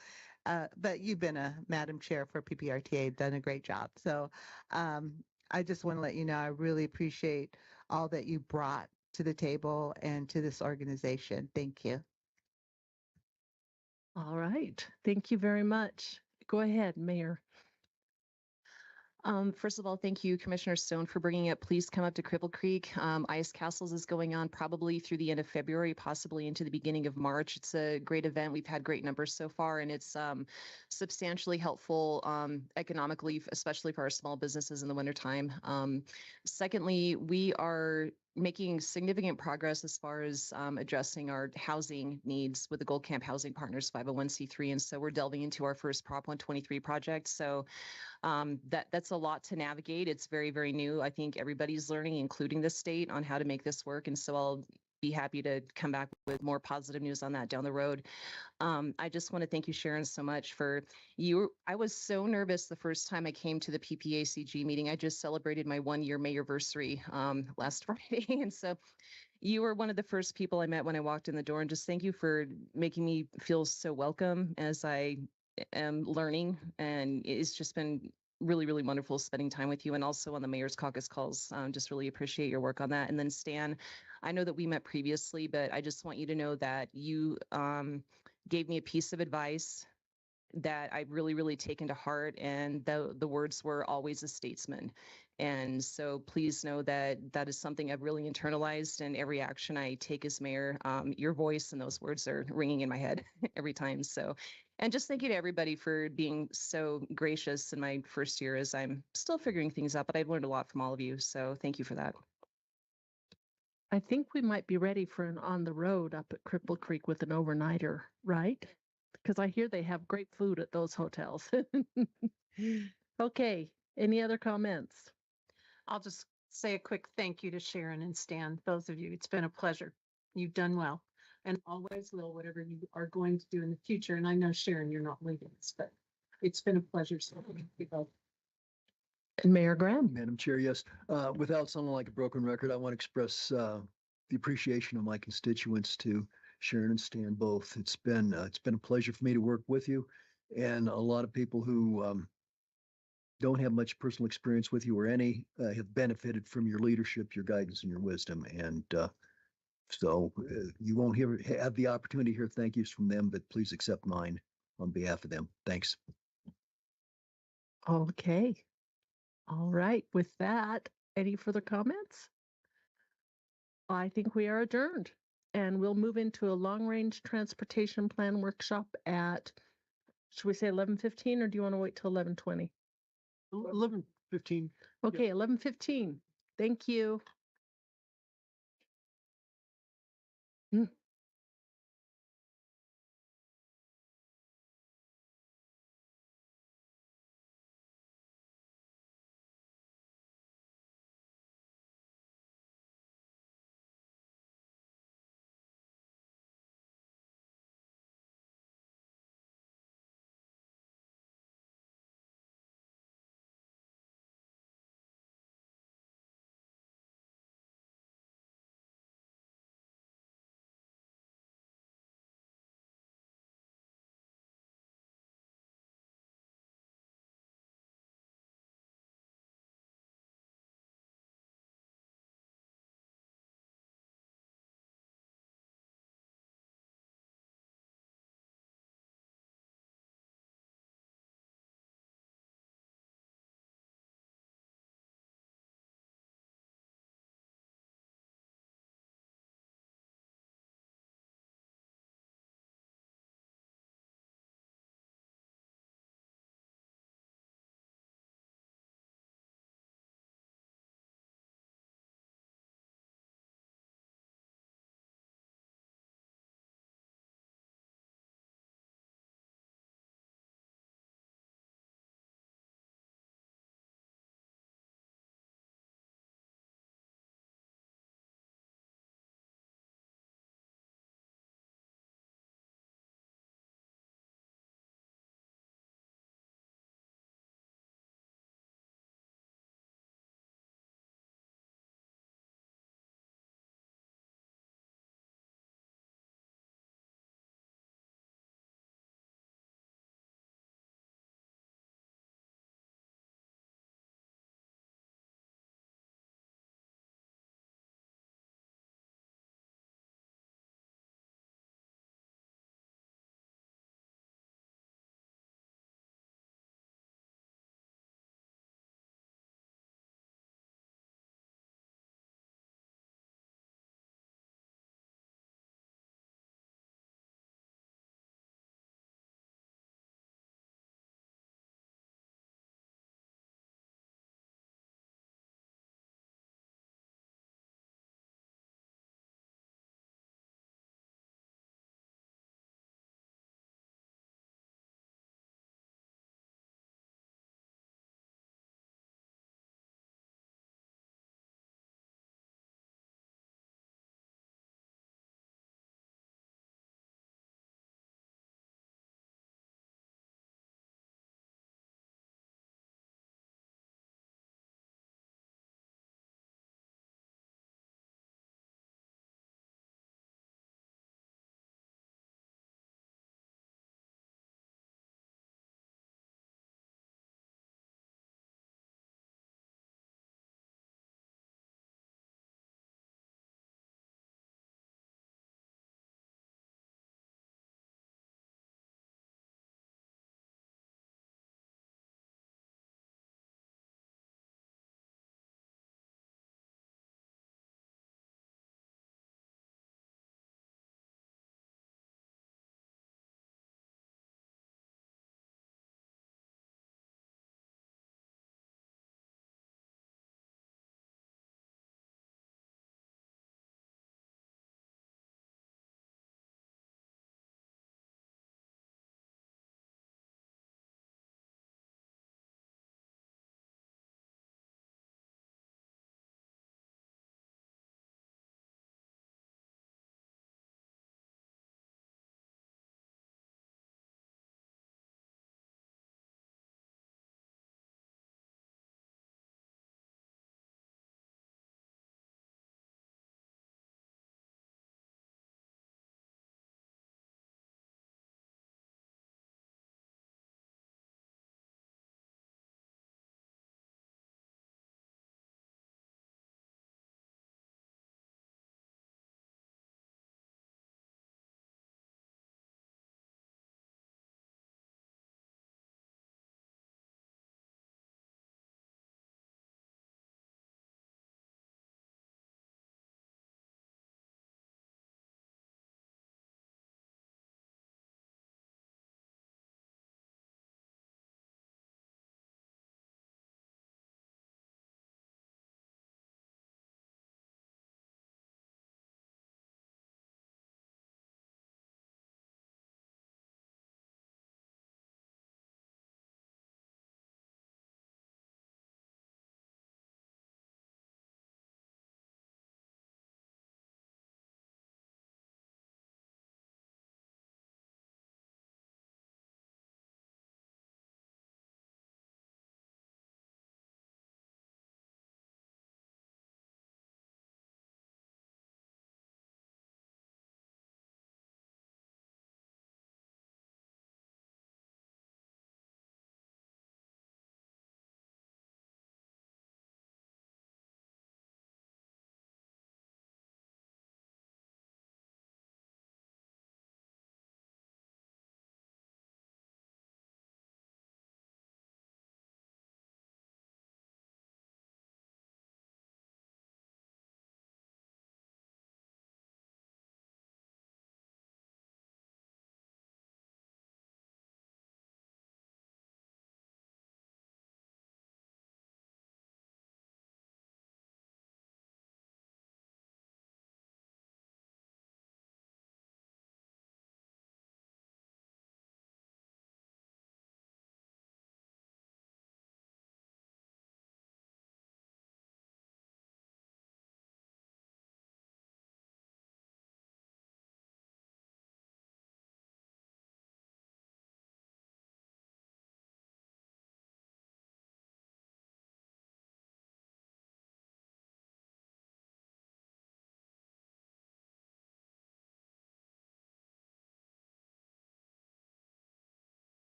But you've been a Madam Chair for PPRTA, done a great job. So I just want to let you know, I really appreciate all that you brought to the table and to this organization. Thank you. All right. Thank you very much. Go ahead, Mayor. First of all, thank you, Commissioner Stone, for bringing it. Please come up to Cripple Creek. Ice Castles is going on probably through the end of February, possibly into the beginning of March. It's a great event. We've had great numbers so far, and it's substantially helpful economically, especially for our small businesses in the wintertime. Secondly, we are making significant progress as far as addressing our housing needs with the Gold Camp Housing Partners 501c3. And so we're delving into our first Prop 123 project. So that's a lot to navigate. It's very, very new. I think everybody's learning, including the state, on how to make this work. And so I'll be happy to come back with more positive news on that down the road. I just want to thank you, Sharon, so much for you. I was so nervous the first time I came to the PPACG meeting. I just celebrated my 1-year mayorversary last Friday. And so you were one of the first people I met when I walked in the door. And just thank you for making me feel so welcome as I am learning. And it's just been really wonderful spending time with you, and also on the mayor's caucus calls. Just really appreciate your work on that. And then Stan, I know that we met previously, but I just want you to know that you gave me a piece of advice that I've really taken to heart, and the words were always a statesman. And so please know that that is something I've really internalized, and every action I take as mayor, your voice and those words are ringing in my head every time. So, and just thank you to everybody for being so gracious in my first year as I'm still figuring things out, but I've learned a lot from all of you. So thank you for that. I think we might be ready for an on the road up at Cripple Creek with an overnighter, right? Because I hear they have great food at those hotels. Okay, any other comments? I'll just say a quick thank you to Sharon and Stan, both of you. It's been a pleasure. You've done well, and always will, whatever you are going to do in the future. And I know, Sharon, you're not leaving us, but it's been a pleasure serving you both. And Mayor Graham. Madam Chair, yes. Without sounding like a broken record, I want to express the appreciation of my constituents to Sharon and Stan both. It's been a pleasure for me to work with you, and a lot of people who don't have much personal experience with you or any have benefited from your leadership, your guidance, and your wisdom. And so you won't have the opportunity to hear thank yous from them, but please accept mine on behalf of them. Thanks. Okay. All right. With that, any further comments? I think we are adjourned, and we'll move into a long-range transportation plan workshop at, should we say 11:15, or do you want to wait till 11:20? 11:15. Okay, 11:15. Thank you.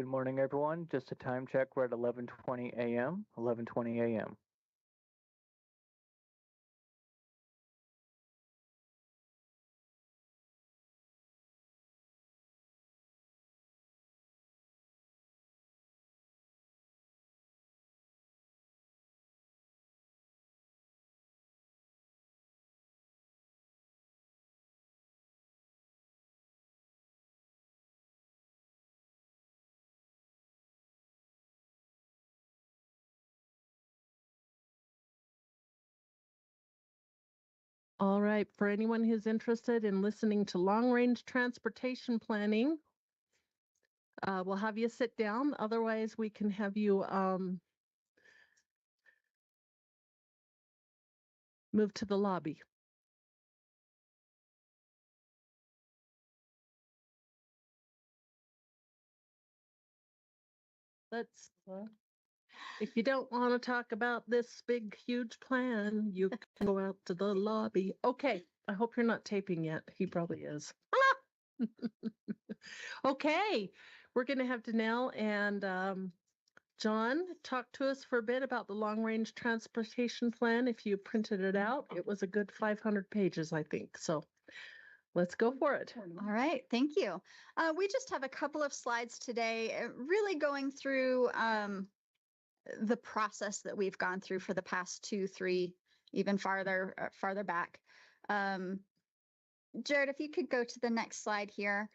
Good morning, everyone. Just a time check. We're at 11:20 a.m. 11:20 a.m. All right, for anyone who's interested in listening to long-range transportation planning, we'll have you sit down. Otherwise, we can have you move to the lobby. Let's, if you don't want to talk about this big, huge plan, you can go out to the lobby. Okay, I hope you're not taping yet. He probably is. Okay, we're going to have Danelle and John talk to us for a bit about the long-range transportation plan. If you printed it out, it was a good 500 pages, I think. So let's go for it. All right, thank you. We just have a couple of slides today, really going through the process that we've gone through for the past 2, 3, even farther back. Jared, if you could go to the next slide here.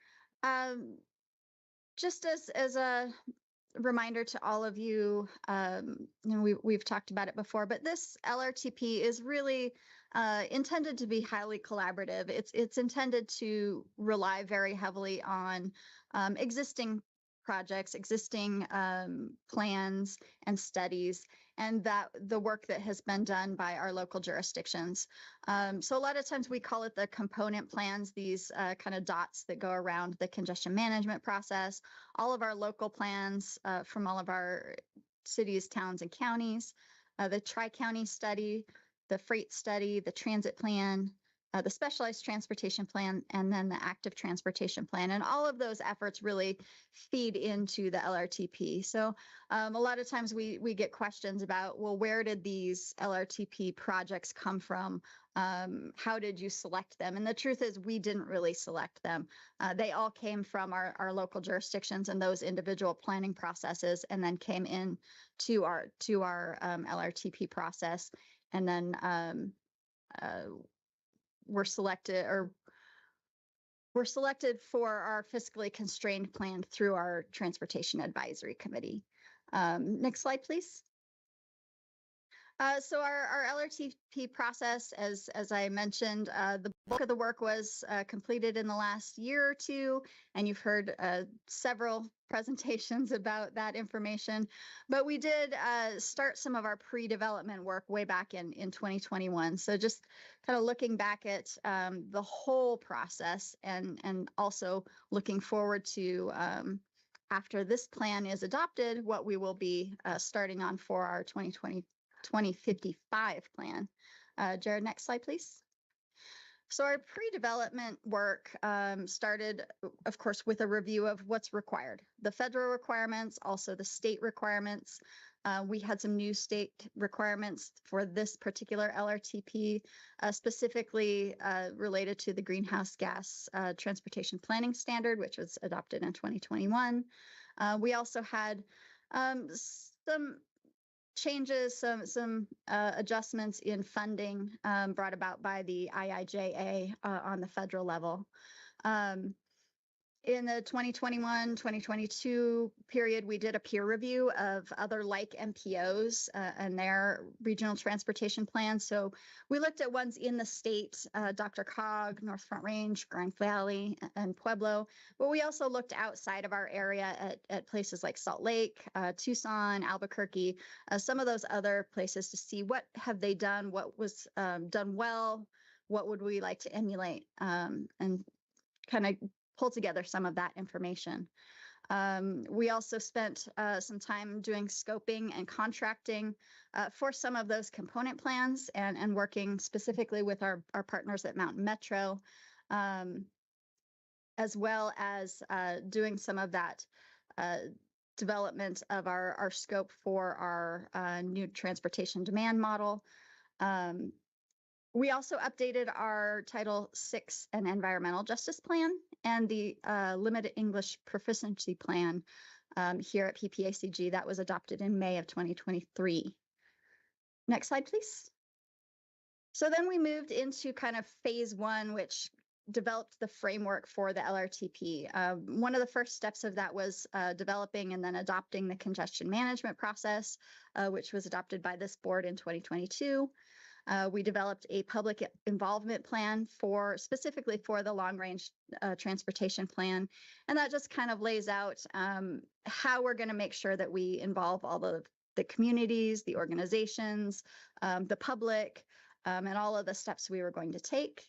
Just as a reminder to all of you, we've talked about it before, but this LRTP is really intended to be highly collaborative. It's intended to rely very heavily on existing projects, existing plans and studies, and that the work that has been done by our local jurisdictions. So a lot of times we call it the component plans, these kind of dots that go around the congestion management process, all of our local plans from all of our cities, towns, and counties, the tri-county study, the freight study, the transit plan, the specialized transportation plan, and then the active transportation plan. And all of those efforts really feed into the LRTP. So a lot of times we get questions about, well, where did these LRTP projects come from? How did you select them? And the truth is we didn't really select them. They all came from our local jurisdictions and those individual planning processes, and then came in to our LRTP process. And then were selected for our fiscally constrained plan through our Transportation Advisory Committee. Next slide, please. So our LRTP process, as I mentioned, the bulk of the work was completed in the last year or two, and you've heard several presentations about that information. But we did start some of our pre-development work way back in 2021. So just kind of looking back at the whole process, and also looking forward to after this plan is adopted, what we will be starting on for our 2055 plan. Jared, next slide, please. So our pre-development work started, of course, with a review of what's required, the federal requirements, also the state requirements. We had some new state requirements for this particular LRTP, specifically related to the greenhouse gas transportation planning standard, which was adopted in 2021. We also had some changes, some adjustments in funding brought about by the IIJA on the federal level. In the 2021-2022 period, we did a peer review of other like MPOs and their regional transportation plans. So we looked at ones in the state, DRCOG, North Front Range, Grand Valley, and Pueblo. But we also looked outside of our area at places like Salt Lake, Tucson, Albuquerque, some of those other places to see what have they done, what was done well, what would we like to emulate, and kind of pull together some of that information. We also spent some time doing scoping and contracting for some of those component plans, and working specifically with our partners at Mountain Metro, as well as doing some of that development of our scope for our new transportation demand model. We also updated our Title VI and Environmental Justice Plan and the Limited English Proficiency Plan here at PPACG that was adopted in May of 2023. Next slide, please. So then we moved into kind of phase one, which developed the framework for the LRTP. One of the first steps of that was developing and then adopting the congestion management process, which was adopted by this board in 2022. We developed a public involvement plan specifically for the long range transportation plan. And that just kind of lays out how we're going to make sure that we involve all the communities, the organizations, the public, and all of the steps we were going to take.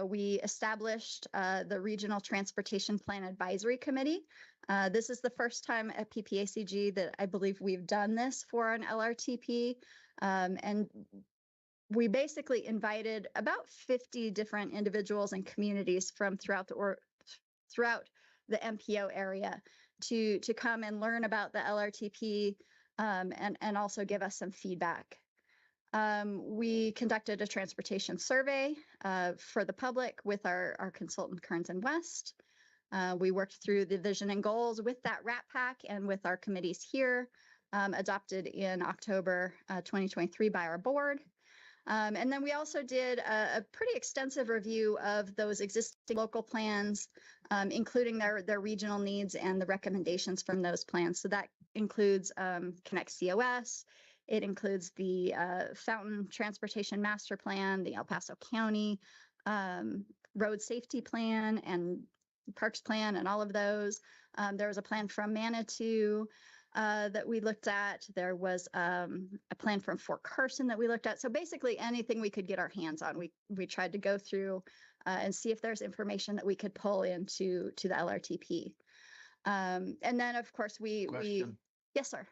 We established the Regional Transportation Plan Advisory Committee. This is the first time at PPACG that I believe we've done this for an LRTP. And we basically invited about 50 different individuals and communities from throughout the MPO area to come and learn about the LRTP and also give us some feedback. We conducted a transportation survey for the public with our consultant Kearns and West. We worked through the vision and goals with that RAT Pack and with our committees here, adopted in October 2023 by our board. And then we also did a pretty extensive review of those existing local plans, including their regional needs and the recommendations from those plans. So that includes Connect COS. It includes the Fountain Transportation Master Plan, the El Paso County Road Safety Plan, and Parks Plan, and all of those. There was a plan from Manitou that we looked at. There was a plan from Fort Carson that we looked at. So basically anything we could get our hands on, we tried to go through and see if there's information that we could pull into the LRTP. And then of course Question. Yes, sir.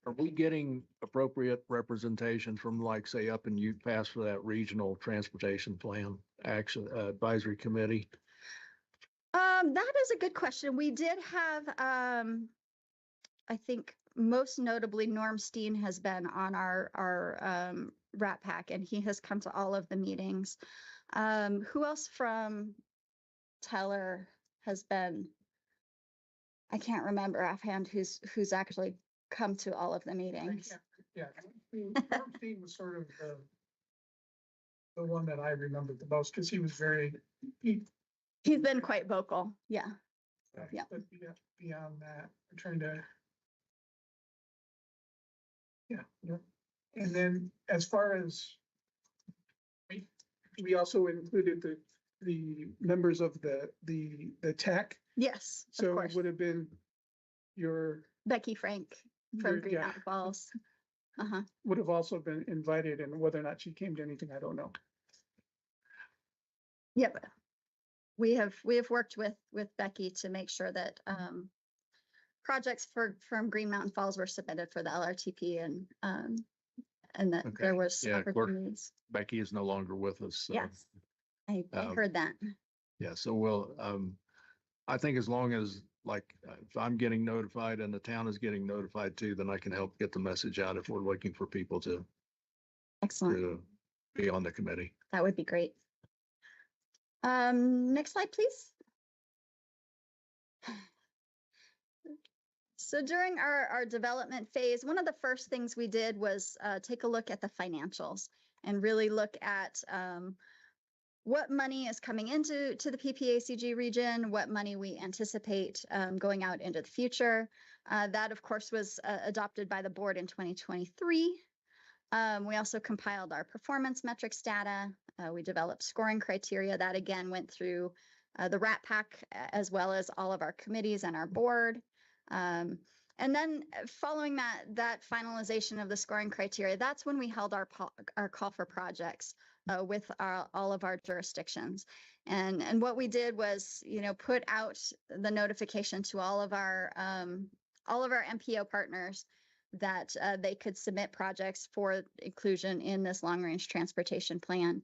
Are we getting appropriate representation from, like, say, up in Ute Pass for that regional transportation plan action advisory committee? That is a good question. We did have, I think most notably, Norm Steen has been on our RAT Pack, and he has come to all of the meetings. Who else from Teller has been? I can't remember offhand who's actually come to all of the meetings. Yeah, Norm Steen was sort of the one that I remembered the most because he was He's been quite vocal. Yeah. Yeah. But beyond that, I'm trying to. Yeah. And then as far as we also included the members of the tech. Yes. So it would have been your Becky Frank from Green Mountain Falls. Would have also been invited, and whether or not she came to anything, I don't know. Yeah, but we have worked with Becky to make sure that projects from Green Mountain Falls were submitted for the LRTP, and that there was opportunities. Becky is no longer with us. So, yes, I heard that. Yeah, so we'll, I think as long as, like, if I'm getting notified and the town is getting notified too, then I can help get the message out if we're looking for people to be on the committee. That would be great. Next slide, please. So during our development phase, one of the first things we did was take a look at the financials and really look at what money is coming into the PPACG region, what money we anticipate going out into the future. That, of course, was adopted by the board in 2023. We also compiled our performance metrics data. We developed scoring criteria that, again, went through the RAT Pack as well as all of our committees and our board. And then following that finalization of the scoring criteria, that's when we held our call for projects with all of our jurisdictions. And what we did was, put out the notification to all of our MPO partners that they could submit projects for inclusion in this long-range transportation plan.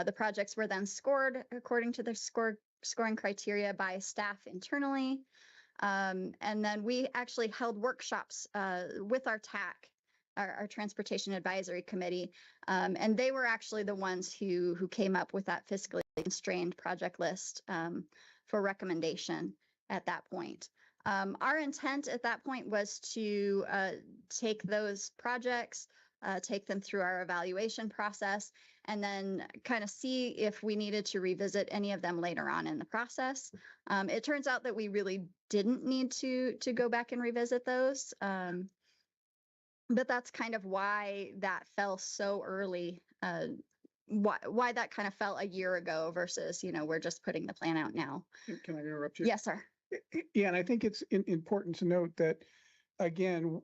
The projects were then scored according to the scoring criteria by staff internally. And then we actually held workshops with our TAC, our Transportation Advisory Committee. And they were actually the ones who came up with that fiscally constrained project list for recommendation at that point. Our intent at that point was to take those projects, take them through our evaluation process, and then kind of see if we needed to revisit any of them later on in the process. It turns out that we really didn't need to go back and revisit those. But that's kind of why that fell so early, why that kind of fell a year ago versus, we're just putting the plan out now. Can I interrupt you? Yes, sir. Yeah, and I think it's important to note that, again,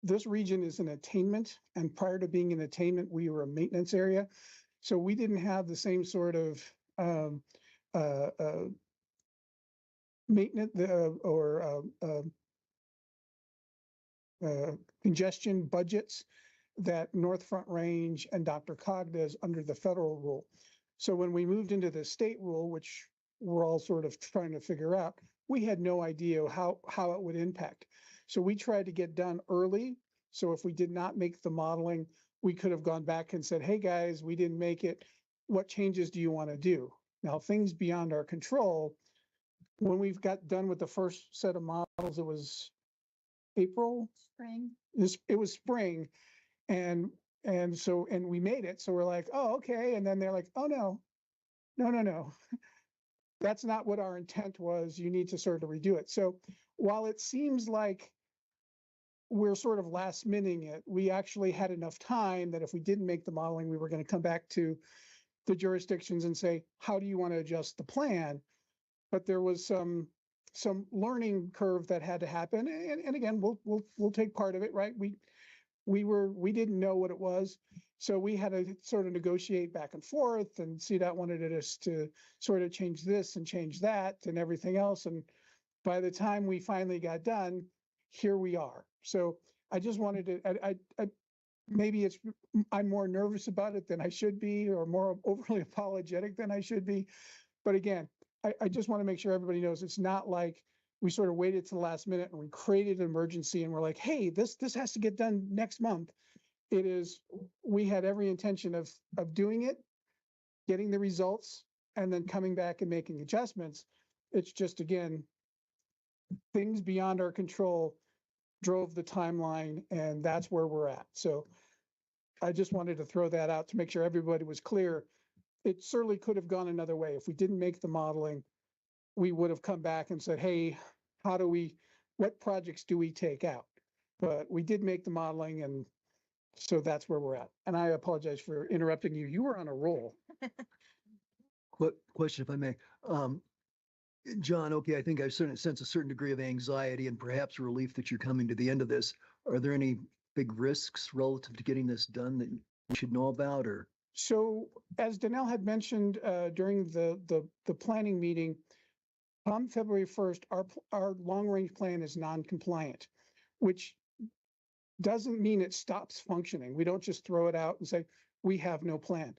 this region is an attainment, and prior to being an attainment, we were a maintenance area. So we didn't have the same sort of maintenance congestion budgets that North Front Range and DRCOG does under the federal rule. So when we moved into the state rule, which we're all sort of trying to figure out, we had no idea how it would impact. So we tried to get done early. So if we did not make the modeling, we could have gone back and said, hey guys, we didn't make it. What changes do you want to do? Now, things beyond our control, when we've got done with the first set of models, it was April? Spring. It was spring. And we made it. So we're like, oh, okay. And then they're like, oh, no. That's not what our intent was. You need to sort of redo it. So while it seems like we're sort of last minuting it, we actually had enough time that if we didn't make the modeling, we were going to come back to the jurisdictions and say, how do you want to adjust the plan? But there was some learning curve that had to happen. And again, we'll take part of it, right? We didn't know what it was. So we had to sort of negotiate back and forth, and CDOT wanted us to sort of change this and change that and everything else. And by the time we finally got done, here we are. So I just wanted to, maybe I'm more nervous about it than I should be, or more overly apologetic than I should be. But again, I just want to make sure everybody knows it's not like we sort of waited to the last minute and we created an emergency and we're like, hey, this has to get done next month. It is, we had every intention of doing it, getting the results, and then coming back and making adjustments. It's just, again, things beyond our control drove the timeline, and that's where we're at. So I just wanted to throw that out to make sure everybody was clear. It certainly could have gone another way. If we didn't make the modeling, we would have come back and said, hey, what projects do we take out? But we did make the modeling, and so that's where we're at. And I apologize for interrupting you. You were on a roll. Question, if I may. John, okay, I think I sense a certain degree of anxiety and perhaps relief that you're coming to the end of this. Are there any big risks relative to getting this done that we should know about? Or so, as Danelle had mentioned during the planning meeting, on February 1st, our long-range plan is non-compliant, which doesn't mean it stops functioning. We don't just throw it out and say, we have no plan.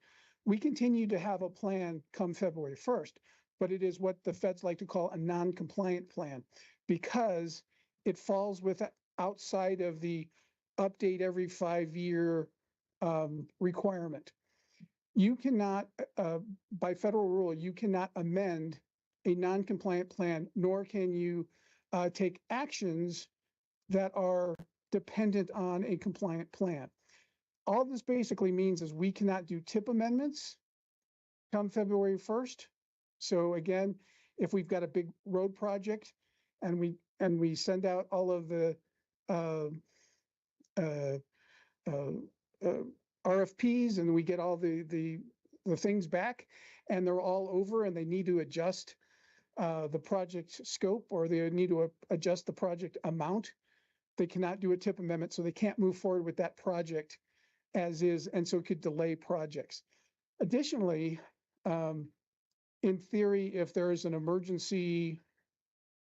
We continue to have a plan come February 1st, but it is what the feds like to call a non-compliant plan because it falls outside of the update every 5-year requirement. You cannot, by federal rule, you cannot amend a non-compliant plan, nor can you take actions that are dependent on a compliant plan. All this basically means is we cannot do TIP amendments come February 1st. So again, if we've got a big road project and we send out all of the RFPs and we get all the things back and they're all over and they need to adjust the project scope or they need to adjust the project amount, they cannot do a TIP amendment, so they can't move forward with that project as is, and so it could delay projects. Additionally, in theory, if there is an emergency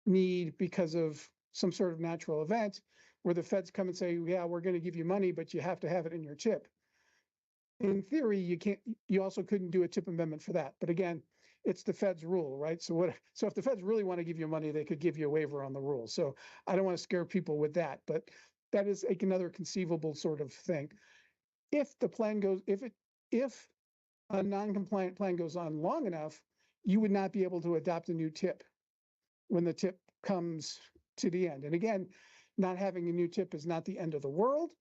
need because of some sort of natural event where the feds come and say, yeah, we're going to give you money, but you have to have it in your TIP. In theory, you also couldn't do a TIP amendment for that. But again, it's the Fed's rule, right? So if the Feds really want to give you money, they could give you a waiver on the rule. So I don't want to scare people with that, but that is like another conceivable sort of thing. If the plan goes, if a non-compliant plan goes on long enough, you would not be able to adopt a new tip when the tip comes to the end. And again, not having a new tip is not the end of the world,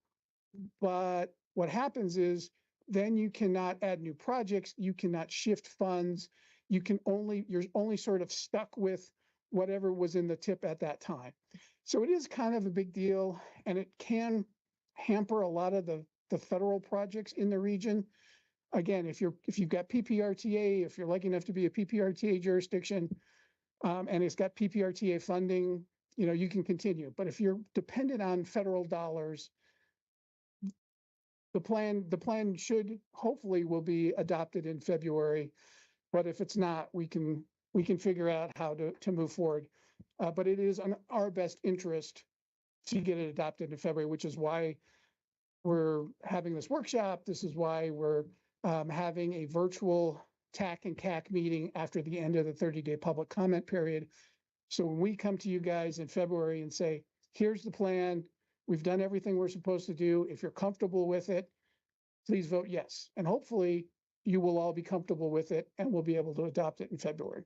but what happens is then you cannot add new projects, you cannot shift funds, you're only sort of stuck with whatever was in the tip at that time. So it is kind of a big deal, and it can hamper a lot of the federal projects in the region. Again, if you've got PPRTA, if you're lucky enough to be a PPRTA jurisdiction, and it's got PPRTA funding, you can continue. But if you're dependent on federal dollars, the plan should hopefully will be adopted in February. But if it's not, we can figure out how to move forward. But it is in our best interest to get it adopted in February, which is why we're having this workshop. This is why we're having a virtual TAC and CAC meeting after the end of the 30-day public comment period. So when we come to you guys in February and say, here's the plan, we've done everything we're supposed to do. If you're comfortable with it, please vote yes. And hopefully you will all be comfortable with it and we'll be able to adopt it in February.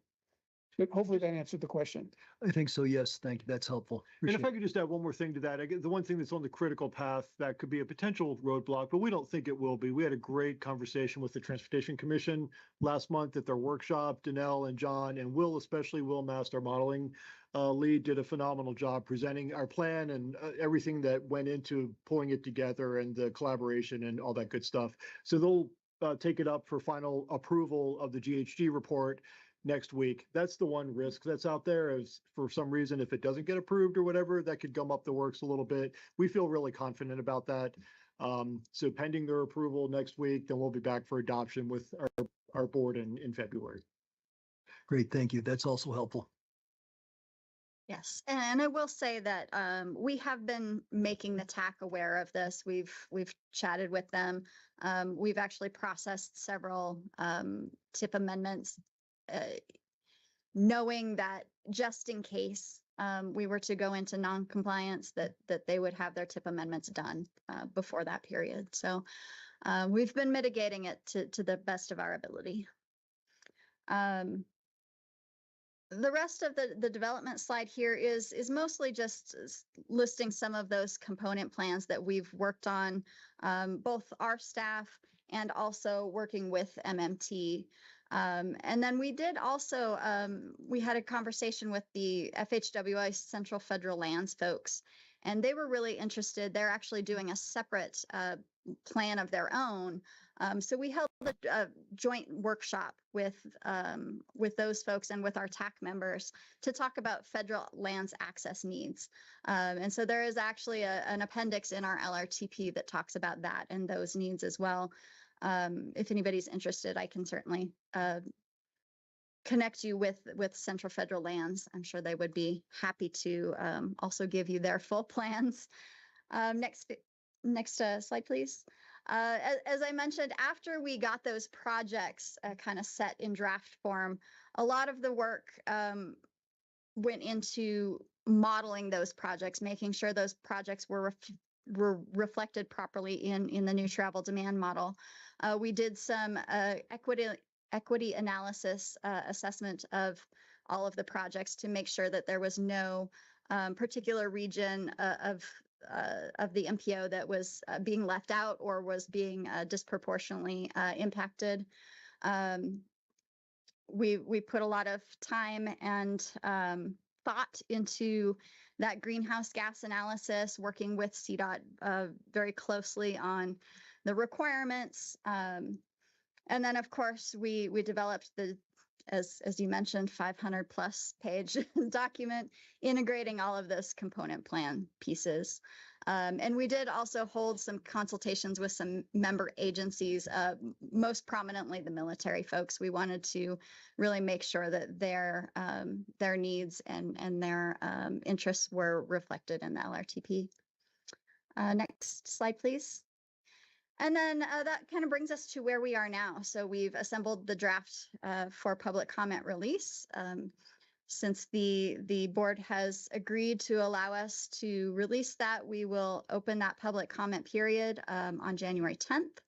But hopefully that answered the question. I think so, yes. Thank you. That's helpful. And if Appreciate I could just add one more thing to that, the one thing that's on the critical path that could be a potential roadblock, but we don't think it will be. We had a great conversation with the Transportation Commission last month at their workshop. Danelle and John and Will, especially Will Mast, our modeling lead, did a phenomenal job presenting our plan and everything that went into pulling it together and the collaboration and all that good stuff. So they'll take it up for final approval of the GHG report next week. That's the one risk that's out there, is for some reason, if it doesn't get approved or whatever, that could gum up the works a little bit. We feel really confident about that. So pending their approval next week, then we'll be back for adoption with our board in February. Great, thank you. That's also helpful. Yes, and I will say that we have been making the TAC aware of this. We've chatted with them. We've actually processed several tip amendments, knowing that just in case we were to go into non-compliance, that they would have their tip amendments done before that period. So we've been mitigating it to the best of our ability. The rest of the development slide here is mostly just listing some of those component plans that we've worked on, both our staff and also working with MMT. And then we did also, we had a conversation with the FHWA Central Federal Lands folks, and they were really interested. They're actually doing a separate plan of their own. So we held a joint workshop with those folks and with our TAC members to talk about federal lands access needs. And so there is actually an appendix in our LRTP that talks about that and those needs as well. If anybody's interested, I can certainly connect you with Central Federal Lands. I'm sure they would be happy to also give you their full plans. Next slide, please. As I mentioned, after we got those projects kind of set in draft form, a lot of the work went into modeling those projects, making sure those projects were reflected properly in the new travel demand model. We did some equity analysis assessment of all of the projects to make sure that there was no particular region of the MPO that was being left out or was being disproportionately impacted. We put a lot of time and thought into that greenhouse gas analysis, working with CDOT very closely on the requirements. And then, of course, we developed as you mentioned, 500 plus page document integrating all of those component plan pieces. And we did also hold some consultations with some member agencies, most prominently the military folks. We wanted to really make sure that their needs and their interests were reflected in the LRTP. Next slide, please. And then that kind of brings us to where we are now. So we've assembled the draft for public comment release. Since the board has agreed to allow us to release that, we will open that public comment period on January 10th.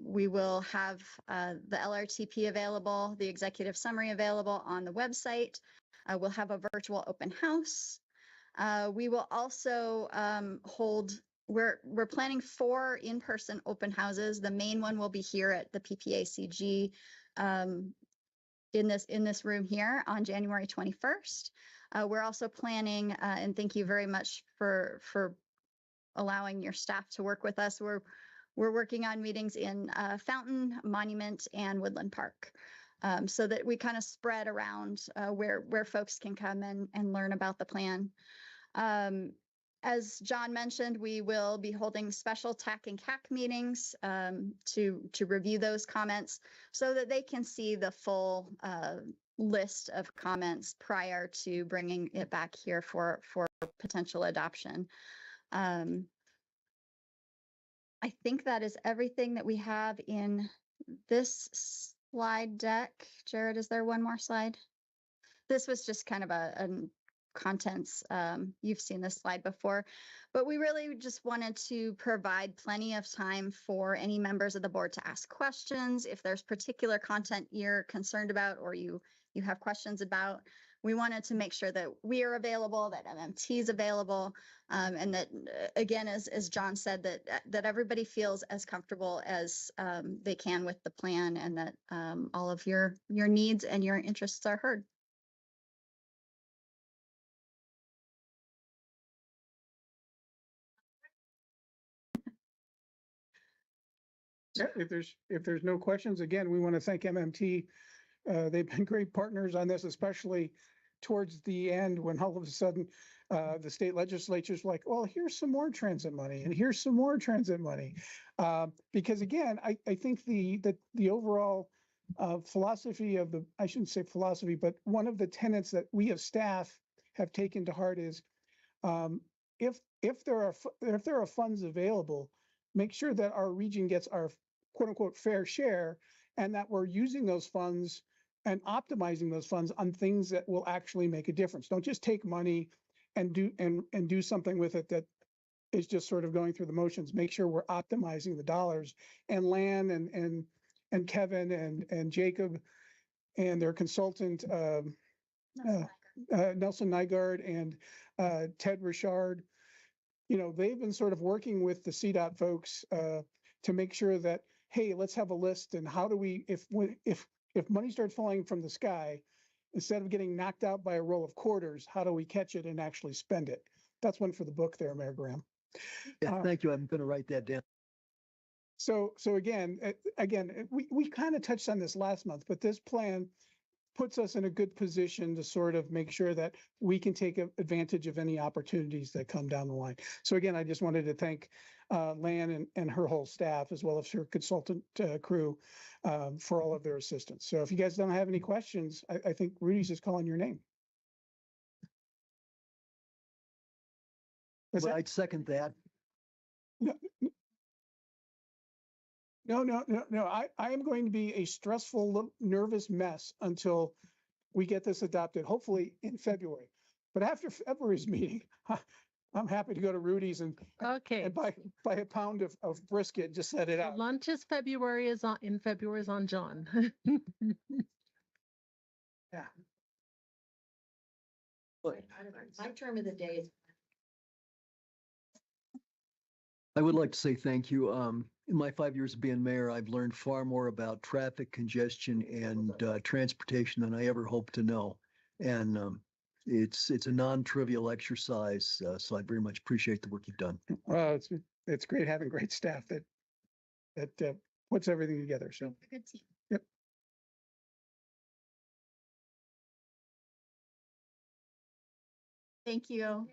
We will have the LRTP available, the executive summary available on the website. We'll have a virtual open house. We will also hold, we're planning 4 in-person open houses. The main one will be here at the PPACG in this room here on January 21st. We're also planning, and thank you very much for allowing your staff to work with us. We're working on meetings in Fountain, Monument, and Woodland Park, so that we kind of spread around where folks can come and learn about the plan. As John mentioned, we will be holding special TAC and CAC meetings to review those comments so that they can see the full list of comments prior to bringing it back here for potential adoption. I think that is everything that we have in this slide deck. Jared, is there one more slide? This was just kind of a contents. You've seen this slide before, but we really just wanted to provide plenty of time for any members of the board to ask questions. If there's particular content you're concerned about or you have questions about, we wanted to make sure that we are available, that MMT is available, and that, again, as John said, that everybody feels as comfortable as they can with the plan, and that all of your needs and your interests are heard. Yeah, if there's no questions, again, we want to thank MMT. They've been great partners on this, especially towards the end when all of a sudden the state legislature's like, well, here's some more transit money and here's some more transit money. Because again, I think the overall philosophy of I shouldn't say philosophy, but one of the tenets that we as staff have taken to heart is if there are funds available, make sure that our region gets our quote unquote fair share, and that we're using those funds and optimizing those funds on things that will actually make a difference. Don't just take money and do something with it that is just sort of going through the motions. Make sure we're optimizing the dollars. And Lan and Kevin and Jacob and their consultant Nelson Nygaard and Ted Richard, they've been sort of working with the CDOT folks to make sure that, hey, let's have a list, and how do we, if money starts falling from the sky, instead of getting knocked out by a roll of quarters, how do we catch it and actually spend it? That's one for the book there, Mayor Graham. Yeah, thank you. I'm going to write that down. So again, we kind of touched on this last month, but this plan puts us in a good position to sort of make sure that we can take advantage of any opportunities that come down the line. So again, I just wanted to thank Lan and her whole staff, as well as her consultant crew, for all of their assistance. So if you guys don't have any questions, I think Rudy's just calling your name. Well, I'd second that. No. I am going to be a stressful, nervous mess until we get this adopted, hopefully in February. But after February's meeting, I'm happy to go to Rudy's and buy a pound of brisket and just set it out. Lunch is in February is on John. Yeah. My term of the day is. I would like to say thank you. In my 5 years of being mayor, I've learned far more about traffic congestion and transportation than I ever hoped to know. And it's a non-trivial exercise, so I very much appreciate the work you've done. Well, it's great having great staff that puts everything together. So Good team. Yep. Thank you.